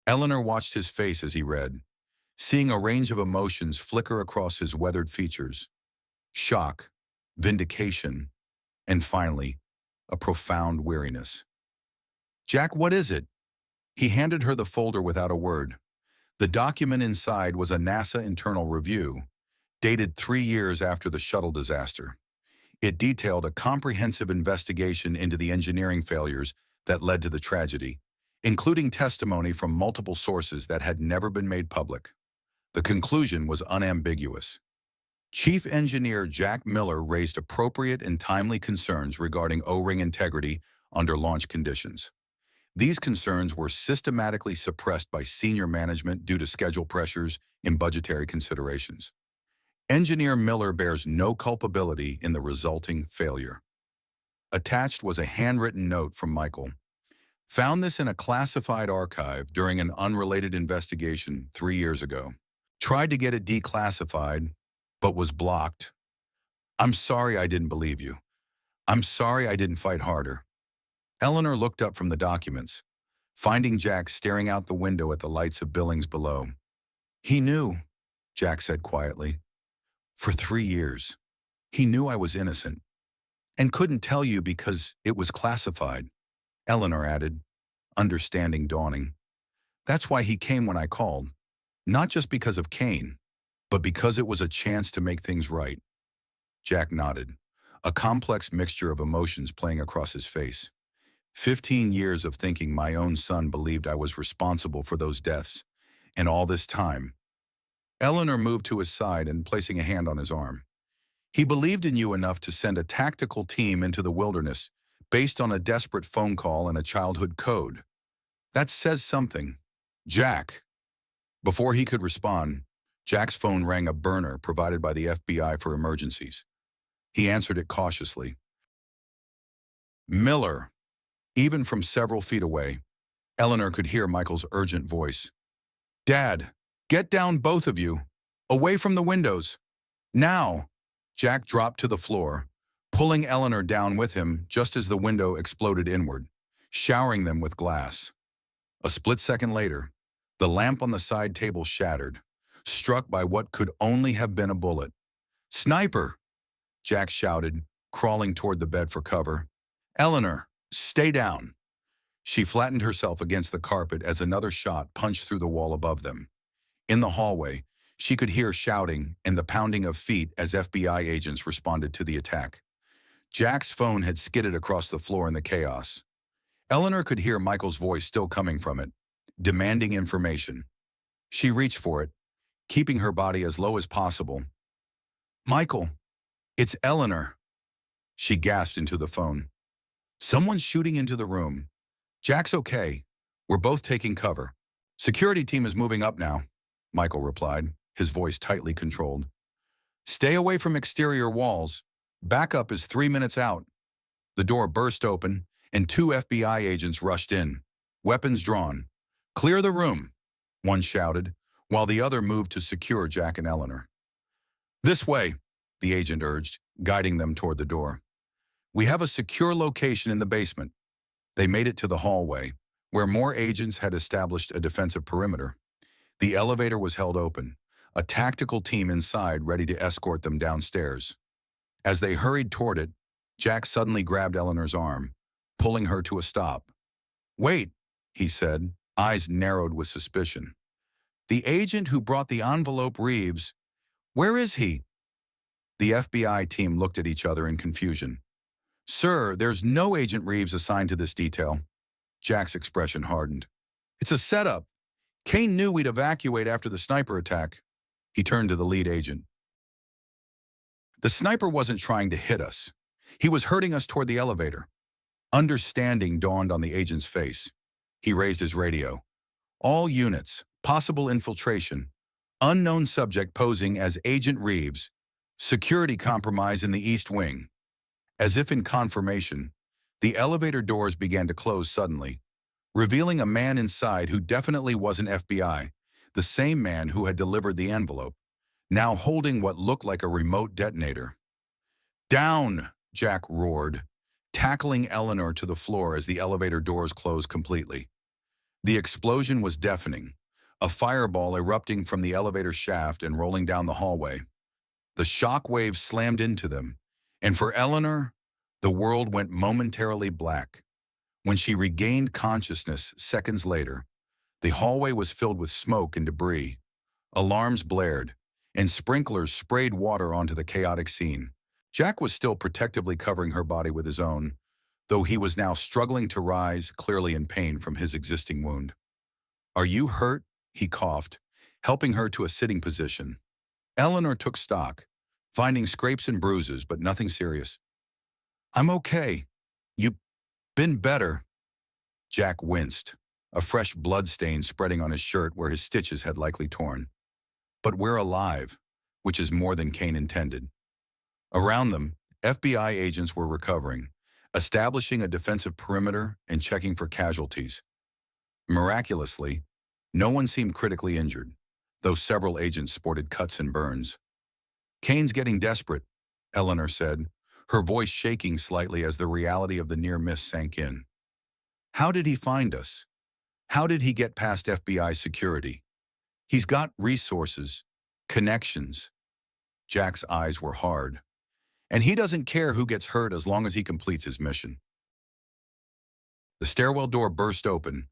Eleanor watched his face as he read, seeing a range of emotions flicker across his weathered features. Shock, vindication, and finally, a profound weariness. "Jack, what is it?" He handed her the folder without a word. The document inside was a NASA internal review, dated 3 years after the shuttle disaster. It detailed a comprehensive investigation into the engineering failures that led to the tragedy, including testimony from multiple sources that had never been made public. The conclusion was unambiguous. Chief Engineer Jack Miller raised appropriate and timely concerns regarding O-ring integrity under launch conditions. These concerns were systematically suppressed by senior management due to schedule pressures and budgetary considerations. Engineer Miller bears no culpability in the resulting failure. Attached was a handwritten note from Michael. "Found this in a classified archive during an unrelated investigation 3 years ago. Tried to get it declassified, but was blocked. I'm sorry I didn't believe you. I'm sorry I didn't fight harder." Eleanor looked up from the documents, finding Jack staring out the window at the lights of Billings below. "He knew," Jack said quietly. "For 3 years. He knew I was innocent. And couldn't tell you because it was classified," Eleanor added, understanding dawning. "That's why he came when I called. Not just because of Kane, but because it was a chance to make things right." Jack nodded, a complex mixture of emotions playing across his face. 15 years of thinking my own son believed I was responsible for those deaths, and all this time. Eleanor moved to his side and placing a hand on his arm. "He believed in you enough to send a tactical team into the wilderness based on a desperate phone call and a childhood code. That says something." "Jack." Before he could respond, Jack's phone rang a burner provided by the FBI for emergencies. He answered it cautiously. "Miller." Even from several feet away, Eleanor could hear Michael's urgent voice. "Dad, get down, both of you. Away from the windows. Now." Jack dropped to the floor, pulling Eleanor down with him just as the window exploded inward, showering them with glass. A split second later, the lamp on the side table shattered, struck by what could only have been a bullet. "Sniper!" Jack shouted, crawling toward the bed for cover. "Eleanor, stay down." She flattened herself against the carpet as another shot punched through the wall above them. In the hallway, she could hear shouting and the pounding of feet as FBI agents responded to the attack. Jack's phone had skidded across the floor in the chaos. Eleanor could hear Michael's voice still coming from it, demanding information. She reached for it, keeping her body as low as possible. "Michael, it's Eleanor." She gasped into the phone. "Someone's shooting into the room. Jack's okay. We're both taking cover. Security team is moving up now," Michael replied, his voice tightly controlled. "Stay away from exterior walls. Backup is 3 minutes out." The door burst open, and 2 FBI agents rushed in, weapons drawn. "Clear the room," one shouted, while the other moved to secure Jack and Eleanor. "This way," the agent urged, guiding them toward the door. "We have a secure location in the basement." They made it to the hallway, where more agents had established a defensive perimeter. The elevator was held open, a tactical team inside ready to escort them downstairs. As they hurried toward it, Jack suddenly grabbed Eleanor's arm, pulling her to a stop. "Wait," he said, eyes narrowed with suspicion. "The agent who brought the envelope, Reeves, where is he?" The FBI team looked at each other in confusion. "Sir, there's no Agent Reeves assigned to this detail." Jack's expression hardened. "It's a setup. Kane knew we'd evacuate after the sniper attack." He turned to the lead agent. "The sniper wasn't trying to hit us. He was herding us toward the elevator." Understanding dawned on the agent's face. He raised his radio. "All units, possible infiltration. Unknown subject posing as Agent Reeves. Security compromise in the East Wing. As if in confirmation, the elevator doors began to close suddenly, revealing a man inside who definitely wasn't FBI, the same man who had delivered the envelope, now holding what looked like a remote detonator. "Down!" Jack roared, tackling Eleanor to the floor as the elevator doors closed completely. The explosion was deafening, a fireball erupting from the elevator shaft and rolling down the hallway. The shock waves slammed into them, and for Eleanor, the world went momentarily black. When she regained consciousness seconds later, the hallway was filled with smoke and debris. Alarms blared, and sprinklers sprayed water onto the chaotic scene. Jack was still protectively covering her body with his own, though he was now struggling to rise, clearly in pain from his existing wound. "Are you hurt?" he coughed, helping her to a sitting position. Eleanor took stock, finding scrapes and bruises, but nothing serious. "I'm okay. You've been better." Jack winced, a fresh blood stain spreading on his shirt where his stitches had likely torn. "But we're alive," which is more than Kane intended. Around them, FBI agents were recovering, establishing a defensive perimeter and checking for casualties. Miraculously, no one seemed critically injured, though several agents sported cuts and burns. "Kane's getting desperate," Eleanor said, her voice shaking slightly as the reality of the near miss sank in. "How did he find us? How did he get past FBI security? He's got resources, connections." Jack's eyes were hard. "And he doesn't care who gets hurt as long as he completes his mission." The stairwell door burst open,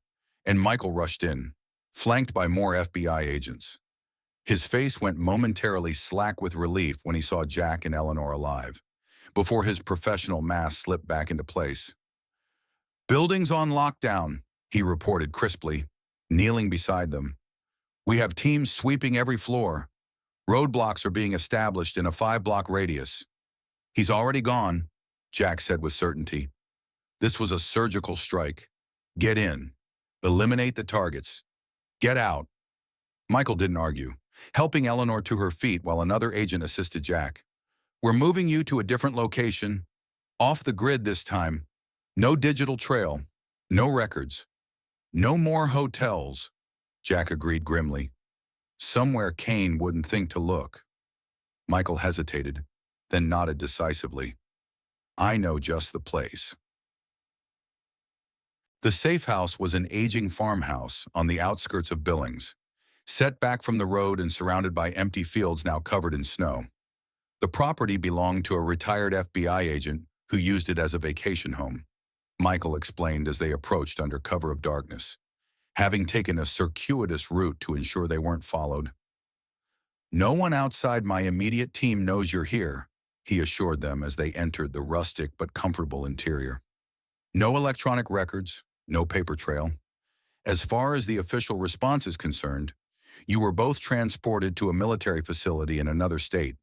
and Michael rushed in, flanked by more FBI agents. His face went momentarily slack with relief when he saw Jack and Eleanor alive, before his professional mask slipped back into place. "Building's on lockdown," he reported crisply, kneeling beside them. "We have teams sweeping every floor. Roadblocks are being established in a 5-block radius." "He's already gone," Jack said with certainty. "This was a surgical strike. Get in. Eliminate the targets. Get out." Michael didn't argue, helping Eleanor to her feet while another agent assisted Jack. "We're moving you to a different location. Off the grid this time. No digital trail. No records. No more hotels," Jack agreed grimly. "Somewhere Kane wouldn't think to look." Michael hesitated, then nodded decisively. "I know just the place." The safe house was an aging farmhouse on the outskirts of Billings, set back from the road and surrounded by empty fields now covered in snow. The property belonged to a retired FBI agent who used it as a vacation home, Michael explained as they approached under cover of darkness, having taken a circuitous route to ensure they weren't followed. "No one outside my immediate team knows you're here," he assured them as they entered the rustic but comfortable interior. "No electronic records, no paper trail. As far as the official response is concerned, you were both transported to a military facility in another state.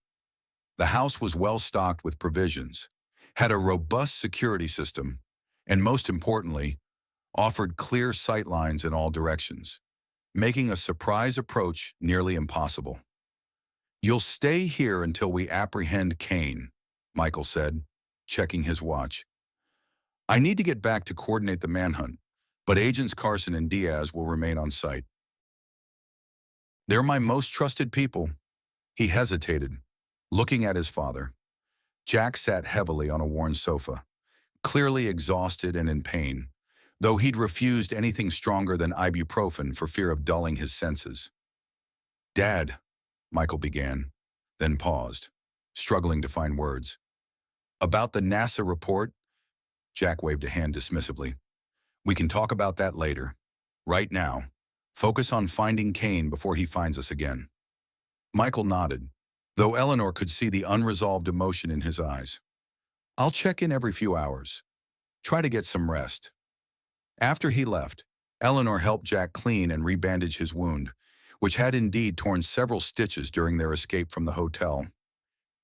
The house was well stocked with provisions, had a robust security system, and most importantly, offered clear sight lines in all directions, making a surprise approach nearly impossible." "You'll stay here until we apprehend Kane," Michael said, checking his watch. "I need to get back to coordinate the manhunt, but Agents Carson and Diaz will remain on site. They're my most trusted people." He hesitated, looking at his father. Jack sat heavily on a worn sofa, clearly exhausted and in pain, though he'd refused anything stronger than ibuprofen for fear of dulling his senses. "Dad," Michael began, then paused, struggling to find words. "About the NASA report?" Jack waved a hand dismissively. "We can talk about that later. Right now, focus on finding Kane before he finds us again." Michael nodded, though Eleanor could see the unresolved emotion in his eyes. "I'll check in every few hours. Try to get some rest." After he left, Eleanor helped Jack clean and rebandage his wound, which had indeed torn several stitches during their escape from the hotel.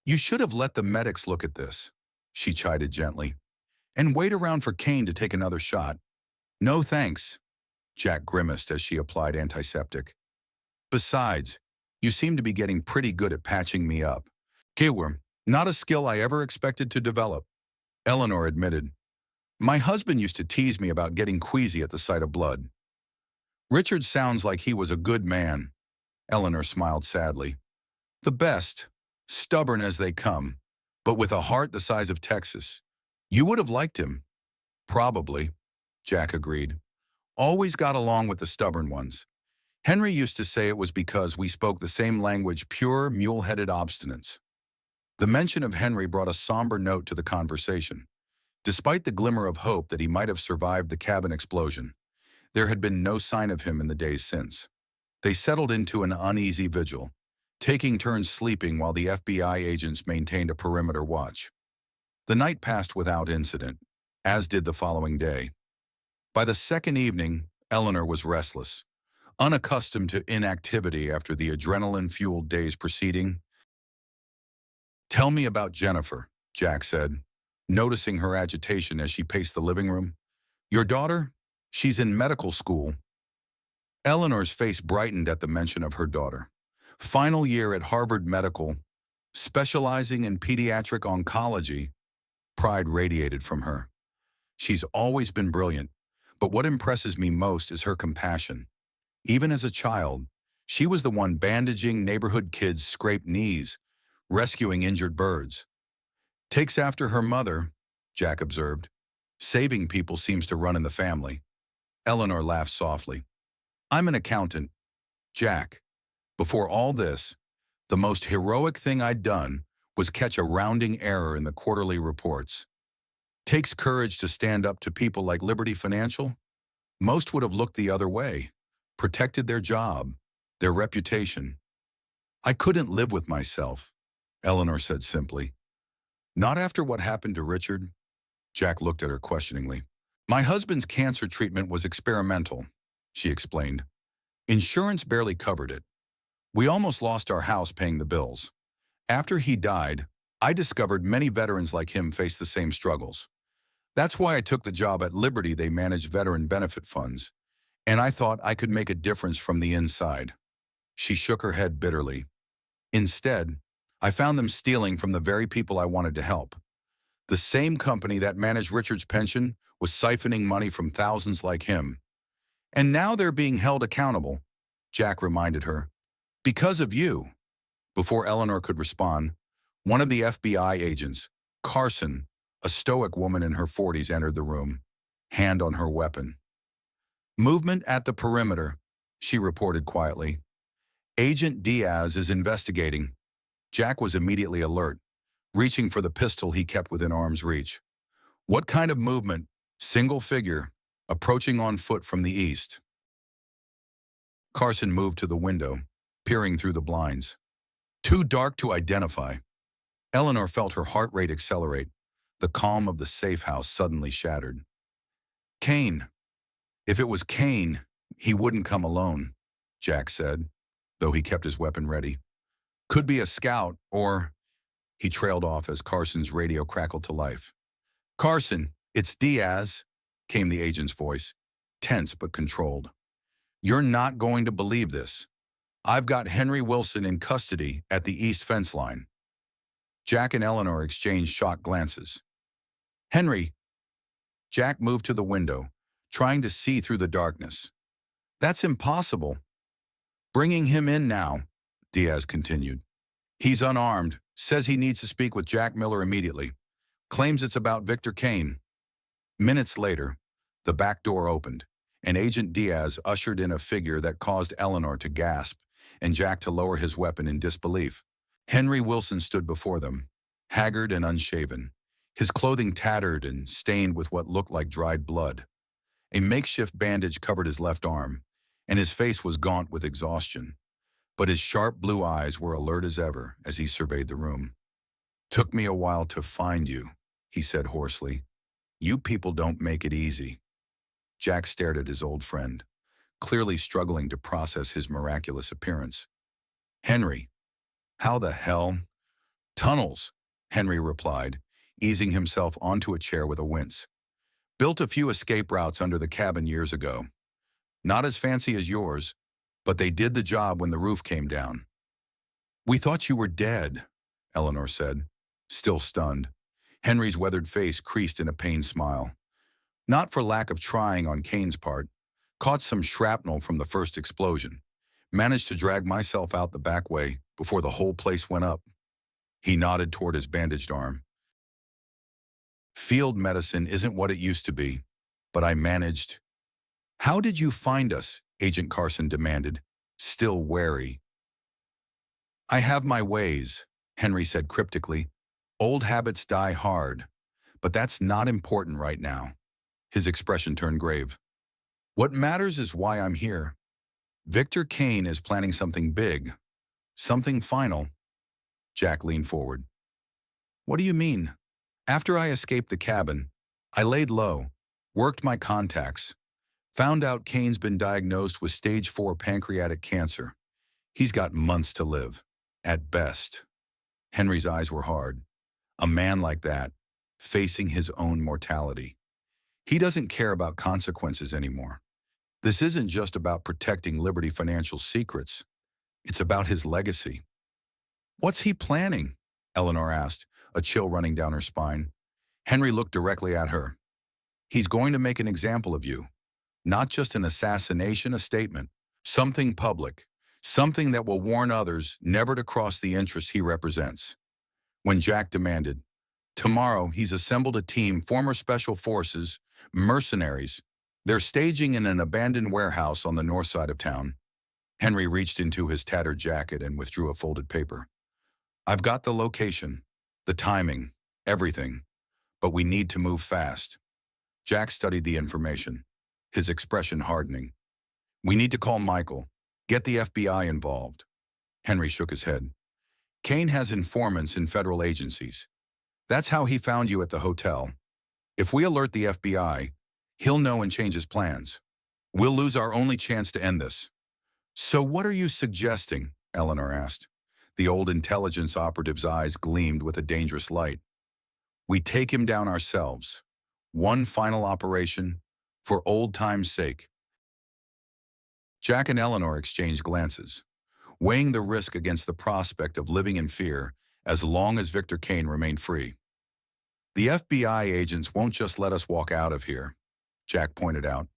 "You should have let the medics look at this," she chided gently, "and wait around for Kane to take another shot." "No thanks," Jack grimaced as she applied antiseptic. "Besides, you seem to be getting pretty good at patching me up. Keyword, not a skill I ever expected to develop, Eleanor admitted. My husband used to tease me about getting queasy at the sight of blood. Richard sounds like he was a good man, Eleanor smiled sadly. The best, stubborn as they come, but with a heart the size of Texas. You would have liked him. Probably, Jack agreed. Always got along with the stubborn ones. Henry used to say it was because we spoke the same language, pure, mule-headed obstinance. The mention of Henry brought a somber note to the conversation. Despite the glimmer of hope that he might have survived the cabin explosion, there had been no sign of him in the days since. They settled into an uneasy vigil, taking turns sleeping while the FBI agents maintained a perimeter watch. The night passed without incident, as did the following day. By the second evening, Eleanor was restless. Unaccustomed to inactivity after the adrenaline-fueled days preceding. Tell me about Jennifer, Jack said, noticing her agitation as she paced the living room. Your daughter? She's in medical school. Eleanor's face brightened at the mention of her daughter. Final year at Harvard Medical, specializing in pediatric oncology. Pride radiated from her. She's always been brilliant, but what impresses me most is her compassion. Even as a child, she was the one bandaging neighborhood kids' scraped knees, rescuing injured birds. Takes after her mother, Jack observed. Saving people seems to run in the family. Eleanor laughed softly. I'm an accountant. Jack, before all this, the most heroic thing I'd done was catch a rounding error in the quarterly reports. Takes courage to stand up to people like Liberty Financial. Most would have looked the other way, protected their job, their reputation. I couldn't live with myself, Eleanor said simply. Not after what happened to Richard? Jack looked at her questioningly. My husband's cancer treatment was experimental, she explained. Insurance barely covered it. We almost lost our house paying the bills. After he died, I discovered many veterans like him face the same struggles. That's why I took the job at Liberty. They manage veteran benefit funds, and I thought I could make a difference from the inside. She shook her head bitterly. Instead, I found them stealing from the very people I wanted to help. The same company that managed Richard's pension was siphoning money from thousands like him. And now they're being held accountable, Jack reminded her. Because of you. Before Eleanor could respond, one of the FBI agents, Carson, a stoic woman in her 40s, entered the room, hand on her weapon. Movement at the perimeter, she reported quietly. Agent Diaz is investigating. Jack was immediately alert, reaching for the pistol he kept within arm's reach. What kind of movement? Single figure, approaching on foot from the east. Carson moved to the window, peering through the blinds. Too dark to identify. Eleanor felt her heart rate accelerate. The calm of the safe house suddenly shattered. Kane. If it was Kane, he wouldn't come alone, Jack said, though he kept his weapon ready. Could be a scout, or... He trailed off as Carson's radio crackled to life. Carson, it's Diaz, came the agent's voice, tense but controlled. You're not going to believe this. I've got Henry Wilson in custody at the east fence line. Jack and Eleanor exchanged shocked glances. Henry. Jack moved to the window, trying to see through the darkness. That's impossible. Bringing him in now, Diaz continued. He's unarmed, says he needs to speak with Jack Miller immediately. Claims it's about Victor Kane. Minutes later, the back door opened, and Agent Diaz ushered in a figure that caused Eleanor to gasp and Jack to lower his weapon in disbelief. Henry Wilson stood before them, haggard and unshaven, his clothing tattered and stained with what looked like dried blood. A makeshift bandage covered his left arm, and his face was gaunt with exhaustion. But his sharp blue eyes were alert as ever as he surveyed the room. Took me a while to find you, he said hoarsely. You people don't make it easy. Jack stared at his old friend, clearly struggling to process his miraculous appearance. Henry. How the hell? Tunnels, Henry replied, easing himself onto a chair with a wince. Built a few escape routes under the cabin years ago. Not as fancy as yours, but they did the job when the roof came down. We thought you were dead, Eleanor said, still stunned. Henry's weathered face creased in a pained smile. Not for lack of trying on Kane's part. Caught some shrapnel from the first explosion. Managed to drag myself out the back way before the whole place went up. He nodded toward his bandaged arm. Field medicine isn't what it used to be, but I managed. How did you find us? Agent Carson demanded, still wary. I have my ways, Henry said cryptically. Old habits die hard, but that's not important right now. His expression turned grave. What matters is why I'm here. Victor Kane is planning something big, something final. Jack leaned forward. What do you mean? After I escaped the cabin, I laid low, worked my contacts, found out Kane's been diagnosed with stage 4 pancreatic cancer. He's got months to live, at best. Henry's eyes were hard. A man like that, facing his own mortality. He doesn't care about consequences anymore. This isn't just about protecting Liberty Financial secrets. It's about his legacy. What's he planning? Eleanor asked, a chill running down her spine. Henry looked directly at her. He's going to make an example of you. Not just an assassination, a statement. Something public. Something that will warn others never to cross the interests he represents. When Jack demanded, tomorrow he's assembled a team, former special forces, mercenaries. They're staging in an abandoned warehouse on the north side of town. Henry reached into his tattered jacket and withdrew a folded paper. I've got the location, the timing, everything, but we need to move fast. Jack studied the information, his expression hardening. We need to call Michael, get the FBI involved. Henry shook his head. Kane has informants in federal agencies. That's how he found you at the hotel. If we alert the FBI, he'll know and change his plans. We'll lose our only chance to end this. So what are you suggesting? Eleanor asked. The old intelligence operative's eyes gleamed with a dangerous light. We take him down ourselves. One final operation, for old time's sake. Jack and Eleanor exchanged glances, weighing the risk against the prospect of living in fear as long as Victor Kane remained free. The FBI agents won't just let us walk out of here, Jack pointed out.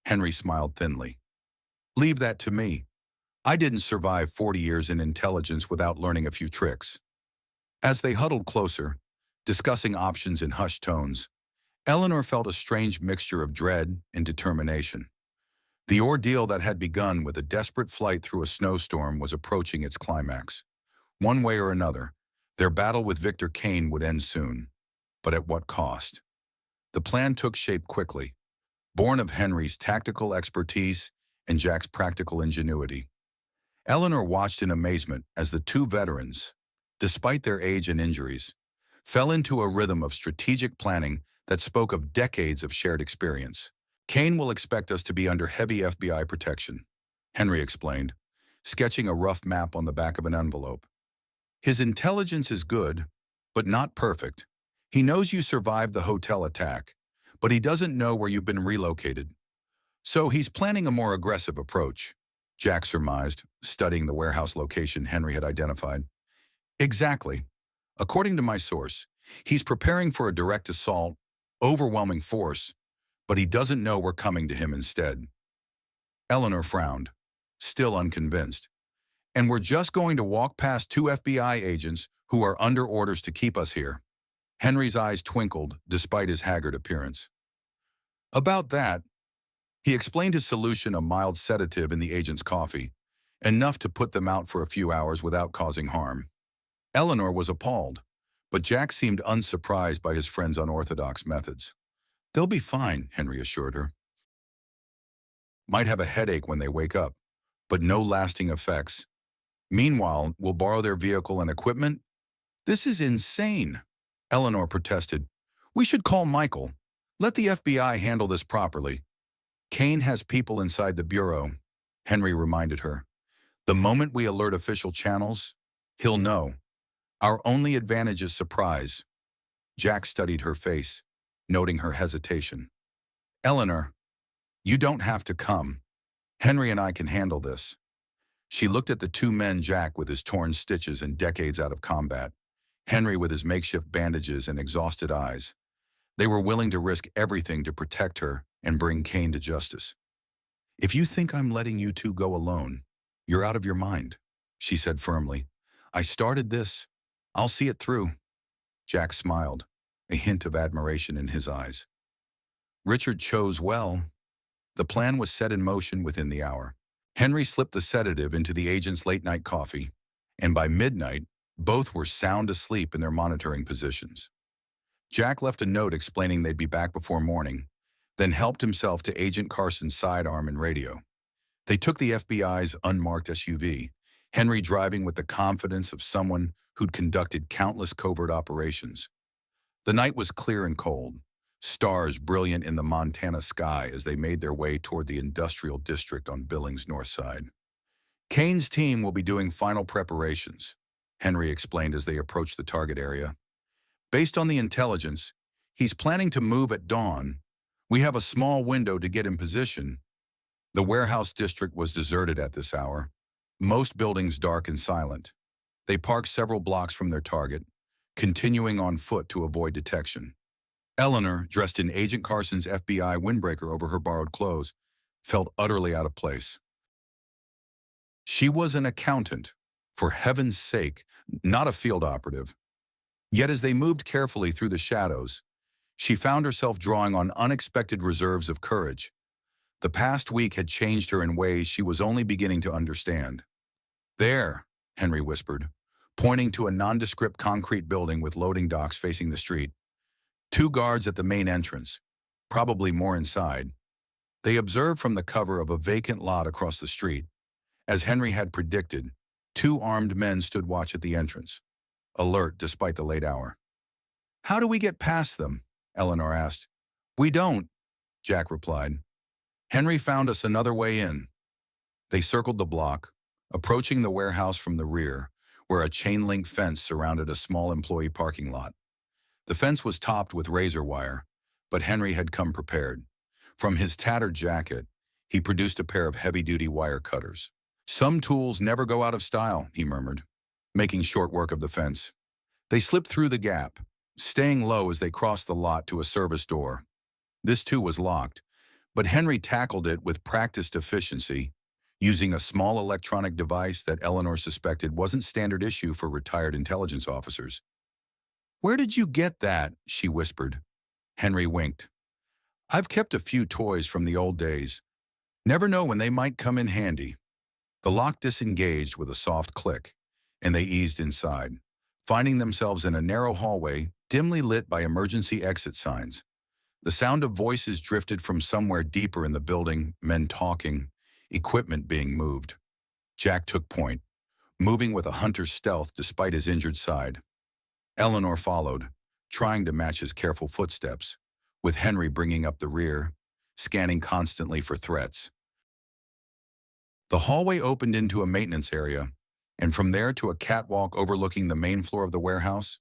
Henry smiled thinly. Leave that to me. I didn't survive 40 years in intelligence without learning a few tricks. As they huddled closer, discussing options in hushed tones, Eleanor felt a strange mixture of dread and determination. The ordeal that had begun with a desperate flight through a snowstorm was approaching its climax. One way or another, their battle with Victor Kane would end soon. But at what cost? The plan took shape quickly, born of Henry's tactical expertise and Jack's practical ingenuity. Eleanor watched in amazement as the two veterans, despite their age and injuries, fell into a rhythm of strategic planning that spoke of decades of shared experience. Kane will expect us to be under heavy FBI protection, Henry explained, sketching a rough map on the back of an envelope. His intelligence is good, but not perfect. He knows you survived the hotel attack, but he doesn't know where you've been relocated. So he's planning a more aggressive approach, Jack surmised, studying the warehouse location Henry had identified. Exactly. According to my source, he's preparing for a direct assault, overwhelming force, but he doesn't know we're coming to him instead. Eleanor frowned, still unconvinced. And we're just going to walk past 2 FBI agents who are under orders to keep us here. Henry's eyes twinkled despite his haggard appearance. About that, he explained his solution, a mild sedative in the agent's coffee, enough to put them out for a few hours without causing harm. Eleanor was appalled, but Jack seemed unsurprised by his friend's unorthodox methods. They'll be fine, Henry assured her. Might have a headache when they wake up, but no lasting effects. Meanwhile, we'll borrow their vehicle and equipment? This is insane, Eleanor protested. We should call Michael. Let the FBI handle this properly. Kane has people inside the bureau, Henry reminded her. The moment we alert official channels, he'll know. Our only advantage is surprise. Jack studied her face, noting her hesitation. Eleanor, you don't have to come. Henry and I can handle this. She looked at the 2 men, Jack with his torn stitches and decades out of combat, Henry with his makeshift bandages and exhausted eyes. They were willing to risk everything to protect her and bring Kane to justice. "If you think I'm letting you two go alone, you're out of your mind," she said firmly. "I started this. I'll see it through." Jack smiled, a hint of admiration in his eyes. Richard chose well. The plan was set in motion within the hour. Henry slipped the sedative into the agent's late-night coffee, and by midnight, both were sound asleep in their monitoring positions. Jack left a note explaining they'd be back before morning, then helped himself to Agent Carson's sidearm and radio. They took the FBI's unmarked SUV, Henry driving with the confidence of someone who'd conducted countless covert operations. The night was clear and cold, stars brilliant in the Montana sky as they made their way toward the industrial district on Billings' north side. "Kane's team will be doing final preparations," Henry explained as they approached the target area. "Based on the intelligence, he's planning to move at dawn. We have a small window to get in position." The warehouse district was deserted at this hour, most buildings dark and silent. They parked several blocks from their target, continuing on foot to avoid detection. Eleanor, dressed in Agent Carson's FBI windbreaker over her borrowed clothes, felt utterly out of place. She was an accountant, for heaven's sake, not a field operative. Yet as they moved carefully through the shadows, she found herself drawing on unexpected reserves of courage. The past week had changed her in ways she was only beginning to understand. "There," Henry whispered, pointing to a nondescript concrete building with loading docks facing the street. "Two guards at the main entrance, probably more inside." They observed from the cover of a vacant lot across the street. As Henry had predicted, two armed men stood watch at the entrance, alert despite the late hour. "How do we get past them?" Eleanor asked. "We don't," Jack replied. "Henry found us another way in." They circled the block, approaching the warehouse from the rear, where a chain-link fence surrounded a small employee parking lot. The fence was topped with razor wire, but Henry had come prepared. From his tattered jacket, he produced a pair of heavy-duty wire cutters. "Some tools never go out of style," he murmured, making short work of the fence. They slipped through the gap, staying low as they crossed the lot to a service door. This too was locked, but Henry tackled it with practiced efficiency, using a small electronic device that Eleanor suspected wasn't standard issue for retired intelligence officers. "Where did you get that?" she whispered. Henry winked. "I've kept a few toys from the old days. Never know when they might come in handy." The lock disengaged with a soft click, and they eased inside, finding themselves in a narrow hallway dimly lit by emergency exit signs. The sound of voices drifted from somewhere deeper in the building, men talking, equipment being moved. Jack took point, moving with a hunter's stealth despite his injured side. Eleanor followed, trying to match his careful footsteps, with Henry bringing up the rear, scanning constantly for threats. The hallway opened into a maintenance area, and from there to a catwalk overlooking the main floor of the warehouse.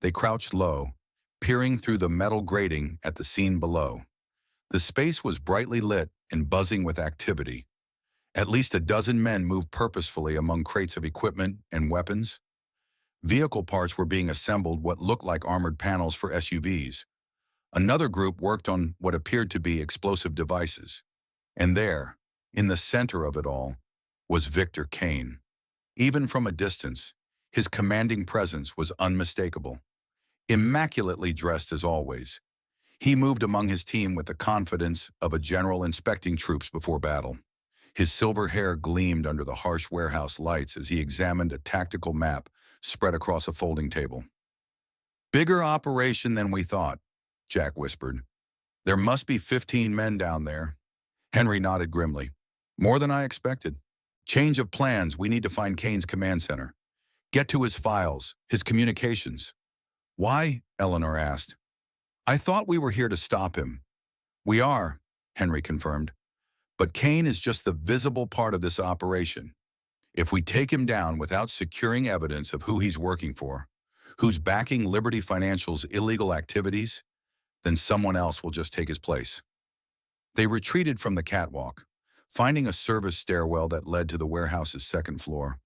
They crouched low, peering through the metal grating at the scene below. The space was brightly lit and buzzing with activity. At least a dozen men moved purposefully among crates of equipment and weapons. Vehicle parts were being assembled what looked like armored panels for SUVs. Another group worked on what appeared to be explosive devices. And there, in the center of it all, was Victor Kane. Even from a distance, his commanding presence was unmistakable. Immaculately dressed as always, he moved among his team with the confidence of a general inspecting troops before battle. His silver hair gleamed under the harsh warehouse lights as he examined a tactical map spread across a folding table. "Bigger operation than we thought," Jack whispered. "There must be 15 men down there." Henry nodded grimly. "More than I expected. Change of plans, we need to find Kane's command center. Get to his files, his communications." "Why?" Eleanor asked. "I thought we were here to stop him." "We are," Henry confirmed. "But Kane is just the visible part of this operation. If we take him down without securing evidence of who he's working for, who's backing Liberty Financial's illegal activities, then someone else will just take his place." They retreated from the catwalk, finding a service stairwell that led to the warehouse's second floor.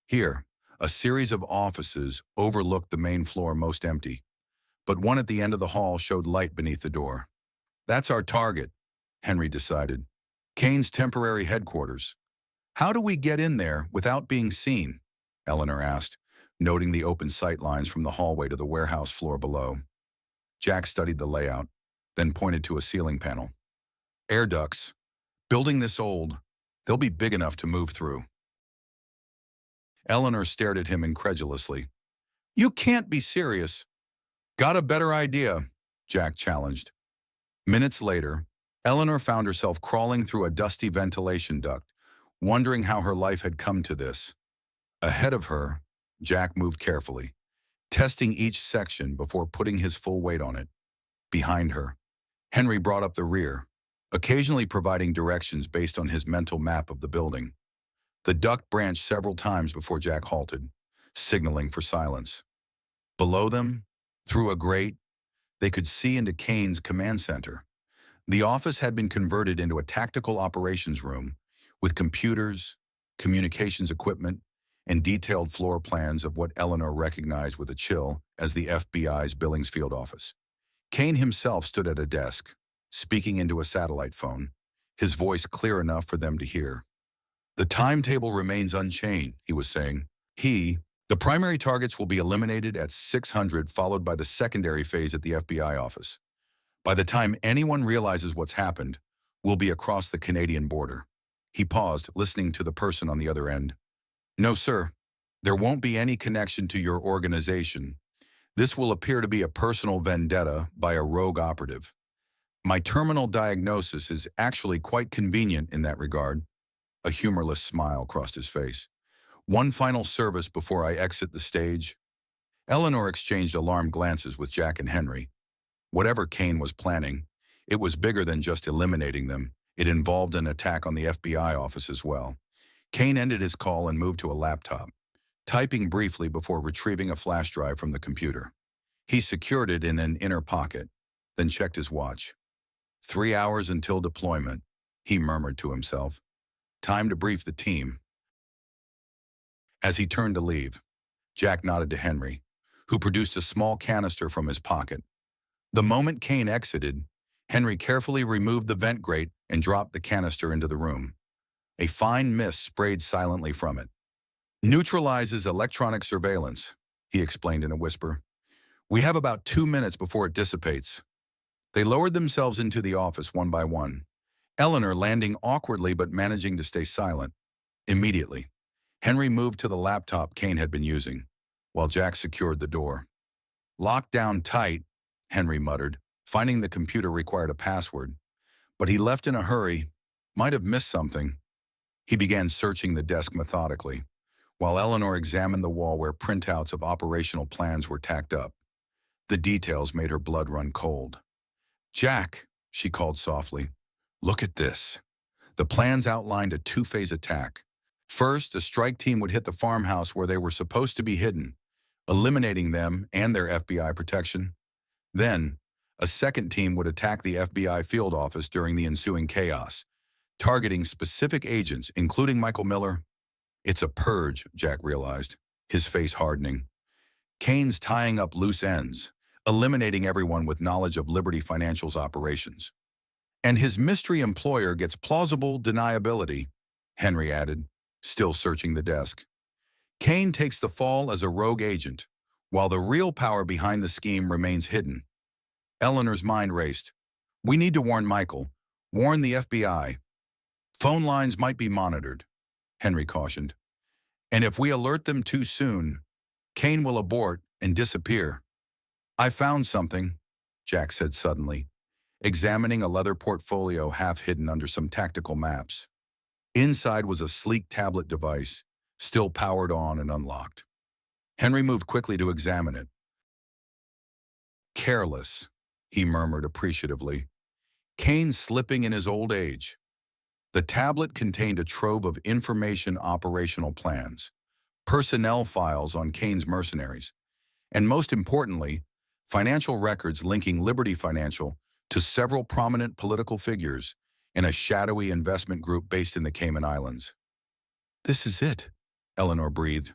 Here, A series of offices overlooked the main floor, most empty, but one at the end of the hall showed light beneath the door. That's our target, Henry decided. Kane's temporary headquarters. How do we get in there without being seen? Eleanor asked, noting the open sight lines from the hallway to the warehouse floor below. Jack studied the layout, then pointed to a ceiling panel. Air ducts. Building this old, they'll be big enough to move through. Eleanor stared at him incredulously. You can't be serious. Got a better idea, Jack challenged. Minutes later, Eleanor found herself crawling through a dusty ventilation duct, wondering how her life had come to this. Ahead of her, Jack moved carefully, testing each section before putting his full weight on it. Behind her, Henry brought up the rear, occasionally providing directions based on his mental map of the building. The duct branched several times before Jack halted, signaling for silence. Below them, through a grate, they could see into Kane's command center. The office had been converted into a tactical operations room with computers, communications equipment, and detailed floor plans of what Eleanor recognized with a chill as the FBI's Billings field office. Kane himself stood at a desk, speaking into a satellite phone, his voice clear enough for them to hear. The timetable remains unchanged, he was saying. The primary targets will be eliminated at 600, followed by the secondary phase at the FBI office. By the time anyone realizes what's happened, we'll be across the Canadian border. He paused, listening to the person on the other end. No, sir. There won't be any connection to your organization. This will appear to be a personal vendetta by a rogue operative. My terminal diagnosis is actually quite convenient in that regard. A humorless smile crossed his face. One final service before I exit the stage. Eleanor exchanged alarmed glances with Jack and Henry. Whatever Kane was planning, it was bigger than just eliminating them. It involved an attack on the FBI office as well. Kane ended his call and moved to a laptop, typing briefly before retrieving a flash drive from the computer. He secured it in an inner pocket, then checked his watch. 3 hours until deployment, he murmured to himself. Time to brief the team. As he turned to leave, Jack nodded to Henry, who produced a small canister from his pocket. The moment Kane exited, Henry carefully removed the vent grate and dropped the canister into the room. A fine mist sprayed silently from it. Neutralizes electronic surveillance, he explained in a whisper. We have about 2 minutes before it dissipates. They lowered themselves into the office one by one, Eleanor landing awkwardly but managing to stay silent. Immediately, Henry moved to the laptop Kane had been using, while Jack secured the door. Locked down tight, Henry muttered, finding the computer required a password. But he left in a hurry, might have missed something. He began searching the desk methodically, while Eleanor examined the wall where printouts of operational plans were tacked up. The details made her blood run cold. Jack, she called softly, look at this. The plans outlined a 2-phase attack. First, a strike team would hit the farmhouse where they were supposed to be hidden, eliminating them and their FBI protection. Then, a second team would attack the FBI field office during the ensuing chaos, targeting specific agents, including Michael Miller. It's a purge, Jack realized, his face hardening. Kane's tying up loose ends, eliminating everyone with knowledge of Liberty Financial's operations. And his mystery employer gets plausible deniability, Henry added, still searching the desk. Kane takes the fall as a rogue agent, while the real power behind the scheme remains hidden. Eleanor's mind raced. We need to warn Michael. Warn the FBI. Phone lines might be monitored, Henry cautioned. And if we alert them too soon, Kane will abort and disappear. I found something, Jack said suddenly, examining a leather portfolio half hidden under some tactical maps. Inside was a sleek tablet device, still powered on and unlocked. Henry moved quickly to examine it. Careless, he murmured appreciatively. Kane slipping in his old age. The tablet contained a trove of information operational plans, personnel files on Kane's mercenaries, and most importantly, financial records linking Liberty Financial to several prominent political figures in a shadowy investment group based in the Cayman Islands. This is it, Eleanor breathed,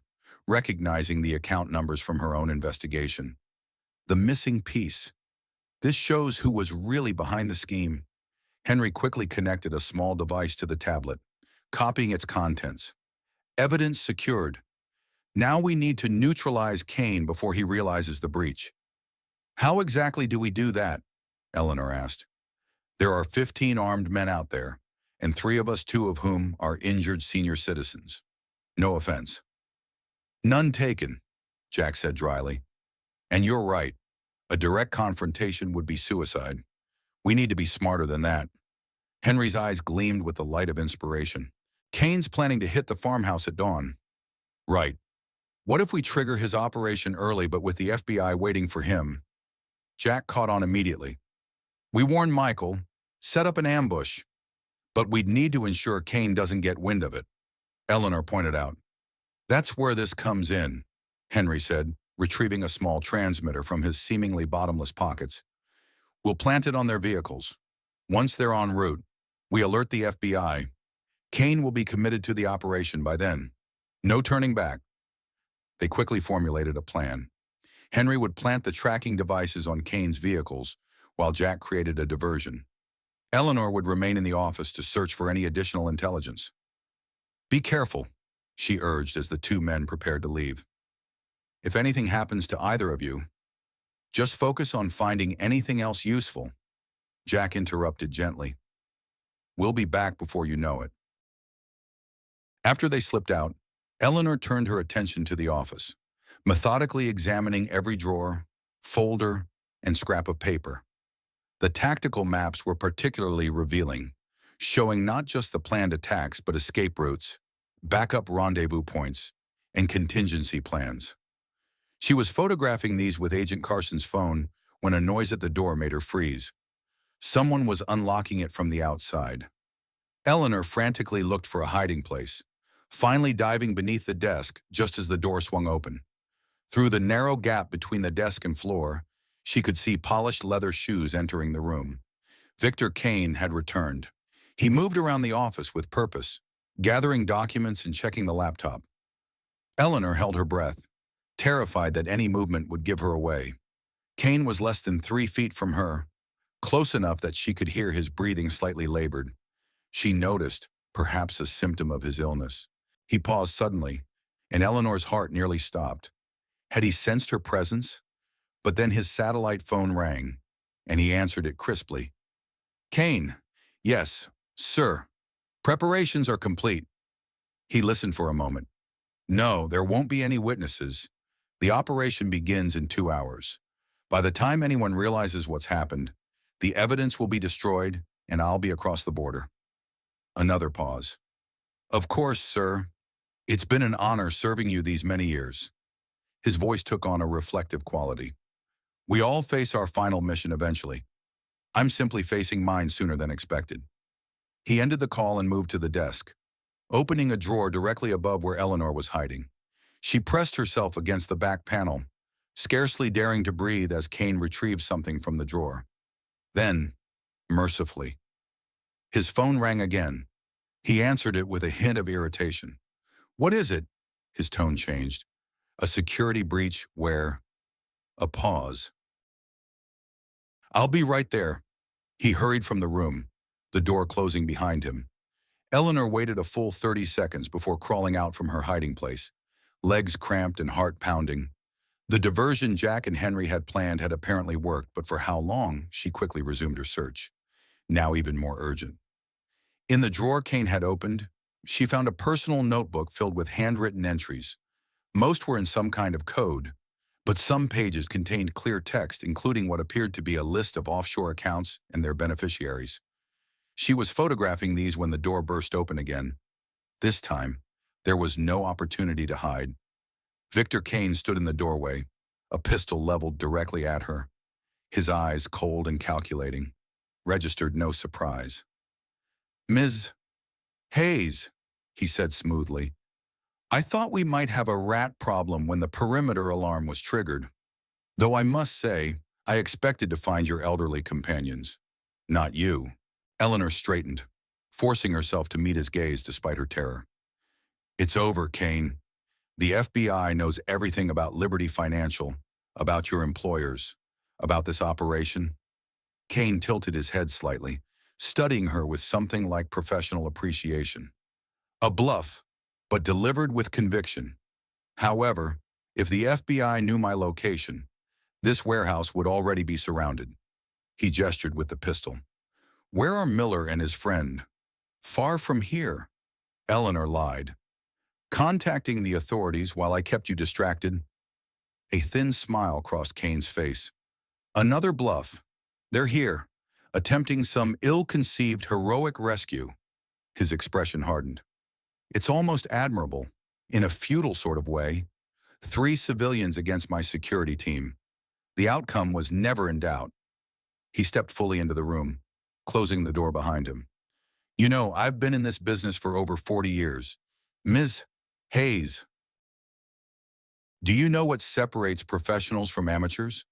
recognizing the account numbers from her own investigation. The missing piece. This shows who was really behind the scheme. Henry quickly connected a small device to the tablet, copying its contents. Evidence secured. Now we need to neutralize Kane before he realizes the breach. How exactly do we do that? Eleanor asked. There are 15 armed men out there, and 3 of us, 2 of whom are injured senior citizens. No offense. None taken, Jack said dryly. And you're right. A direct confrontation would be suicide. We need to be smarter than that. Henry's eyes gleamed with the light of inspiration. Kane's planning to hit the farmhouse at dawn. Right. What if we trigger his operation early but with the FBI waiting for him? Jack caught on immediately. We warned Michael, set up an ambush, but we'd need to ensure Kane doesn't get wind of it. Eleanor pointed out. That's where this comes in, Henry said, retrieving a small transmitter from his seemingly bottomless pockets. We'll plant it on their vehicles. Once they're en route, we alert the FBI. Kane will be committed to the operation by then. No turning back. They quickly formulated a plan. Henry would plant the tracking devices on Kane's vehicles, while Jack created a diversion. Eleanor would remain in the office to search for any additional intelligence. Be careful, she urged as the 2 men prepared to leave. If anything happens to either of you, just focus on finding anything else useful. Jack interrupted gently. We'll be back before you know it. After they slipped out, Eleanor turned her attention to the office, methodically examining every drawer, folder, and scrap of paper. The tactical maps were particularly revealing, showing not just the planned attacks but escape routes, backup rendezvous points, and contingency plans. She was photographing these with Agent Carson's phone when a noise at the door made her freeze. Someone was unlocking it from the outside. Eleanor frantically looked for a hiding place, finally diving beneath the desk just as the door swung open. Through the narrow gap between the desk and floor, she could see polished leather shoes entering the room. Victor Kane had returned. He moved around the office with purpose, gathering documents and checking the laptop. Eleanor held her breath, terrified that any movement would give her away. Kane was less than 3 feet from her, close enough that she could hear his breathing slightly labored. She noticed, perhaps a symptom of his illness. He paused suddenly, and Eleanor's heart nearly stopped. Had he sensed her presence? But then his satellite phone rang, and he answered it crisply. Kane, yes, sir. Preparations are complete. He listened for a moment. No, there won't be any witnesses. The operation begins in 2 hours. By the time anyone realizes what's happened, the evidence will be destroyed, and I'll be across the border. Another pause. Of course, sir. It's been an honor serving you these many years. His voice took on a reflective quality. We all face our final mission eventually. I'm simply facing mine sooner than expected. He ended the call and moved to the desk, opening a drawer directly above where Eleanor was hiding. She pressed herself against the back panel, scarcely daring to breathe as Kane retrieved something from the drawer. Then, mercifully, his phone rang again. He answered it with a hint of irritation. What is it? His tone changed. A security breach where? A pause. I'll be right there. He hurried from the room, the door closing behind him. Eleanor waited a full 30 seconds before crawling out from her hiding place, legs cramped and heart pounding. The diversion Jack and Henry had planned had apparently worked, but for how long, she quickly resumed her search, now even more urgent. In the drawer Kane had opened, she found a personal notebook filled with handwritten entries. Most were in some kind of code, but some pages contained clear text, including what appeared to be a list of offshore accounts and their beneficiaries. She was photographing these when the door burst open again. This time, there was no opportunity to hide. Victor Kane stood in the doorway, a pistol leveled directly at her. His eyes, cold and calculating, registered no surprise. Ms. Hayes, he said smoothly, I thought we might have a rat problem when the perimeter alarm was triggered. Though I must say, I expected to find your elderly companions. Not you. Eleanor straightened, forcing herself to meet his gaze despite her terror. It's over, Kane. The FBI knows everything about Liberty Financial, about your employers, about this operation. Kane tilted his head slightly, studying her with something like professional appreciation. A bluff, but delivered with conviction. However, if the FBI knew my location, this warehouse would already be surrounded. He gestured with the pistol. Where are Miller and his friend? Far from here. Eleanor lied. Contacting the authorities while I kept you distracted. A thin smile crossed Kane's face. Another bluff. They're here, attempting some ill-conceived heroic rescue. His expression hardened. It's almost admirable, in a futile sort of way. 3 civilians against my security team. The outcome was never in doubt. He stepped fully into the room, closing the door behind him. You know, I've been in this business for over 40 years. Ms. Hayes, do you know what separates professionals from amateurs?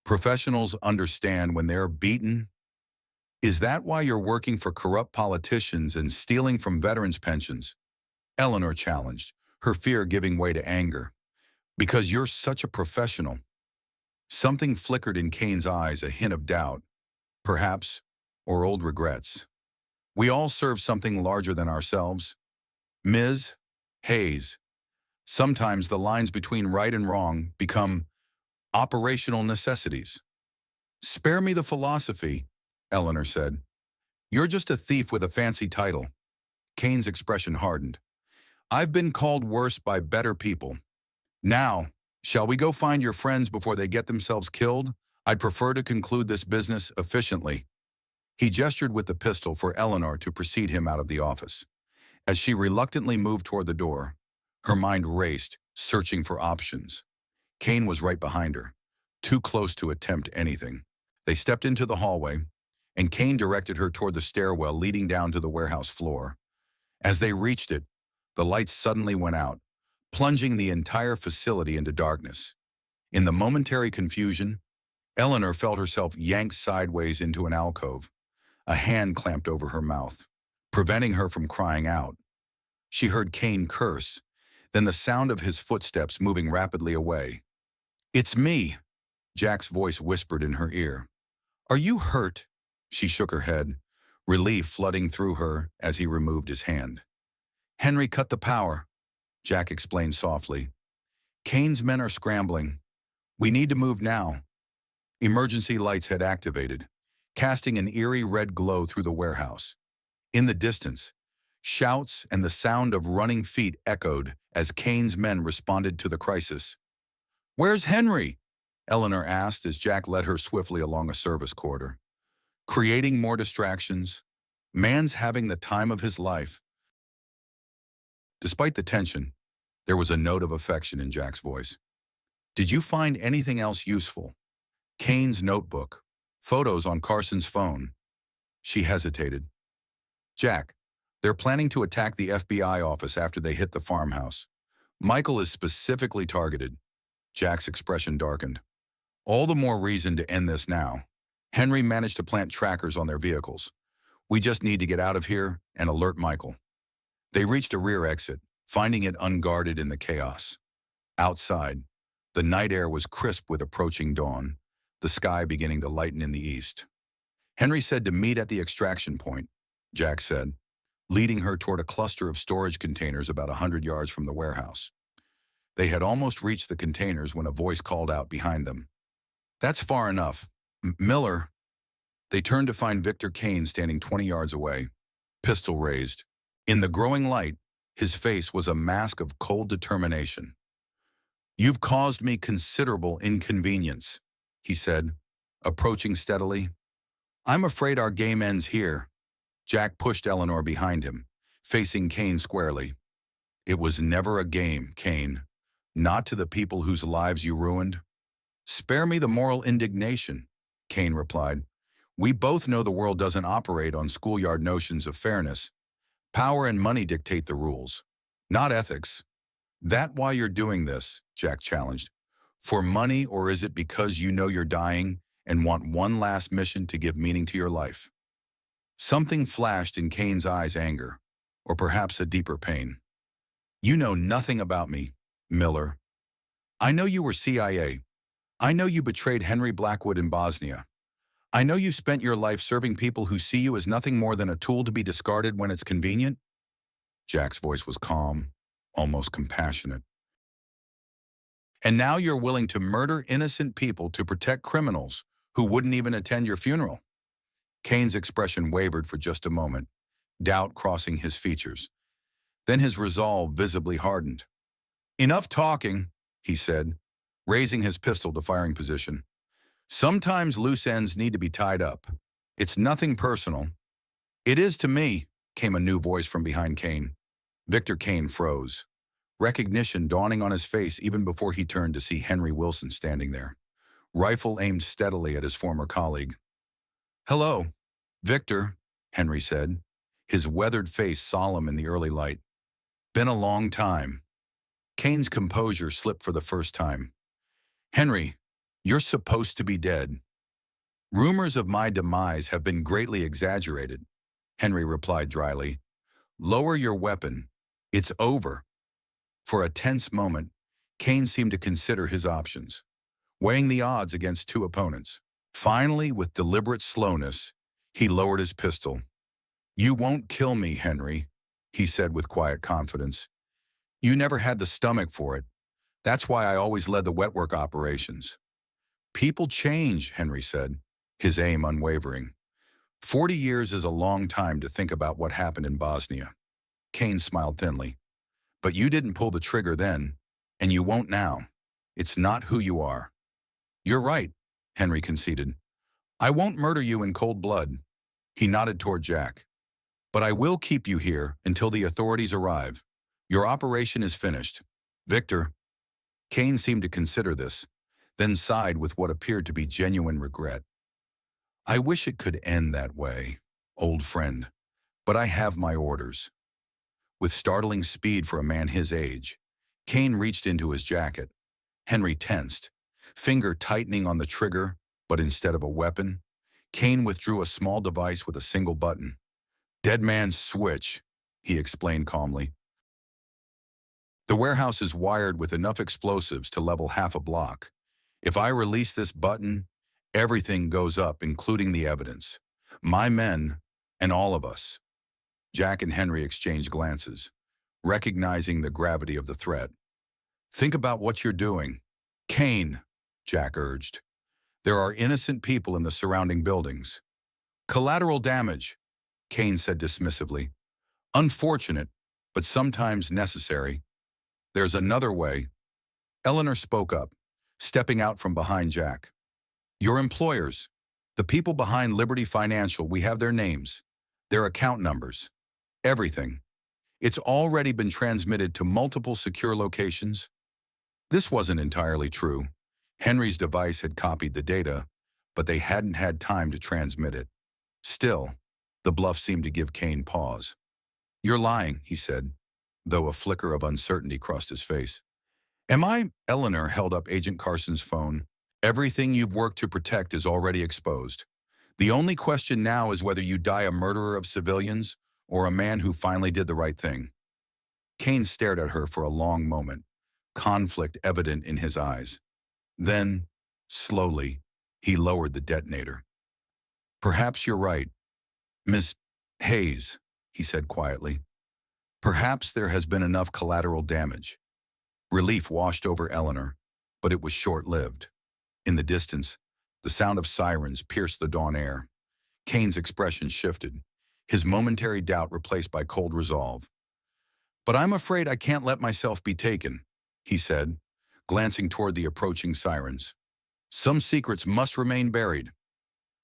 Professionals understand when they're beaten. Is that why you're working for corrupt politicians and stealing from veterans' pensions? Eleanor challenged, her fear giving way to anger. Because you're such a professional. Something flickered in Kane's eyes, a hint of doubt, perhaps, or old regrets. We all serve something larger than ourselves. Ms. Hayes, sometimes the lines between right and wrong become operational necessities. Spare me the philosophy, Eleanor said. You're just a thief with a fancy title. Kane's expression hardened. I've been called worse by better people. Now, shall we go find your friends before they get themselves killed? I'd prefer to conclude this business efficiently. He gestured with the pistol for Eleanor to precede him out of the office. As she reluctantly moved toward the door, her mind raced, searching for options. Kane was right behind her, too close to attempt anything. They stepped into the hallway, and Kane directed her toward the stairwell leading down to the warehouse floor. As they reached it, the lights suddenly went out, plunging the entire facility into darkness. In the momentary confusion, Eleanor felt herself yanked sideways into an alcove. A hand clamped over her mouth, preventing her from crying out. She heard Kane curse, then the sound of his footsteps moving rapidly away. It's me, Jack's voice whispered in her ear. Are you hurt? She shook her head, relief flooding through her as he removed his hand. Henry cut the power, Jack explained softly. Kane's men are scrambling. We need to move now. Emergency lights had activated, casting an eerie red glow through the warehouse. In the distance, shouts and the sound of running feet echoed as Kane's men responded to the crisis. Where's Henry? Eleanor asked as Jack led her swiftly along a service corridor. Creating more distractions. Man's having the time of his life. Despite the tension, there was a note of affection in Jack's voice. Did you find anything else useful? Kane's notebook, photos on Carson's phone. She hesitated. Jack, they're planning to attack the FBI office after they hit the farmhouse. Michael is specifically targeted. Jack's expression darkened. All the more reason to end this now. Henry managed to plant trackers on their vehicles. We just need to get out of here and alert Michael. They reached a rear exit, finding it unguarded in the chaos. Outside, the night air was crisp with approaching dawn, the sky beginning to lighten in the east. Henry said to meet at the extraction point, Jack said, leading her toward a cluster of storage containers about 100 yards from the warehouse. They had almost reached the containers when a voice called out behind them. That's far enough. Miller. They turned to find Victor Kane standing 20 yards away, pistol raised. In the growing light, his face was a mask of cold determination. You've caused me considerable inconvenience, he said, approaching steadily. I'm afraid our game ends here. Jack pushed Eleanor behind him, facing Kane squarely. It was never a game, Kane. Not to the people whose lives you ruined. Spare me the moral indignation, Kane replied. We both know the world doesn't operate on schoolyard notions of fairness. Power and money dictate the rules, not ethics. That why you're doing this? Jack challenged. For money, or is it because you know you're dying and want one last mission to give meaning to your life? Something flashed in Kane's eyes, anger, or perhaps a deeper pain. You know nothing about me, Miller. I know you were CIA. I know you betrayed Henry Blackwood in Bosnia. I know you spent your life serving people who see you as nothing more than a tool to be discarded when it's convenient. Jack's voice was calm, almost compassionate. And now you're willing to murder innocent people to protect criminals who wouldn't even attend your funeral. Kane's expression wavered for just a moment, doubt crossing his features. Then his resolve visibly hardened. Enough talking, he said, raising his pistol to firing position. Sometimes loose ends need to be tied up. It's nothing personal. It is to me, came a new voice from behind Kane. Victor Kane froze, recognition dawning on his face even before he turned to see Henry Wilson standing there, rifle aimed steadily at his former colleague. Hello, Victor, Henry said, his weathered face solemn in the early light. Been a long time. Kane's composure slipped for the first time. Henry, you're supposed to be dead. Rumors of my demise have been greatly exaggerated, Henry replied dryly. Lower your weapon. It's over. For a tense moment, Kane seemed to consider his options, weighing the odds against two opponents. Finally, with deliberate slowness, he lowered his pistol. You won't kill me, Henry, he said with quiet confidence. You never had the stomach for it. That's why I always led the wet work operations. People change, Henry said, his aim unwavering. 40 years is a long time to think about what happened in Bosnia. Kane smiled thinly. But you didn't pull the trigger then, and you won't now. It's not who you are. You're right, Henry conceded. I won't murder you in cold blood. He nodded toward Jack. But I will keep you here until the authorities arrive. Your operation is finished. Victor. Kane seemed to consider this, then sighed with what appeared to be genuine regret. I wish it could end that way, old friend, but I have my orders. With startling speed for a man his age, Kane reached into his jacket. Henry tensed, finger tightening on the trigger, but instead of a weapon, Kane withdrew a small device with a single button. Dead man's switch, he explained calmly. The warehouse is wired with enough explosives to level half a block. If I release this button, everything goes up, including the evidence. My men, and all of us. Jack and Henry exchanged glances, recognizing the gravity of the threat. Think about what you're doing. Kane, Jack urged. There are innocent people in the surrounding buildings. Collateral damage, Kane said dismissively. Unfortunate, but sometimes necessary. There's another way. Eleanor spoke up, stepping out from behind Jack. Your employers, the people behind Liberty Financial, we have their names, their account numbers, everything. It's already been transmitted to multiple secure locations. This wasn't entirely true. Henry's device had copied the data, but they hadn't had time to transmit it. Still, the bluff seemed to give Kane pause. You're lying, he said, though a flicker of uncertainty crossed his face. Am I? Eleanor held up Agent Carson's phone. Everything you've worked to protect is already exposed. The only question now is whether you die a murderer of civilians or a man who finally did the right thing. Kane stared at her for a long moment, conflict evident in his eyes. Then, slowly, he lowered the detonator. Perhaps you're right, Miss Hayes, he said quietly. Perhaps there has been enough collateral damage. Relief washed over Eleanor, but it was short-lived. In the distance, the sound of sirens pierced the dawn air. Kane's expression shifted, his momentary doubt replaced by cold resolve. But I'm afraid I can't let myself be taken, he said, glancing toward the approaching sirens. Some secrets must remain buried.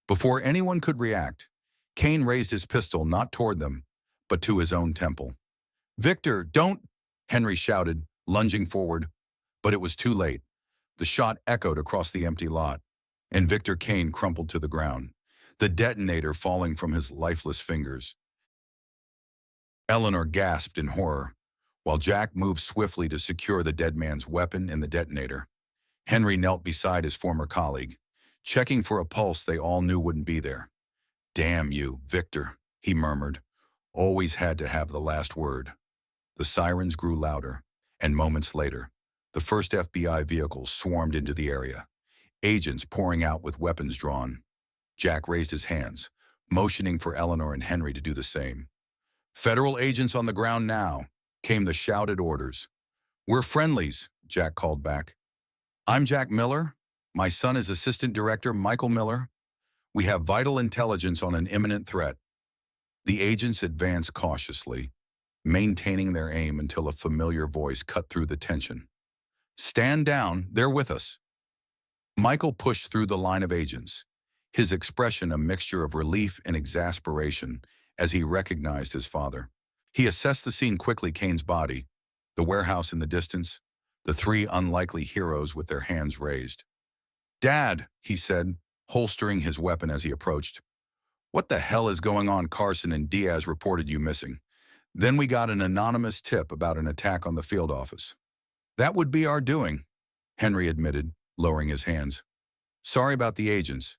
Before anyone could react, Kane raised his pistol not toward them, but to his own temple. Victor, don't, Henry shouted, lunging forward. But it was too late. The shot echoed across the empty lot, and Victor Kane crumpled to the ground, the detonator falling from his lifeless fingers. Eleanor gasped in horror, while Jack moved swiftly to secure the dead man's weapon and the detonator. Henry knelt beside his former colleague, checking for a pulse they all knew wouldn't be there. Damn you, Victor, he murmured. Always had to have the last word. The sirens grew louder, and moments later, The first FBI vehicles swarmed into the area, agents pouring out with weapons drawn. Jack raised his hands, motioning for Eleanor and Henry to do the same. "Federal agents on the ground now," came the shouted orders. "We're friendlies," Jack called back. "I'm Jack Miller. My son is Assistant Director Michael Miller. We have vital intelligence on an imminent threat." The agents advanced cautiously, maintaining their aim until a familiar voice cut through the tension. "Stand down, they're with us." Michael pushed through the line of agents, his expression a mixture of relief and exasperation as he recognized his father. He assessed the scene quickly: Kane's body, the warehouse in the distance, the three unlikely heroes with their hands raised. "Dad," he said, holstering his weapon as he approached. "What the hell is going on? Carson and Diaz reported you missing. Then we got an anonymous tip about an attack on the field office." "That would be our doing," Henry admitted, lowering his hands. "Sorry about the agents.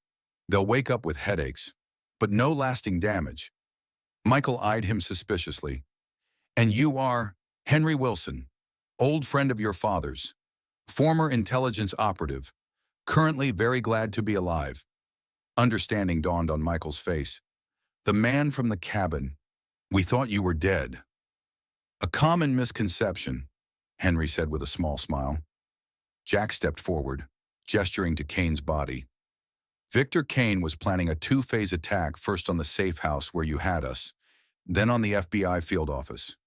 They'll wake up with headaches, but no lasting damage." Michael eyed him suspiciously. "And you are Henry Wilson, old friend of your father's, former intelligence operative, currently very glad to be alive." Understanding dawned on Michael's face. "The man from the cabin. We thought you were dead." "A common misconception," Henry said with a small smile. Jack stepped forward, gesturing to Kane's body. "Victor Kane was planning a two-phase attack, first on the safe house where you had us, then on the FBI field office.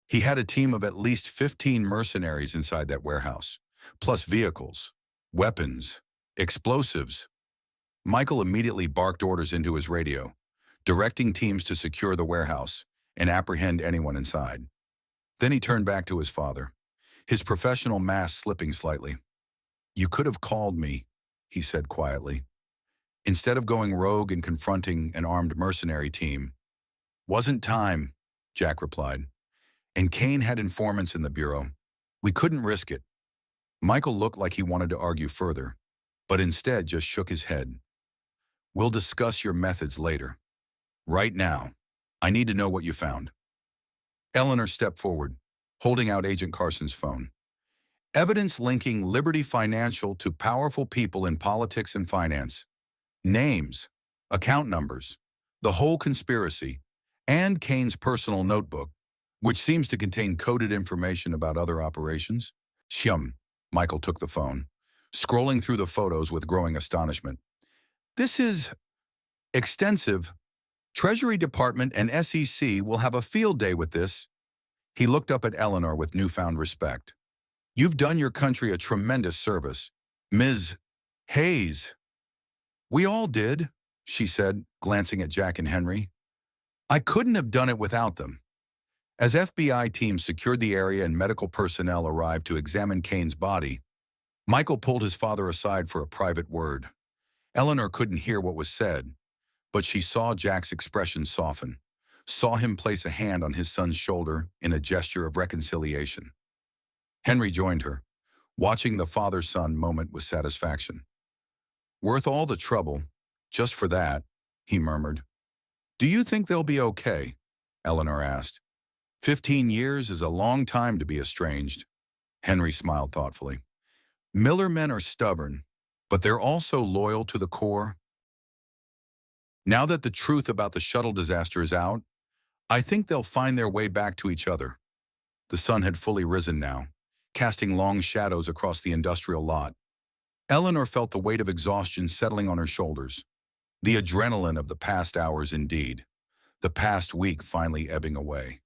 He had a team of at least 15 mercenaries inside that warehouse, plus vehicles, weapons, explosives." Michael immediately barked orders into his radio, directing teams to secure the warehouse and apprehend anyone inside. Then he turned back to his father, his professional mask slipping slightly. "You could have called me," he said quietly, "instead of going rogue and confronting an armed mercenary team." "Wasn't time," Jack replied. "And Kane had informants in the bureau. We couldn't risk it." Michael looked like he wanted to argue further, but instead just shook his head. "We'll discuss your methods later. Right now, I need to know what you found." Eleanor stepped forward, holding out Agent Carson's phone. "Evidence linking Liberty Financial to powerful people in politics and finance. Names, account numbers, the whole conspiracy, and Kane's personal notebook, which seems to contain coded information about other operations." "Shum," Michael took the phone, scrolling through the photos with growing astonishment. "This is extensive. Treasury Department and SEC will have a field day with this." He looked up at Eleanor with newfound respect. "You've done your country a tremendous service, Ms. Hayes." "We all did," she said, glancing at Jack and Henry. "I couldn't have done it without them." As FBI teams secured the area and medical personnel arrived to examine Kane's body, Michael pulled his father aside for a private word. Eleanor couldn't hear what was said, but she saw Jack's expression soften, saw him place a hand on his son's shoulder in a gesture of reconciliation. Henry joined her, watching the father-son moment with satisfaction. "Worth all the trouble, just for that," he murmured. "Do you think they'll be okay?" Eleanor asked. 15 years is a long time to be estranged." Henry smiled thoughtfully. "Miller men are stubborn, but they're also loyal to the core. Now that the truth about the shuttle disaster is out, I think they'll find their way back to each other." The sun had fully risen now, casting long shadows across the industrial lot. Eleanor felt the weight of exhaustion settling on her shoulders. The adrenaline of the past hours indeed, the past week finally ebbing away.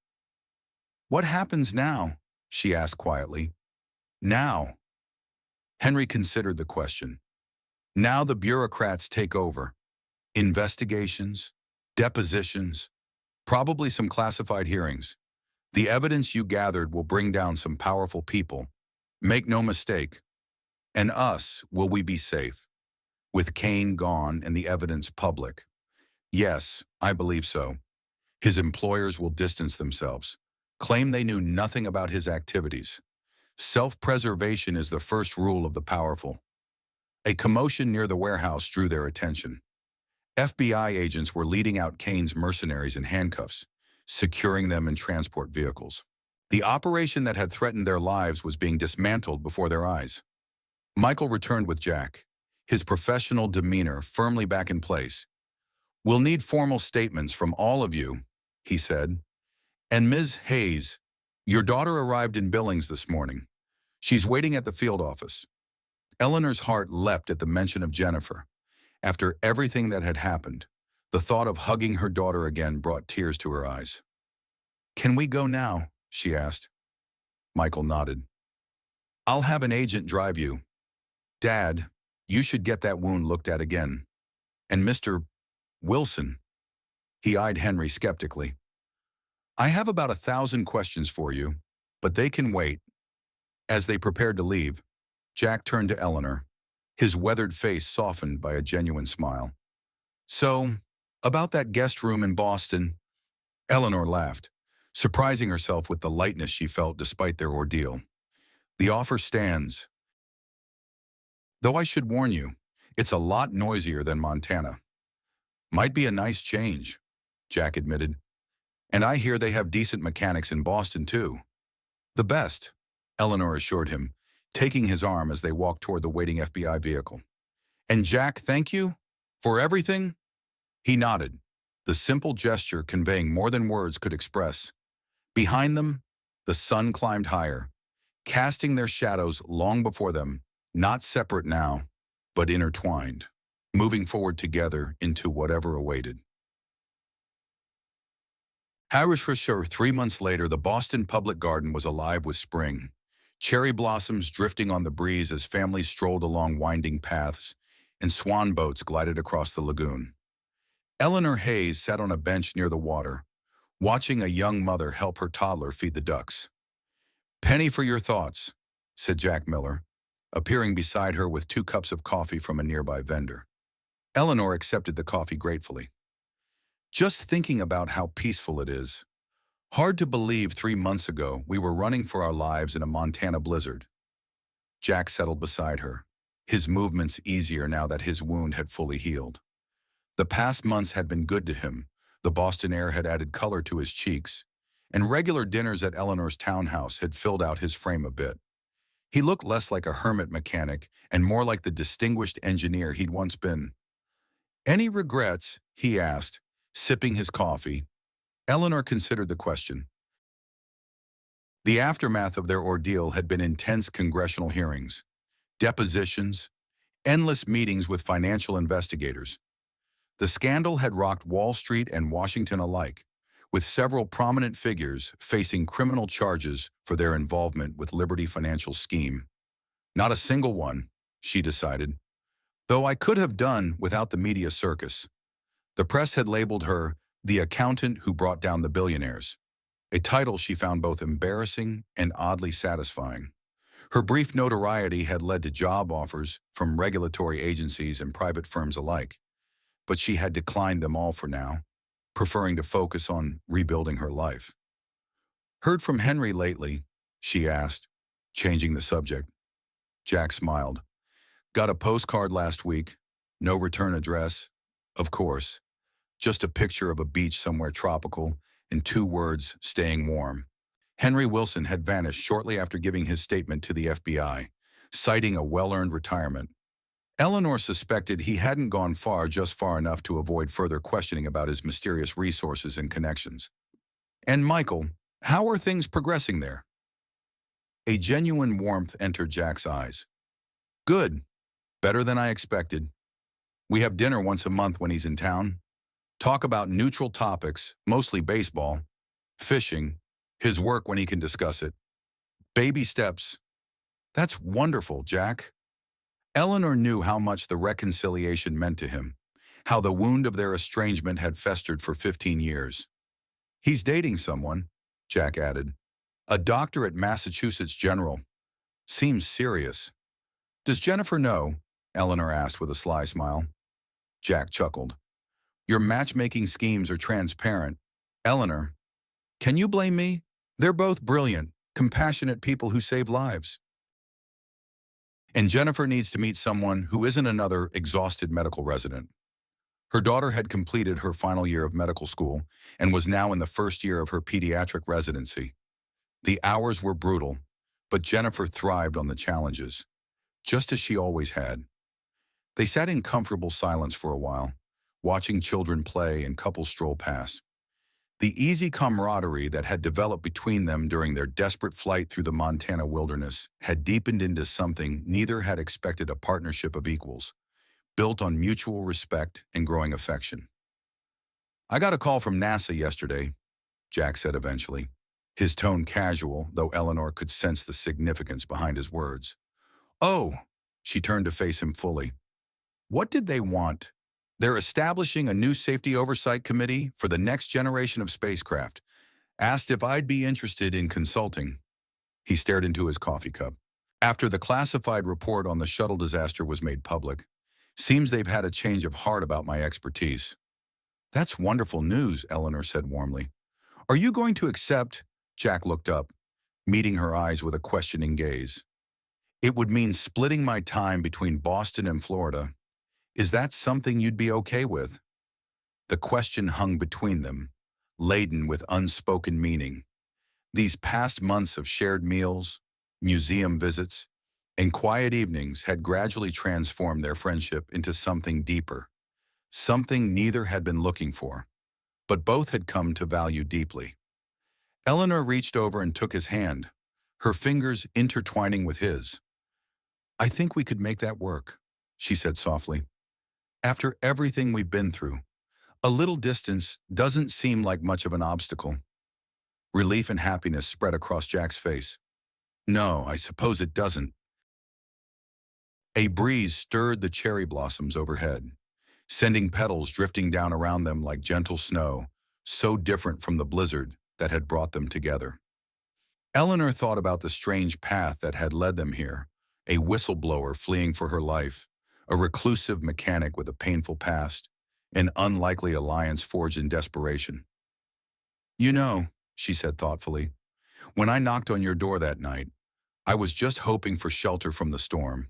"What happens now?" she asked quietly. "Now?" Henry considered the question. "Now the bureaucrats take over. Investigations, depositions, probably some classified hearings. The evidence you gathered will bring down some powerful people. Make no mistake. And us, will we be safe? With Kane gone and the evidence public?" "Yes, I believe so. His employers will distance themselves, claim they knew nothing about his activities. Self-preservation is the first rule of the powerful." A commotion near the warehouse drew their attention. FBI agents were leading out Kane's mercenaries in handcuffs, securing them in transport vehicles. The operation that had threatened their lives was being dismantled before their eyes. Michael returned with Jack, his professional demeanor firmly back in place. "We'll need formal statements from all of you," he said. "And Ms. Hayes, your daughter arrived in Billings this morning. She's waiting at the field office." Eleanor's heart leapt at the mention of Jennifer. After everything that had happened, the thought of hugging her daughter again brought tears to her eyes. "Can we go now?" she asked. Michael nodded. "I'll have an agent drive you. Dad, you should get that wound looked at again. And Mr. Wilson," he eyed Henry skeptically, "I have about 1,000 questions for you, but they can wait." As they prepared to leave, Jack turned to Eleanor, his weathered face softened by a genuine smile. "So, about that guest room in Boston?" Eleanor laughed, surprising herself with the lightness she felt despite their ordeal. "The offer stands. Though I should warn you, it's a lot noisier than Montana." "Might be a nice change," Jack admitted. "And I hear they have decent mechanics in Boston, too." "The best," Eleanor assured him, taking his arm as they walked toward the waiting FBI vehicle. "And Jack, thank you for everything?" He nodded, the simple gesture conveying more than words could express. Behind them, the sun climbed higher, casting their shadows long before them, not separate now, but intertwined, moving forward together into whatever awaited. Harris for sure, 3 months later, the Boston Public Garden was alive with spring. Cherry blossoms drifting on the breeze as families strolled along winding paths, and swan boats glided across the lagoon. Eleanor Hayes sat on a bench near the water, watching a young mother help her toddler feed the ducks. "Penny for your thoughts," said Jack Miller, appearing beside her with 2 cups of coffee from a nearby vendor. Eleanor accepted the coffee gratefully. "Just thinking about how peaceful it is. Hard to believe 3 months ago we were running for our lives in a Montana blizzard." Jack settled beside her, his movements easier now that his wound had fully healed. The past months had been good to him. The Boston air had added color to his cheeks, and regular dinners at Eleanor's townhouse had filled out his frame a bit. He looked less like a hermit mechanic and more like the distinguished engineer he'd once been. "Any regrets?" he asked, sipping his coffee. Eleanor considered the question. The aftermath of their ordeal had been intense congressional hearings, depositions, endless meetings with financial investigators. The scandal had rocked Wall Street and Washington alike, with several prominent figures facing criminal charges for their involvement with Liberty Financial's scheme. Not a single one, she decided, though I could have done without the media circus. The press had labeled her the accountant who brought down the billionaires, a title she found both embarrassing and oddly satisfying. Her brief notoriety had led to job offers from regulatory agencies and private firms alike, but she had declined them all for now, preferring to focus on rebuilding her life. "Heard from Henry lately?" she asked, changing the subject. Jack smiled. "Got a postcard last week. No return address. Of course. Just a picture of a beach somewhere tropical and 2 words, staying warm." Henry Wilson had vanished shortly after giving his statement to the FBI, citing a well-earned retirement. Eleanor suspected he hadn't gone just far enough to avoid further questioning about his mysterious resources and connections. "And Michael, how are things progressing there?" A genuine warmth entered Jack's eyes. "Good. Better than I expected. We have dinner once a month when he's in town. Talk about neutral topics, mostly baseball, fishing, his work when he can discuss it. Baby steps." "That's wonderful, Jack." Eleanor knew how much the reconciliation meant to him, how the wound of their estrangement had festered for 15 years. "He's dating someone," Jack added. "A doctor at Massachusetts General. Seems serious." "Does Jennifer know?" Eleanor asked with a sly smile. Jack chuckled. "Your matchmaking schemes are transparent. Eleanor, can you blame me? They're both brilliant, compassionate people who save lives. And Jennifer needs to meet someone who isn't another exhausted medical resident." Her daughter had completed her final year of medical school and was now in the first year of her pediatric residency. The hours were brutal, but Jennifer thrived on the challenges, just as she always had. They sat in comfortable silence for a while, watching children play and couples stroll past. The easy camaraderie that had developed between them during their desperate flight through the Montana wilderness had deepened into something neither had expected: a partnership of equals, built on mutual respect and growing affection. "I got a call from NASA yesterday," Jack said eventually, his tone casual, though Eleanor could sense the significance behind his words. "Oh," she turned to face him fully. "What did they want?" "They're establishing a new safety oversight committee for the next generation of spacecraft. Asked if I'd be interested in consulting." He stared into his coffee cup. "After the classified report on the shuttle disaster was made public, seems they've had a change of heart about my expertise." "That's wonderful news," Eleanor said warmly. "Are you going to accept?" Jack looked up, meeting her eyes with a questioning gaze. "It would mean splitting my time between Boston and Florida. Is that something you'd be okay with?" The question hung between them, laden with unspoken meaning. These past months of shared meals, museum visits, and quiet evenings had gradually transformed their friendship into something deeper, something neither had been looking for, but both had come to value deeply. Eleanor reached over and took his hand, her fingers intertwining with his. "I think we could make that work," she said softly. "After everything we've been through, a little distance doesn't seem like much of an obstacle." Relief and happiness spread across Jack's face. "No, I suppose it doesn't." A breeze stirred the cherry blossoms overhead, sending petals drifting down around them like gentle snow, so different from the blizzard that had brought them together. Eleanor thought about the strange path that had led them here: a whistleblower fleeing for her life, a reclusive mechanic with a painful past, an unlikely alliance forged in desperation. "You know," she said thoughtfully, "when I knocked on your door that night, I was just hoping for shelter from the storm.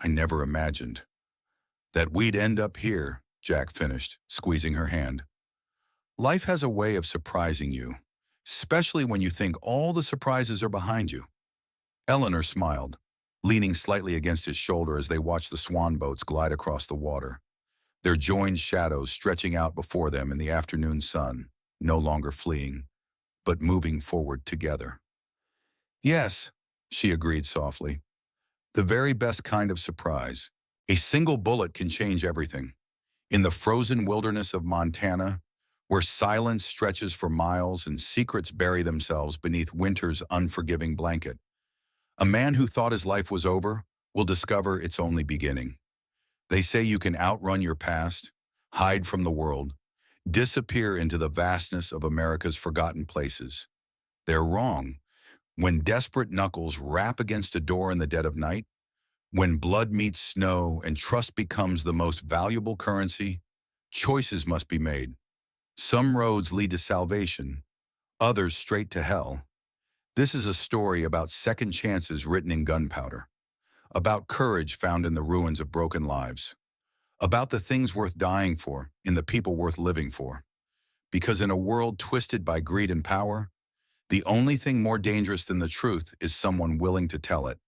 I never imagined that we'd end up here," Jack finished, squeezing her hand. "Life has a way of surprising you, especially when you think all the surprises are behind you." Eleanor smiled, leaning slightly against his shoulder as they watched the swan boats glide across the water, their joined shadows stretching out before them in the afternoon sun, no longer fleeing, but moving forward together. "Yes," she agreed softly, "the very best kind of surprise. A single bullet can change everything. In the frozen wilderness of Montana, where silence stretches for miles and secrets bury themselves beneath winter's unforgiving blanket, a man who thought his life was over will discover it's only beginning. They say you can outrun your past, hide from the world, disappear into the vastness of America's forgotten places. They're wrong. When desperate knuckles rap against a door in the dead of night, when blood meets snow and trust becomes the most valuable currency, choices must be made. Some roads lead to salvation, others straight to hell. This is a story about second chances written in gunpowder, about courage found in the ruins of broken lives, about the things worth dying for in the people worth living for. Because in a world twisted by greed and power, the only thing more dangerous than the truth is someone willing to tell it,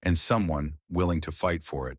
and someone willing to fight for it.